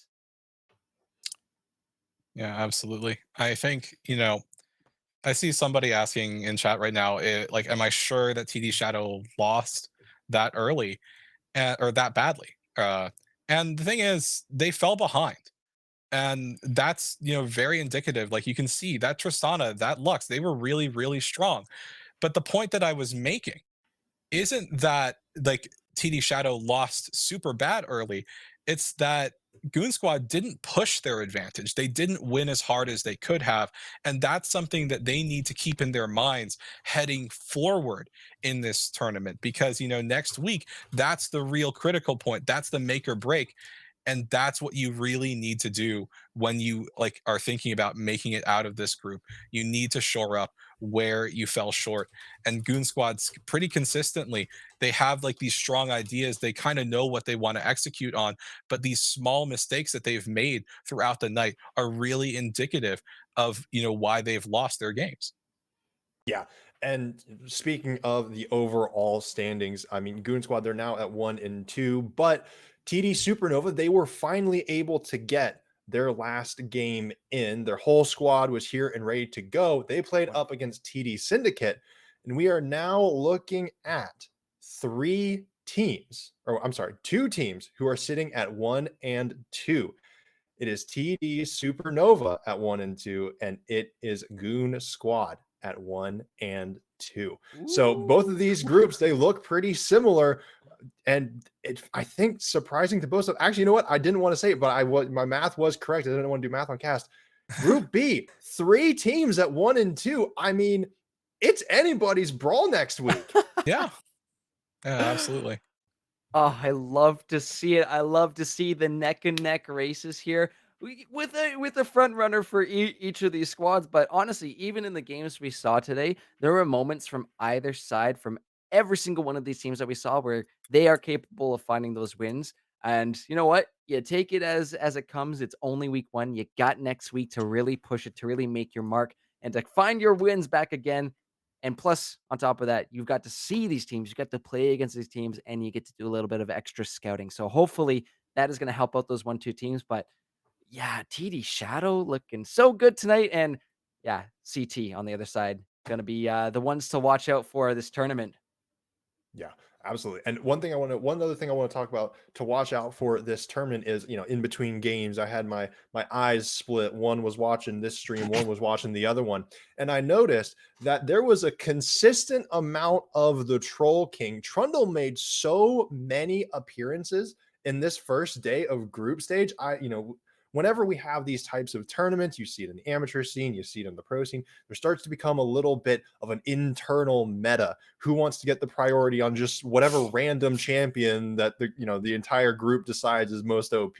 S3: Yeah, absolutely. I think, I see somebody asking in chat right now, like, am I sure that TD Shadow lost that early or that badly? And the thing is, they fell behind. And that's, very indicative. Like you can see that Tristana, that Lux, they were really, really strong. But the point that I was making isn't that like TD Shadow lost super bad early. It's that Goon Squad didn't push their advantage. They didn't win as hard as they could have. And that's something that they need to keep in their minds heading forward in this tournament because, next week, that's the real critical point. That's the make or break. And that's what you really need to do when you like are thinking about making it out of this group. You need to shore up where you fell short. And Goon Squad's pretty consistently, they have like these strong ideas. They kind of know what they want to execute on, but these small mistakes that they've made throughout the night are really indicative of, why they've lost their games.
S1: Yeah. And speaking of the overall standings, I mean, Goon Squad, they're now at 1-2, but TD Supernova, they were finally able to get their last game in. Their whole squad was here and ready to go. They played up against TD Syndicate, and we are now looking at two teams who are sitting at 1-2. It is TD Supernova at 1-2, and it is Goon Squad at 1-2. So both of these groups, they look pretty similar. And I think surprising to both of actually, you know what? I didn't want to say it, but my math was correct. I didn't want to do math on cast. Group B, 3 teams at 1-2. I mean, it's anybody's brawl next week.
S3: Yeah. Yeah, absolutely.
S2: Oh, I love to see it. I love to see the neck and neck races here with a front runner for each of these squads. But honestly, even in the games we saw today, there were moments from either side, from every single one of these teams that we saw, where they are capable of finding those wins. And you know what? You take it as it comes. It's only week one. You got next week to really push it, to really make your mark, and to find your wins back again. And plus, on top of that, you've got to see these teams, you get to play against these teams, and you get to do a little bit of extra scouting. So hopefully that is going to help out those 1-2 teams. But yeah, TD Shadow looking so good tonight. And yeah, CT on the other side, going to be the ones to watch out for this tournament.
S1: Yeah, absolutely. And one other thing I want to talk about to watch out for this tournament is, in between games, I had my eyes split. One was watching this stream, one was watching the other one. And I noticed that there was a consistent amount of the Troll King. Trundle made so many appearances in this first day of group stage. Whenever we have these types of tournaments, you see it in the amateur scene, you see it in the pro scene, there starts to become a little bit of an internal meta. Who wants to get the priority on just whatever random champion that the entire group decides is most OP?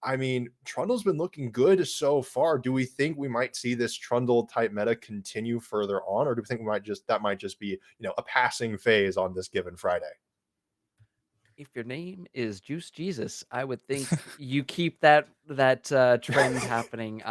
S1: I mean, Trundle's been looking good so far. Do we think we might see this Trundle type meta continue further on, or do we think that might just be a passing phase on this given Friday?
S2: If your name is Juice Jesus, I would think you keep that trend happening.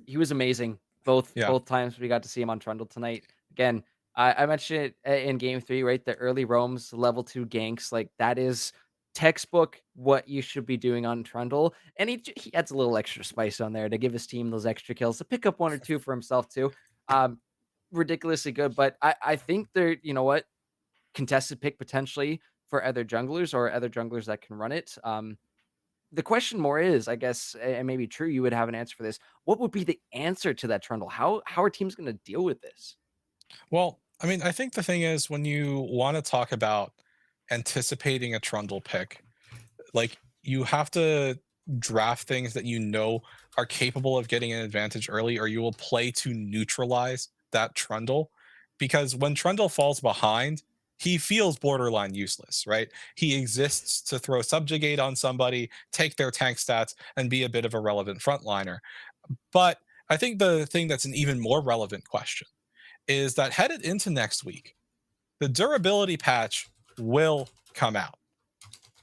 S2: He was amazing
S3: Yeah.
S2: both times we got to see him on Trundle tonight. Again, I mentioned it in game 3, right? The early roams, level 2 ganks, like that is textbook what you should be doing on Trundle. And he adds a little extra spice on there to give his team those extra kills to pick up 1 or 2 for himself too. Ridiculously good, but I think they're, you know what, contested pick potentially for other junglers or other junglers that can run it. The question more is, I guess, and maybe true, you would have an answer for this. What would be the answer to that Trundle? How are teams going to deal with this?
S3: Well, I mean, I think the thing is when you want to talk about anticipating a trundle pick, like you have to draft things that are capable of getting an advantage early, or you will play to neutralize that trundle. Because when Trundle falls behind, he feels borderline useless, right? He exists to throw subjugate on somebody, take their tank stats, and be a bit of a relevant frontliner. But I think the thing that's an even more relevant question is that headed into next week, the durability patch will come out.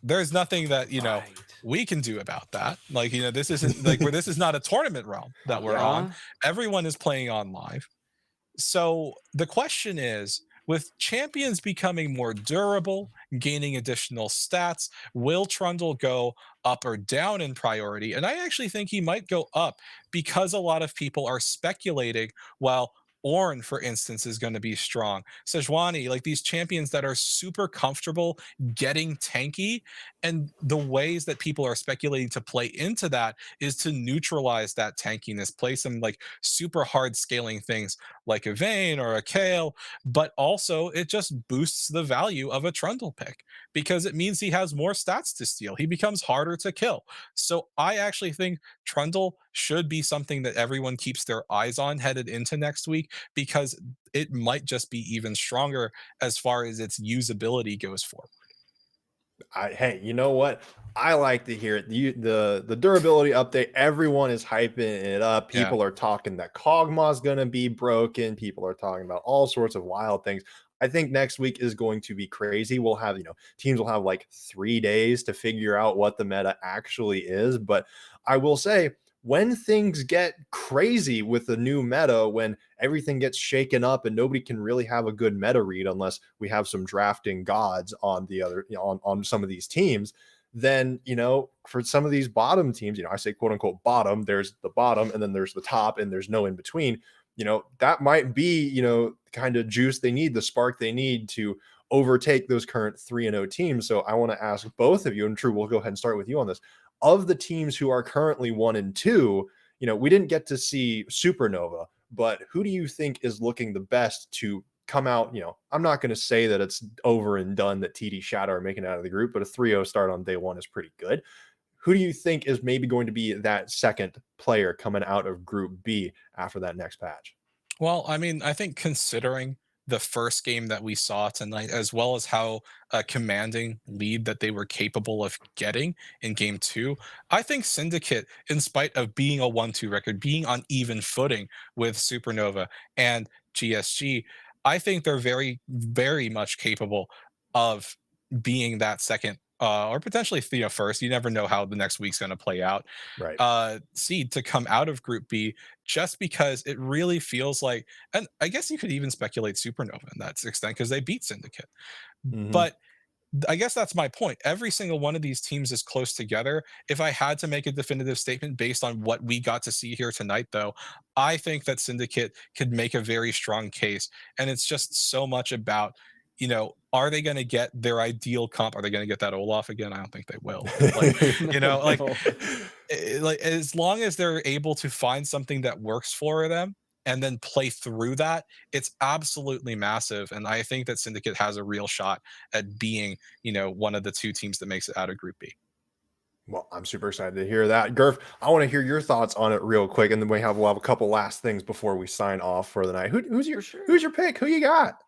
S3: There's nothing that,
S2: Right.
S3: we can do about that. Like, this isn't like where this is not a tournament realm that we're on.
S2: Uh-huh.
S3: Everyone is playing on live. So the question is, with champions becoming more durable, gaining additional stats, will Trundle go up or down in priority? And I actually think he might go up because a lot of people are speculating, well, Ornn, for instance, is going to be strong. Sejuani, like these champions that are super comfortable getting tanky. And the ways that people are speculating to play into that is to neutralize that tankiness, play some like super hard scaling things like a Vayne or a Kale, but also it just boosts the value of a Trundle pick because it means he has more stats to steal. He becomes harder to kill. So I actually think Trundle should be something that everyone keeps their eyes on headed into next week because it might just be even stronger as far as its usability goes forward.
S1: Hey, you know what? I like to hear it. The durability update. Everyone is hyping it up.
S3: Yeah.
S1: People are talking that Kog'Maw's going to be broken. People are talking about all sorts of wild things. I think next week is going to be crazy. We'll have, teams will have like 3 days to figure out what the meta actually is. But I will say, when things get crazy with the new meta, when everything gets shaken up and nobody can really have a good meta read unless we have some drafting gods on the other, on some of these teams, then, for some of these bottom teams, I say quote unquote bottom, there's the bottom and then there's the top and there's no in between. That might be, kind of juice they need, the spark they need to overtake those current 3-0 teams. So I want to ask both of you, and True, we'll go ahead and start with you on this. Of the teams who are currently 1-2, we didn't get to see Supernova, but who do you think is looking the best to come out? I'm not going to say that it's over and done that TD Shadow are making it out of the group, but a 3-0 start on day one is pretty good. Who do you think is maybe going to be that second player coming out of Group B after that next patch?
S3: Well, I mean, I think considering the first game that we saw tonight, as well as how commanding lead that they were capable of getting in game two, I think Syndicate, in spite of being a 1-2 record, being on even footing with Supernova and GSG, I think they're very, very much capable of being that second or potentially first. You never know how the next week's going to play out.
S1: Right.
S3: Seed to come out of Group B, just because it really feels like, and I guess you could even speculate Supernova in that extent because they beat Syndicate.
S1: Mhm.
S3: But I guess that's my point. Every single one of these teams is close together. If I had to make a definitive statement based on what we got to see here tonight, though, I think that Syndicate could make a very strong case. And it's just so much about, are they going to get their ideal comp? Are they going to get that Olaf again? I don't think they will. But like,
S2: No.
S3: like as long as they're able to find something that works for them and then play through that, it's absolutely massive. And I think that Syndicate has a real shot at being, one of the two teams that makes it out of Group B.
S1: Well, I'm super excited to hear that. Gurf, I want to hear your thoughts on it real quick, and then we'll have a couple last things before we sign off for the night. Who's your
S2: For sure.
S1: who's your pick? Who you got?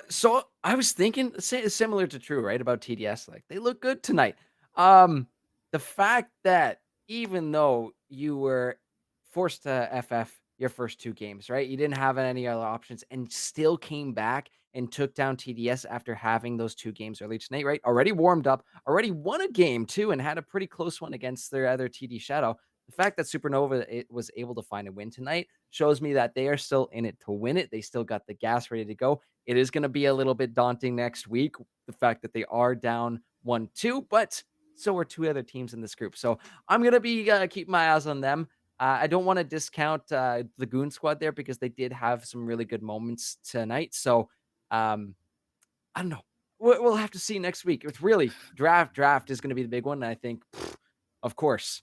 S2: So I was thinking similar to True, right? About TDS. Like they look good tonight. Um, the fact that even though you were forced to FF your first two games, right? You didn't have any other options and still came back and took down TDS after having those two games early tonight, right? Already warmed up, already won a game too, and had a pretty close one against their other TD Shadow. The fact that Supernova was able to find a win tonight shows me that they are still in it to win it. They still got the gas ready to go. It is going to be a little bit daunting next week, the fact that they are down 1-2, but so are two other teams in this group. So I'm going to be keeping my eyes on them. I don't want to discount the Goon Squad there because they did have some really good moments tonight. So um, I don't know. We'll have to see next week. It's really draft is going to be the big one. And I think, of course,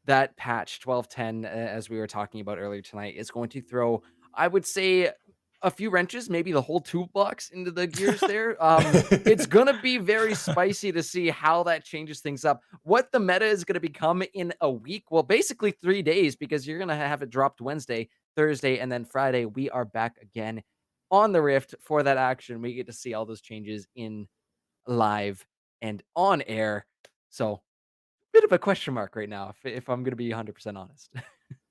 S2: that patch 12.10, as we were talking about earlier tonight, is going to throw, I would say, a few wrenches, maybe the whole toolbox into the gears there. It's going to be very spicy to see how that changes things up. What the meta is going to become in a week. Well, basically 3 days, because you're going to have it dropped Wednesday, Thursday, and then Friday. We are back again on the Rift for that action. We get to see all those changes in live and on air. So bit of a question mark right now, if I'm going to be 100% honest.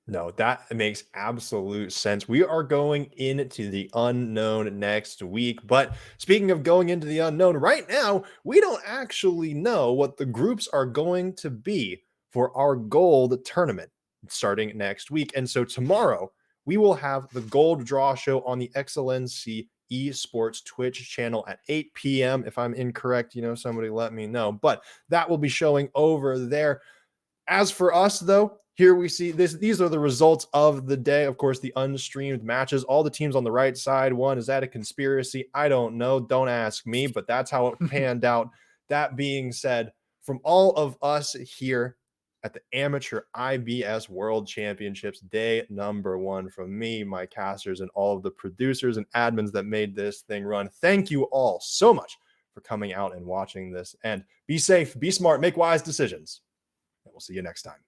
S1: No, that makes absolute sense. We are going into the unknown next week. But speaking of going into the unknown, right now, we don't actually know what the groups are going to be for our gold tournament starting next week. And so tomorrow, we will have the gold draw show on the XLNC Esports Twitch channel at 8 p.m. If I'm incorrect, somebody let me know. But that will be showing over there. As for us, though, here we see this. These are the results of the day. Of course, the unstreamed matches. All the teams on the right side won. Is that a conspiracy? I don't know. Don't ask me, but that's how it panned out. That being said, from all of us here at the Amateur IBS World Championships, day number 1, from me, my casters, and all of the producers and admins that made this thing run, thank you all so much for coming out and watching this. And be safe, be smart, make wise decisions. And we'll see you next time.